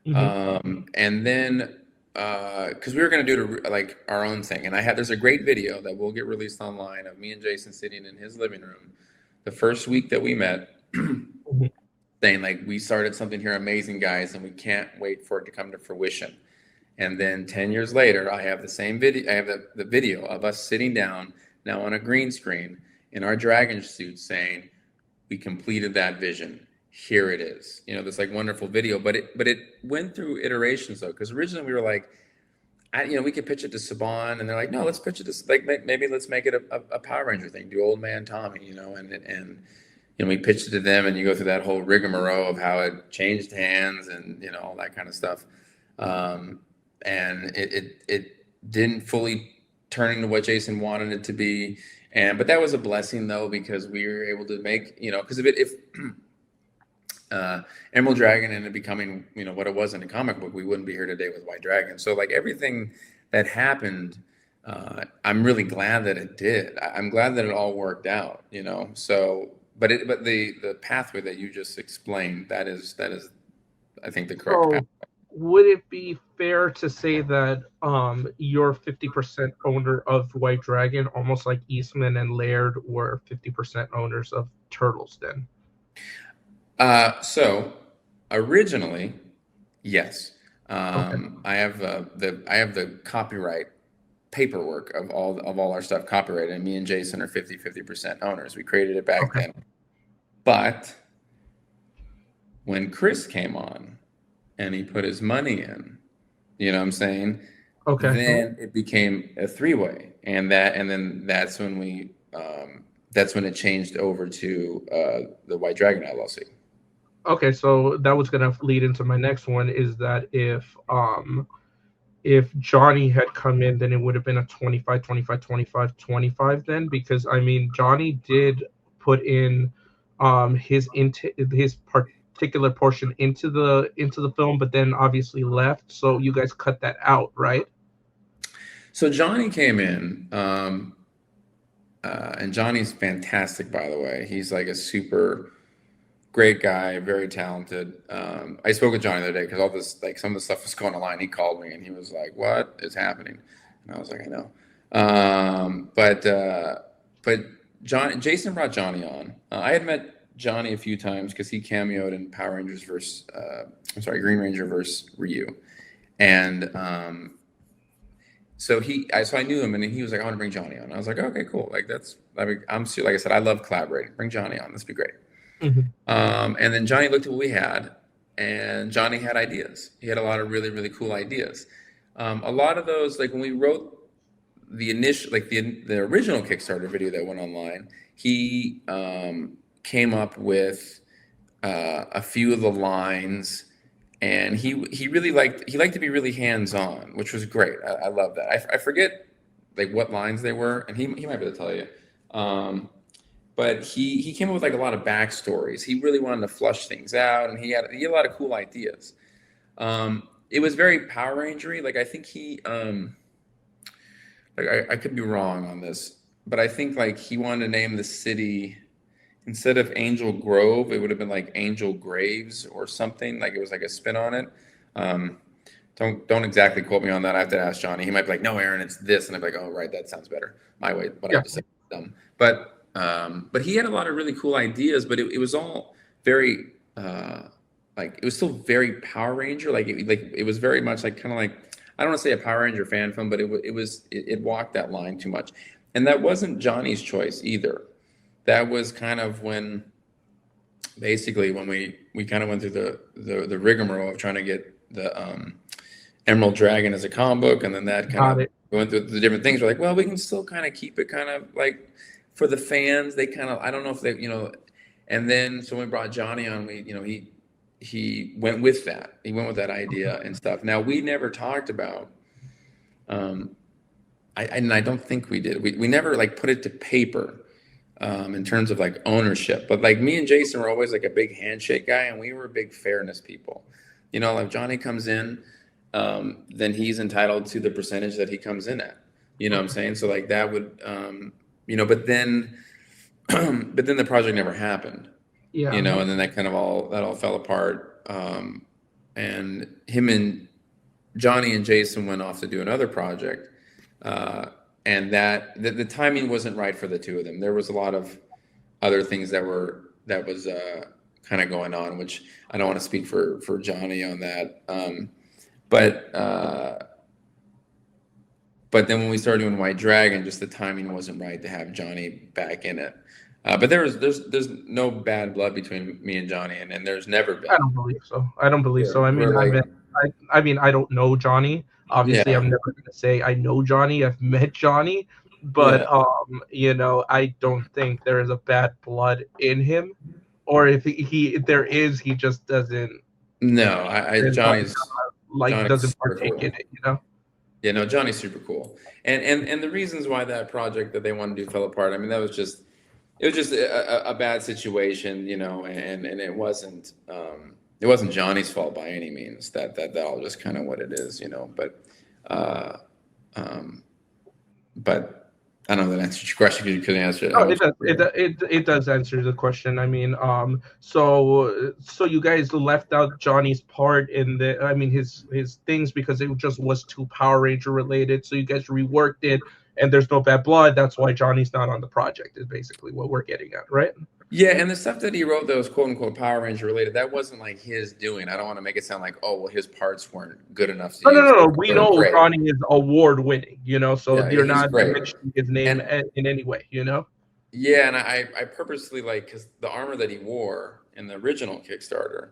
And then because we were going to do like our own thing, and there's a great video that will get released online of me and Jason sitting in his living room the first week that we met, saying like, we started something here amazing, guys, and we can't wait for it to come to fruition. And then 10 years later, I have the same video. I have the video of us sitting down now on a green screen in our dragon suits saying, we completed that vision. Here it is. This like wonderful video, but it went through iterations though. Cause originally we were like, we could pitch it to Saban, and they're like, no, let's pitch it to like, maybe let's make it a Power Ranger thing, do Old Man Tommy, and we pitched it to them, and you go through that whole rigmarole of how it changed hands and, all that kind of stuff. And it didn't fully turn into what Jason wanted it to be. But that was a blessing though, because we were able to make, because if Emerald Dragon ended up becoming, what it was in the comic book, we wouldn't be here today with White Dragon. So like everything that happened, I'm really glad that it did. I'm glad that it all worked out, so, but the pathway that you just explained, that is, I think, the correct pathway. Would it be fair to say that you're 50% owner of White Dragon, almost like Eastman and Laird were 50% owners of Turtles then? So originally, yes. I have the copyright paperwork of all our stuff copyrighted, and me and Jason are 50% owners. We created it back then. But when Chris came on and he put his money in, you know what I'm saying? Okay. Then it became a three-way, and then that's when it changed over to the White Dragon LLC. Okay, so that was gonna lead into my next one, is that if Johnny had come in, then it would have been a 25, 25, 25, 25 then, because I mean Johnny did put in his particular portion into the film, but then obviously left. So you guys cut that out, right? So Johnny came in, and Johnny's fantastic, by the way. He's like a super great guy, very talented. I spoke with Johnny the other day because all this, like some of the stuff was going online. He called me and he was like, "What is happening?" And I was like, "I know." But Jason brought Johnny on. I had met Johnny a few times because he cameoed in Power Rangers versus, Green Ranger versus Ryu, and so I knew him, and he was like, "I want to bring Johnny on." I was like, "Okay, cool. Like like I said, I love collaborating. Bring Johnny on. This would be great." Hmm. And then Johnny looked at what we had, and Johnny had ideas. He had a lot of really, really cool ideas. A lot of those, like when we wrote the initial, like the original Kickstarter video that went online, he came up with a few of the lines, and he really liked to be really hands on, which was great. I love that. I forget like what lines they were, and he might be able to tell you. But he came up with like a lot of backstories. He really wanted to flush things out, and he had a lot of cool ideas. It was very Power Rangery. Like I think I could be wrong on this, but I think like he wanted to name the city, instead of Angel Grove, it would have been like Angel Graves or something. Like it was like a spin on it. Um, don't exactly quote me on that. I have to ask Johnny. He might be like, "No, Aaron, it's this," and I'm like, "Oh, right, that sounds better." My way, but I Yeah. just say dumb. But he had a lot of really cool ideas. But it was all very like it was still very Power Ranger. Like it was very much like kind of like, I don't want to say a Power Ranger fan film, but it walked that line too much, and that wasn't Johnny's choice either. That was kind of when basically when we kind of went through the rigmarole of trying to get the Emerald Dragon as a comic book, and then that kind Got of it. went through the different things. We're like, well, we can still kind of keep it kind of like for the fans. They kind of, I don't know if they, and then so when we brought Johnny on, he went with that. He went with that idea and stuff. Now we never talked about, um, and I don't think we did. We never like put it to paper. In terms of like ownership, but like me and Jason were always like a big handshake guy, and we were big fairness people. Like Johnny comes in, then he's entitled to the percentage that he comes in at. You know what I'm saying? So like that would, but then, but then the project never happened. Yeah. And then that all fell apart. And him and Johnny and Jason went off to do another project. And that the timing wasn't right for the two of them. There was a lot of other things that was kind of going on, which I don't want to speak for Johnny on that. But then when we started doing White Dragon, just the timing wasn't right to have Johnny back in it. But there's no bad blood between me and Johnny, and there's never I been. don't believe so. I don't believe so. We're like, I mean, I don't know Johnny. Obviously, yeah, I'm never going to say I know Johnny. I've met Johnny, but yeah. I don't think there is a bad blood in him, or if there is, he just doesn't No, is like Johnny's doesn't super partake in cool. it. Yeah, no, Johnny's super cool. And the reasons why that project that they wanted to do fell apart, I mean, it was just a bad situation, and it wasn't Johnny's fault by any means. That all just kind of what it is, uh, um, but I don't know if that answers your question because you couldn't answer it. No, it does. It does answer the question. I mean, so you guys left out Johnny's part in the, I mean, his things because it just was too Power Ranger related. So you guys reworked it, and there's no bad blood. That's why Johnny's not on the project. Is basically what we're getting at, right? Yeah, and the stuff that he wrote that was quote unquote Power Ranger related, that wasn't like his doing. I don't want to make it sound like, oh, well, his parts weren't good enough to No, no, use. no, no. We They were know great. Johnny is award winning. So Yeah, you're he's not great. mentioning his name And in any way. yeah, and I purposely because the armor that he wore in the original Kickstarter,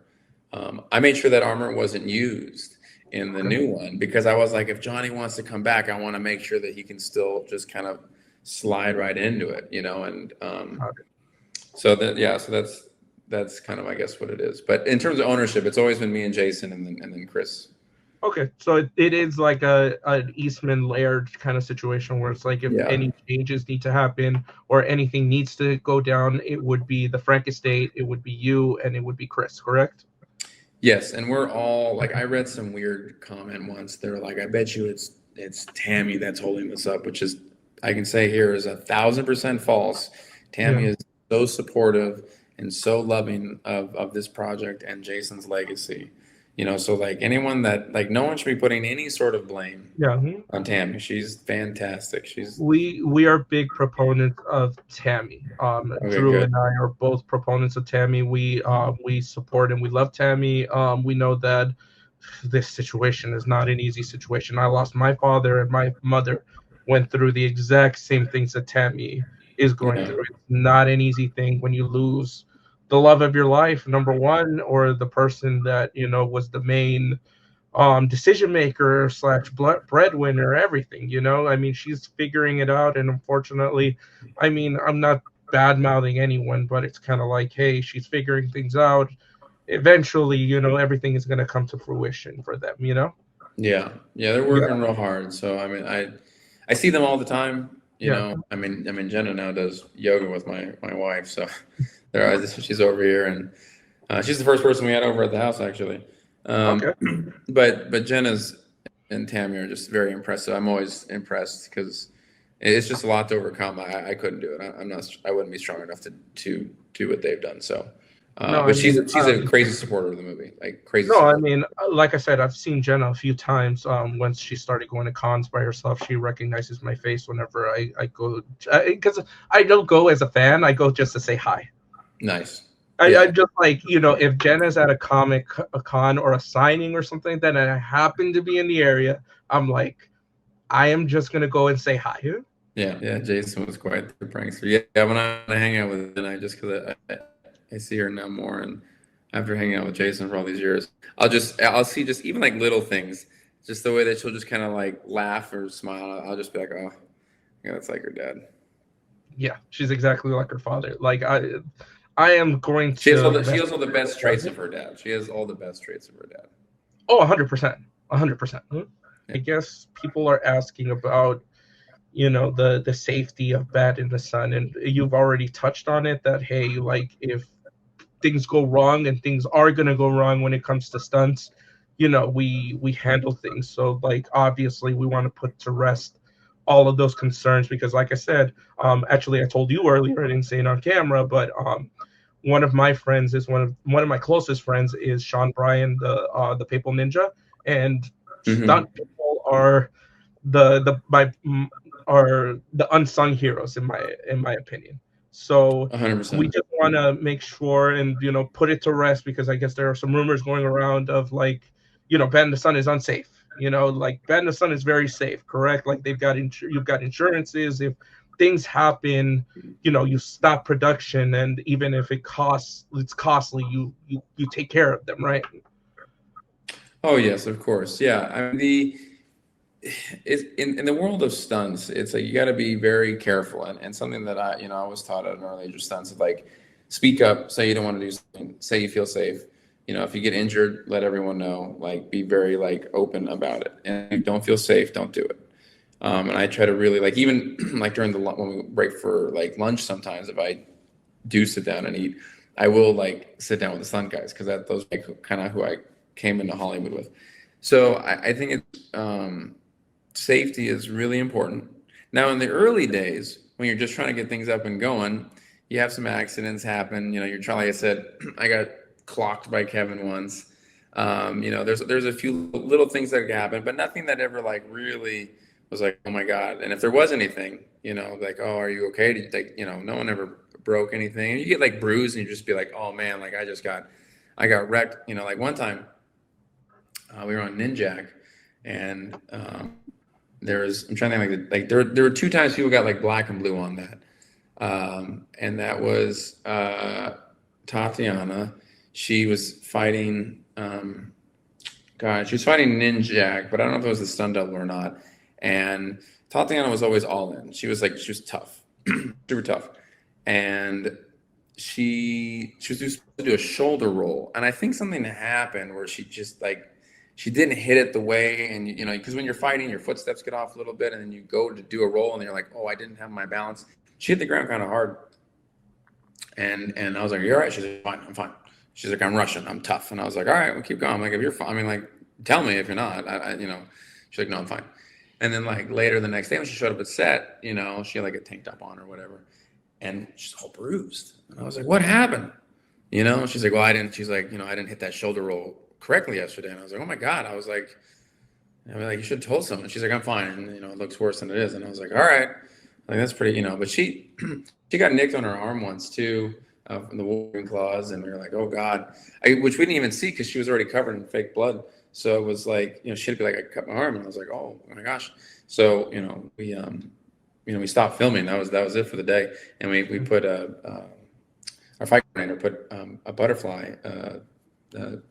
I made sure that armor wasn't used in the new one because I was like, if Johnny wants to come back, I want to make sure that he can still just kind of slide right into it, and so that's kind of, I guess, what it is. But in terms of ownership, it's always been me and Jason, and then Chris. Okay, so it is like an Eastman layered kind of situation where it's like if Yeah. any changes need to happen or anything needs to go down, it would be the Frank estate, it would be you, and it would be Chris, correct? Yes, and we're all like, I read some weird comment once. They were like, "I bet you it's Tammy that's holding this up," which is, I can say here, is 1,000% false. Tammy Yeah. is so supportive and so loving of this project and Jason's legacy. So like anyone that, like, no one should be putting any sort of blame Yeah. on Tammy. She's fantastic. She's We are big proponents of Tammy. okay, Drew good. and I are both proponents of Tammy. We support and we love Tammy. We know that this situation is not an easy situation. I lost my father and my mother went through the exact same things that Tammy is going Yeah, through. It's not an easy thing when you lose the love of your life, number one, or the person that was the main decision maker slash breadwinner, everything. I mean, she's figuring it out, and unfortunately, I mean, I'm not bad mouthing anyone, but it's kind of like, hey, she's figuring things out. Eventually, everything is going to come to fruition for them. yeah. They're Yeah. working real hard. So I mean, I see them all the time. Yeah. I mean, Jenna now does yoga with my wife, so she's over here, and she's the first person we had over at the house, actually. Okay. But Jenna's and Tammy are just very impressive. I'm always impressed because it's just a lot to overcome. I couldn't do it. I wouldn't be strong enough to do what they've done. So, No, I but she's mean, she's a crazy supporter of the movie, like crazy no, I supporter. mean, like I said, I've seen Jenna a few times. Once she started going to cons by herself, she recognizes my face whenever I go, because I don't go as a fan. I go just to say hi. Nice. I Yeah. just like, if Jenna's at a con or a signing or something, then I happen to be in the area, I'm like, I am just gonna go and say hi. Yeah. Jason was quite the prankster. Yeah. When I hang out with Jenna, just because I see her now more, and after hanging out with Jason for all these years, I'll see just even like little things, just the way that she'll just kind of like laugh or smile. I'll just be like, oh, yeah, that's like her dad. Yeah, she's exactly like her father. Like I am going She has all to. she has all the best traits of her dad. She has all the best traits of her dad. Oh, 100%, 100%. Yeah. I guess people are asking about the safety of bad in the sun, and you've already touched on it. That hey, like if things go wrong, and things are gonna go wrong when it comes to stunts, we handle things. So like obviously we want to put to rest all of those concerns because like I said, actually I told you earlier, I didn't say it on camera, but one of my friends is one of my closest friends is Sean Bryan, the Papal Ninja, and Mm-hmm. stunt people are the my are the unsung heroes in my opinion. So we 100%. just want to make sure and put it to rest because I guess there are some rumors going around of like Ben and the Sun is unsafe. Like Ben and the Sun is very safe, correct? Like you've got insurances if things happen. You stop production, and even if it's costly. You take care of them, right? Oh yes, of course. Yeah. I mean it's in the world of stunts, it's like you got to be very careful, and something that I was taught at an early age of stunts is like speak up, say you don't want to do something, say you feel safe. If you get injured, let everyone know. Like be very like open about it, and if you don't feel safe, don't do it. And I try to really like even like during when we break for like lunch, sometimes if I do sit down and eat, I will like sit down with the stunt guys because those are like kind of who I came into Hollywood with. So I think it's safety is really important. Now, in the early days, when you're just trying to get things up and going, you have some accidents happen. You're trying, like I said, I got clocked by Kevin once. There's a few little things that happen, but nothing that ever like really was like, oh my God. And if there was anything, like, oh, are you okay? Did you take, no one ever broke anything. And you get like bruised and you just be like, oh man, like I got wrecked. Like one time we were on Ninjak and I'm trying to think like there were two times people got like black and blue on that. And that was Tatiana. She was fighting she was fighting Ninjak, but I don't know if it was the stunt double or not. And Tatiana was always all in. She was tough, super tough. And she was supposed to do a shoulder roll, and I think something happened where she just like she didn't hit it the way, and you know, because when you're fighting, your footsteps get off a little bit, and then you go to do a roll, and you're like, oh, I didn't have my balance. She hit the ground kind of hard, and I was like, you're all right. She's like, fine, I'm fine. She's like, I'm Russian, I'm tough, and I was like, all right, well, keep going. I'm like, if you're fine, I mean, like, tell me if you're not. You know, she's like, no, I'm fine. And then like later the next day when she showed up at set, you know, she had like a tank top on or whatever, and she's all bruised. And I was like, what happened? You know, she's like, well, I didn't. She's like, you know, I didn't hit that shoulder roll correctly yesterday. And I was like, oh my God. I was like, you should have told someone. She's like, I'm fine. And, you know, it looks worse than it is. And I was like, all right. Like, that's pretty, you know, but she got nicked on her arm once too, from the Wolverine claws. And we were like, oh God, which we didn't even see because she was already covered in fake blood. So it was like, you know, she'd be like, I cut my arm. And I was like, oh my gosh. So, you know, we stopped filming. That was it for the day. And we put our fight coordinator put a butterfly,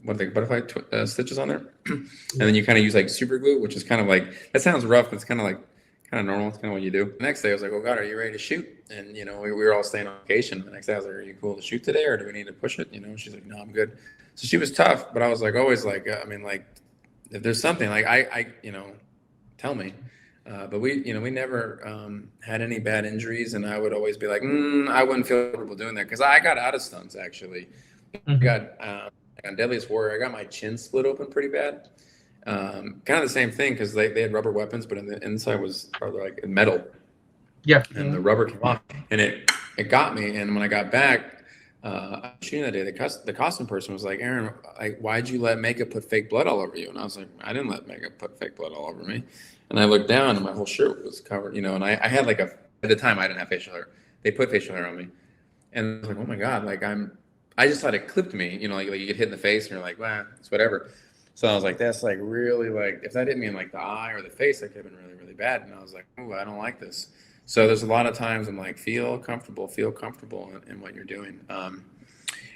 butterfly stitches on there. And then you kind of use like super glue, which is kind of like, that sounds rough, but it's kind of normal. It's kind of what you do. The next day I was like, oh God, are you ready to shoot? And, you know, we were all staying on vacation. The next day I was like, are you cool to shoot today or do we need to push it? You know, she's like, no, I'm good. So she was tough, but I was like, always like, I mean, like, if there's something like I you know, tell me. But we never had any bad injuries, and I would always be like, I wouldn't feel comfortable doing that because I got out of stunts actually. I got on Deadliest Warrior, I got my chin split open pretty bad. Kind of the same thing because they had rubber weapons, but in the inside was like metal. Yeah. And the rubber came off, and it got me. And when I got back, shooting that day, the costume person was like, Aaron, like, why'd you let makeup put fake blood all over you? And I was like, I didn't let makeup put fake blood all over me. And I looked down and my whole shirt was covered, you know, and I had like at the time I didn't have facial hair. They put facial hair on me. And I was like, oh my God, like I just thought it clipped me, you know, like you get hit in the face and you're like, well, it's whatever. So I was like, that's like really like, if that hit me in like the eye or the face, that could have been really, really bad. And I was like, oh, I don't like this. So there's a lot of times I'm like, feel comfortable in what you're doing. And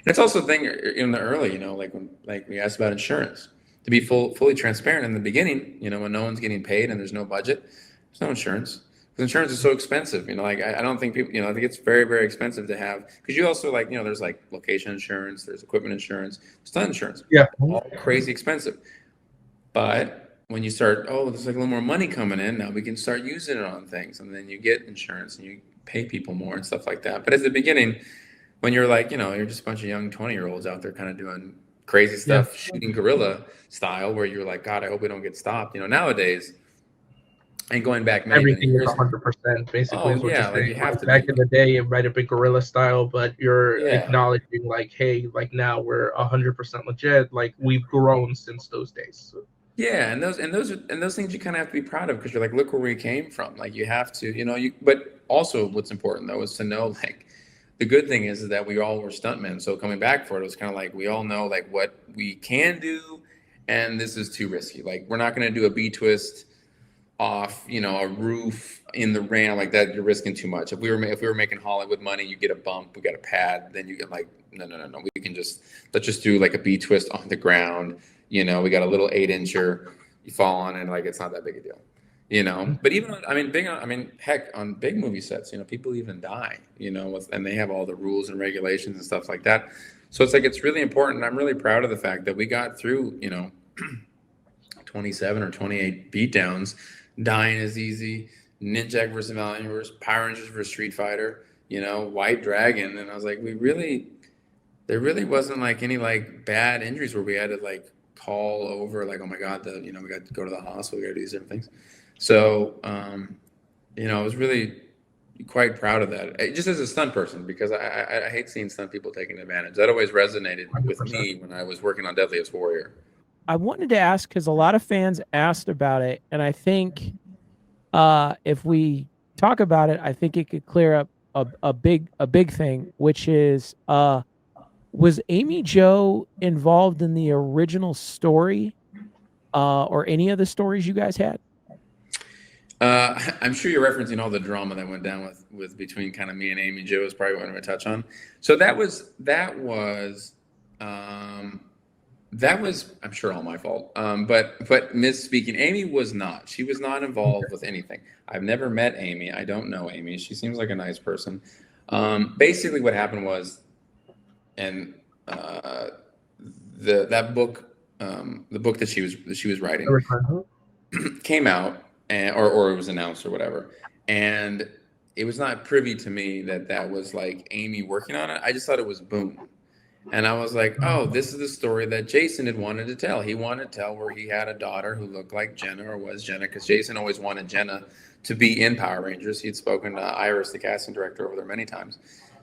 it's also a thing in the early, you know, like when we asked about insurance. To be fully transparent in the beginning, you know, when no one's getting paid and there's no budget, there's no insurance. Because insurance is so expensive, you know, like I don't think people, you know, I think it's very, very expensive to have, because you also like, you know, there's like location insurance, there's equipment insurance, stunt insurance. Yeah. All crazy expensive. But when you start, oh, there's like a little more money coming in, now we can start using it on things. And then you get insurance and you pay people more and stuff like that. But at the beginning, when you're like, you know, you're just a bunch of young 20-year-olds out there kind of doing crazy stuff, shooting guerrilla style, where you're like, God, I hope we don't get stopped. You know, nowadays, and going back everything is 100% basically. Oh, yeah, like you have to back in the day and write a big guerrilla style, but you're acknowledging like, hey, like now we're 100% legit. Like we've grown since those days. So. Yeah, and those things you kind of have to be proud of because you're like, look where we came from. Like you have to, you know, but also what's important though is to know like. The good thing is that we all were stuntmen. So coming back for it was kind of like, we all know like what we can do and this is too risky. Like we're not going to do a B-twist off, you know, a roof in the rain like that. You're risking too much. If we were making Hollywood money, you get a bump, we got a pad, then you get like, no. Let's just do like a B-twist on the ground. You know, we got a little 8-incher, you fall on it, like it's not that big a deal. You know, but even heck, on big movie sets, you know, people even die, you know, and they have all the rules and regulations and stuff like that. So it's like, it's really important. I'm really proud of the fact that we got through, you know, 27 or 28 beatdowns. Dying is easy. Ninjak versus Valiant versus Power Rangers versus Street Fighter, you know, White Dragon. And I was like, there really wasn't like any like bad injuries where we had to like call over like, oh my God, we got to go to the hospital, we got to do these different things. So, you know, I was really quite proud of that, just as a stunt person, because I hate seeing stunt people taking advantage. That always resonated 100%. With me when I was working on Deadliest Warrior. I wanted to ask, because a lot of fans asked about it, and I think if we talk about it, I think it could clear up a big thing, which is, was Amy Jo involved in the original story or any of the stories you guys had? I'm sure you're referencing all the drama that went down with between kind of me and Amy Jo is probably what I'm going to touch on. So that was I'm sure all my fault. But misspeaking, Amy was not. She was not involved with anything. I've never met Amy. I don't know Amy. She seems like a nice person. Basically what happened was and that book, the book that she was writing, came out, and or it was announced or whatever, and it was not privy to me that that was like Amy working on it. I just thought it was Boom. And I was like, oh, this is the story that Jason had wanted to tell. He wanted to tell where he had a daughter who looked like Jenna, or was Jenna, because Jason always wanted Jenna to be in Power Rangers. He'd spoken to Iris, the casting director, over there many times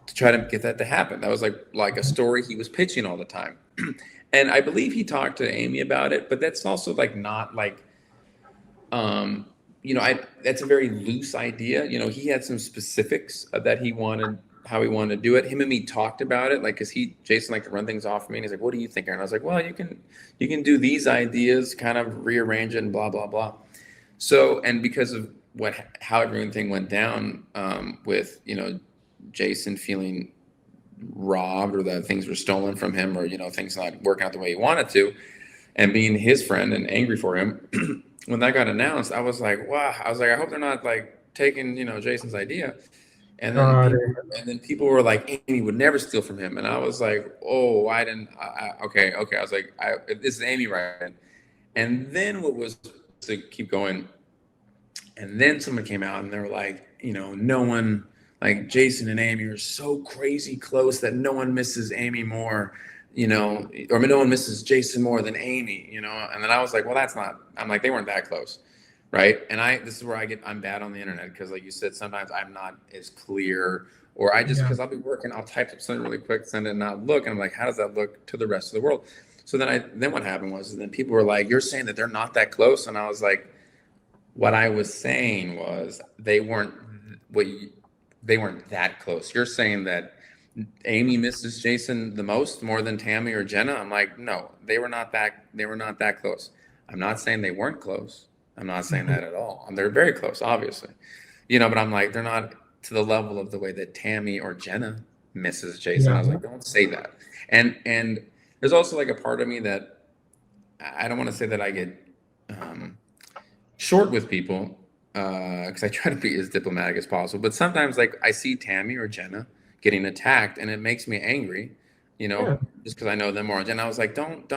to try to get that to happen. That was like a story he was pitching all the time. And I believe he talked to Amy about it, but that's also like not like that's a very loose idea. He had some specifics that he wanted, how he wanted to do it. Him and me talked about it, like, because Jason liked to run things off for me, and he's like, "What do you think, Aaron?" I was like, "Well, you can do these ideas, kind of rearrange it, and blah blah blah." So, and because of how everything went down, with Jason feeling robbed, or that things were stolen from him, or things not working out the way he wanted to, and being his friend and angry for him. When that got announced, I was like, wow. I was like, I hope they're not like taking Jason's idea. And then people were like, Amy would never steal from him. And I was like, oh, I didn't. Okay. I was like, this is Amy, right? And then what was to keep going. And then someone came out and they were like, no one, like Jason and Amy are so crazy close that no one misses Amy more, or no one misses Jason more than Amy, And then I was like, well, I'm like, they weren't that close. Right. And this is where I'm bad on the internet, because like you said, sometimes I'm not as clear, or because I'll be working, I'll type up something really quick, send it, and not look. And I'm like, how does that look to the rest of the world? So then what happened was, then people were like, you're saying that they're not that close. And I was like, what I was saying was they weren't that close. You're saying that Amy misses Jason the most, more than Tammy or Jenna. I'm like, no, they were not that close. I'm not saying they weren't close. I'm not saying that at all. They're very close, obviously, but I'm like, they're not to the level of the way that Tammy or Jenna misses Jason. I was like, don't say that. And there's also like a part of me that I don't want to say that I get short with people, because I try to be as diplomatic as possible. But sometimes, like, I see Tammy or Jenna getting attacked, and it makes me angry, just because I know them more. And I was like, don't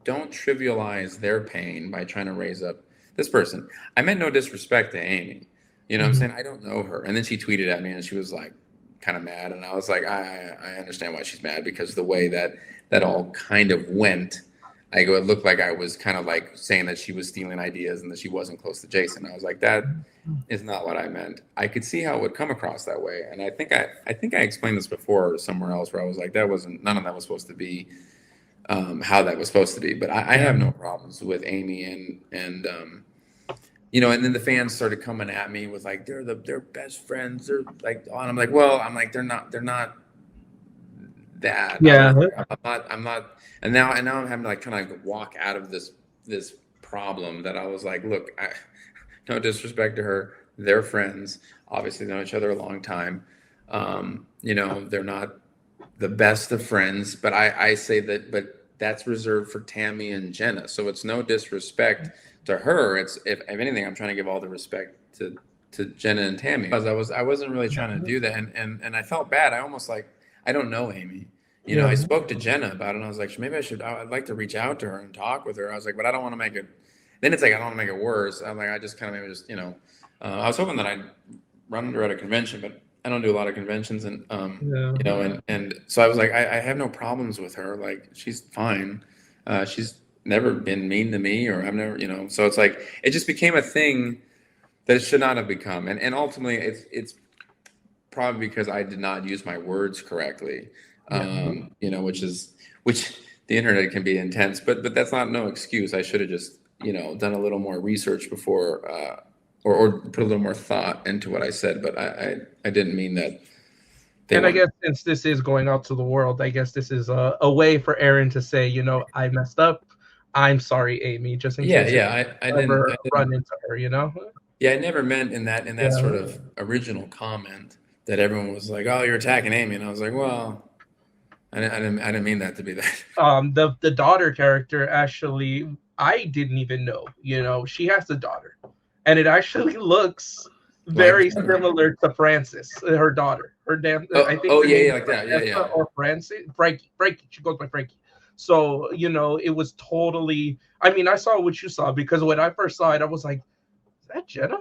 trivialize their pain by trying to raise up this person. I meant no disrespect to Amy. What I'm saying? I don't know her. And then she tweeted at me, and she was like kind of mad. And I was like, I understand why she's mad, because the way that all kind of went, it looked like I was kind of like saying that she was stealing ideas and that she wasn't close to Jason. I was like, that is not what I meant. I could see how it would come across that way. And I think I explained this before somewhere else, where I was like, none of that was supposed to be how that was supposed to be. But I have no problems with Amy, and and then the fans started coming at me with like, they're best friends. They're like, and I'm like, well, they're not that. Yeah. I'm not. And now I'm having to like kind of like walk out of this problem that I was like, look, no disrespect to her. They're friends. Obviously know each other a long time. They're not the best of friends, but I say that, but that's reserved for Tammy and Jenna. So it's no disrespect to her. It's, if anything, I'm trying to give all the respect to Jenna and Tammy, because I wasn't really trying to do that. And I felt bad. I almost like, I don't know Amy. I spoke to Jenna about it, and I was like, maybe I'd like to reach out to her and talk with her. I was like, but I don't want to make it, then it's like, I don't want to make it worse. I'm like, I just kind of maybe just, I was hoping that I'd run into her at a convention, but I don't do a lot of conventions. And, and so I was like, I have no problems with her. Like, she's fine. She's never been mean to me, or I've never, so it's like, it just became a thing that it should not have become. And ultimately it's probably because I did not use my words correctly. Which the internet can be intense, but that's not no excuse. I should have just, done a little more research before, or put a little more thought into what I said. But I didn't mean that. And I guess since this is going out to the world, I guess this is a way for Aaron to say, I messed up. I'm sorry, Amy. Just in case I didn't run into her, Yeah, I never meant in that sort of original comment that everyone was like, "Oh, you're attacking Amy," and I was like, "Well, I didn't mean that to be that." The daughter character, actually, I didn't even know. She has a daughter, and it actually looks Very Like, similar to Frances, her daughter. Her damn, I think her yeah, name yeah, is like that. Yeah, Francesca yeah. or Francie. Frankie. She goes by Frankie. So it was totally. I mean, I saw what you saw because when I first saw it, I was like, "Is that Jenna?"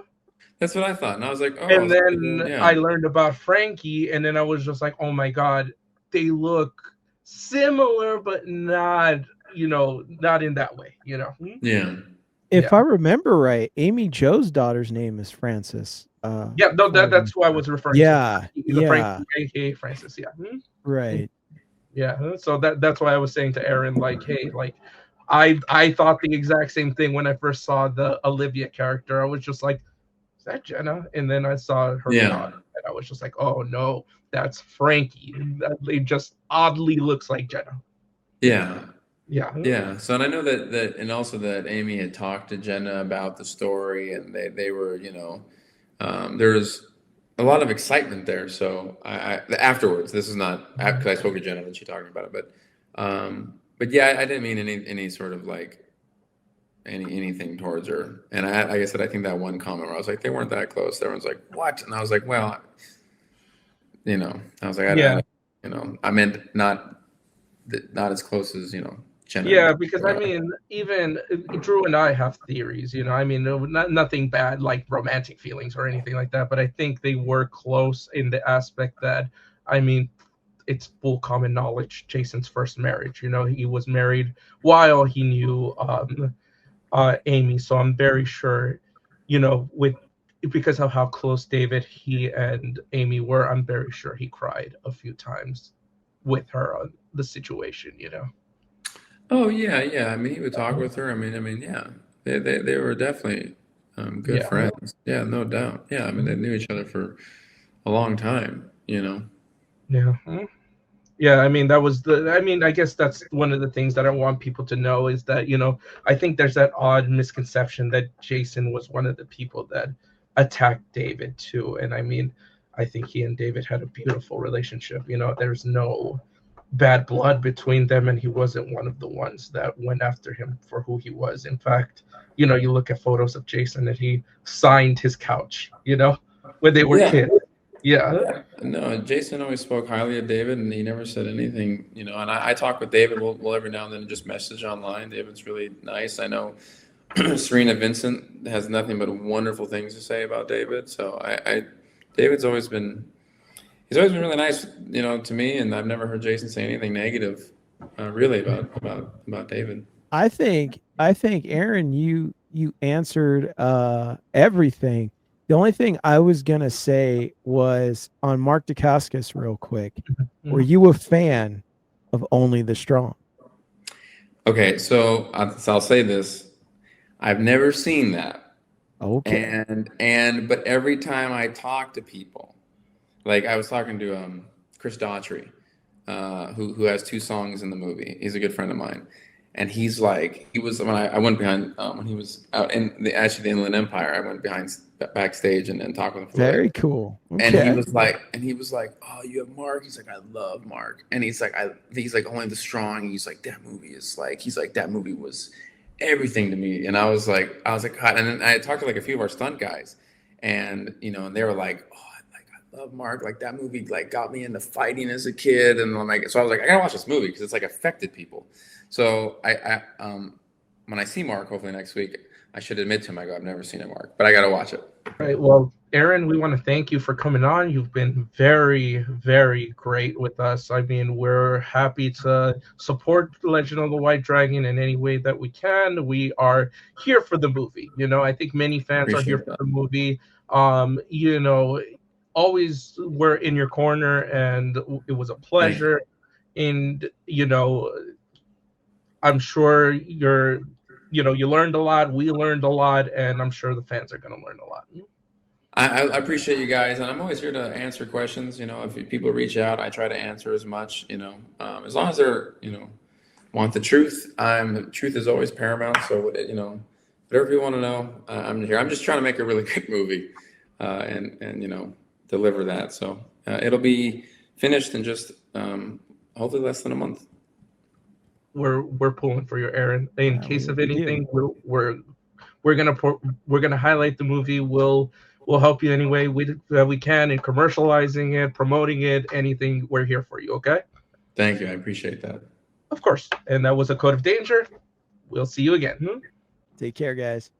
That's what I thought. And I was like, oh, And so, then I yeah. learned about Frankie, and then I was just like, "Oh my god, they look similar, but not, not in that way." Yeah. If Yeah, I remember right, Amy Jo's daughter's name is Frances. yeah. No, If I that's remember. who I was referring to. Yeah, The Frankie, yeah, aka Francis. Yeah. right. Yeah, so that's why I was saying to Aaron, like, hey, like, I thought the exact same thing when I first saw the Olivia character. I was just like, is that Jenna? And then I saw her Yeah. daughter, and I was just like, oh no, that's Frankie. It just oddly looks like Jenna. Yeah. Yeah, Yeah. So, and I know that, and also that Amy had talked to Jenna about the story, and they were, there's a lot of excitement there. So, afterwards, this is not because I spoke to Jenna and she talked about it, but yeah, I didn't mean any sort of like anything towards her. And like I said, I think that one comment where I was like, they weren't that close. Everyone's like, what? And I was like, well, I was like, yeah. I meant not as close as Jenna and Yeah, because I Bella. mean, even Drew and I have theories, I mean, no, nothing bad like romantic feelings or anything like that, but I think they were close in the aspect that, I mean, it's full common knowledge, Jason's first marriage. He was married while he knew Amy, so I'm very sure, with because of how close he and Amy were, I'm very sure he cried a few times with her on the situation. Oh yeah, yeah. I mean, he would talk with her. I mean, yeah. They were definitely good Yeah. friends. Yeah, no doubt. Yeah, I mean, they knew each other for a long time. Yeah. Yeah, I mean I mean, I guess that's one of the things that I want people to know is that, I think there's that odd misconception that Jason was one of the people that attacked David too. And I mean, I think he and David had a beautiful relationship. There's no bad blood between them, and he wasn't one of the ones that went after him for who he was. In fact, you look at photos of Jason and he signed his couch, when they were Yeah. kids. Yeah. Yeah. No, Jason always spoke highly of David, and he never said anything. And I talk with David. We'll every now and then just message online. David's really nice. I know Serena Vincent has nothing but wonderful things to say about David. So David's always been he's always been really nice, to me, and I've never heard Jason say anything negative, really about David. I think Aaron, you answered everything. The only thing I was gonna say was on Mark Dacascos real quick. Were you a fan of Only the Strong? Okay, so I'll say this: I've never seen that, Okay. and but every time I talk to people, like I was talking to Chris Daughtry, who has two songs in the movie. He's a good friend of mine, and he was when I went behind when he was out in the Inland Empire. I went backstage and talked with him for Very cool. and he Okay. was like, oh, you have Mark. He's like, I love Mark, and he's like, Only the Strong. He's like, that movie is like, he's like, that movie was everything to me, and I was like, God. And then I talked to like a few of our stunt guys, and and they were like, oh, I love Mark. Like that movie, like got me into fighting as a kid, and I'm like, so I was like, I gotta watch this movie because it's like affected people. So when I see Mark, hopefully next week, I should admit to him, I've never seen it, Mark, but I gotta watch it. Right. Well, Aaron, we want to thank you for coming on. You've been very, very great with us. I mean, we're happy to support Legend of the White Dragon in any way that we can. We are here for the movie. I think many fans are here Appreciate for that. the movie. Always we're in your corner, and it was a Thank you. pleasure. And I'm sure you learned a lot. We learned a lot, and I'm sure the fans are going to learn a lot. I appreciate you guys, and I'm always here to answer questions. If people reach out, I try to answer as much. As long as they're want the truth. The truth is always paramount. So whatever you want to know, I'm here. I'm just trying to make a really good movie, and deliver that. So it'll be finished in just hopefully less than a month. We're pulling for you, Aaron. In case of We do. anything, we're we're gonna highlight the movie. We'll help you any way we can in commercializing it, promoting it, anything. We're here for you. Okay. Thank you. I appreciate that. Of course. And that was a Code of Danger. We'll see you again. Take care, guys.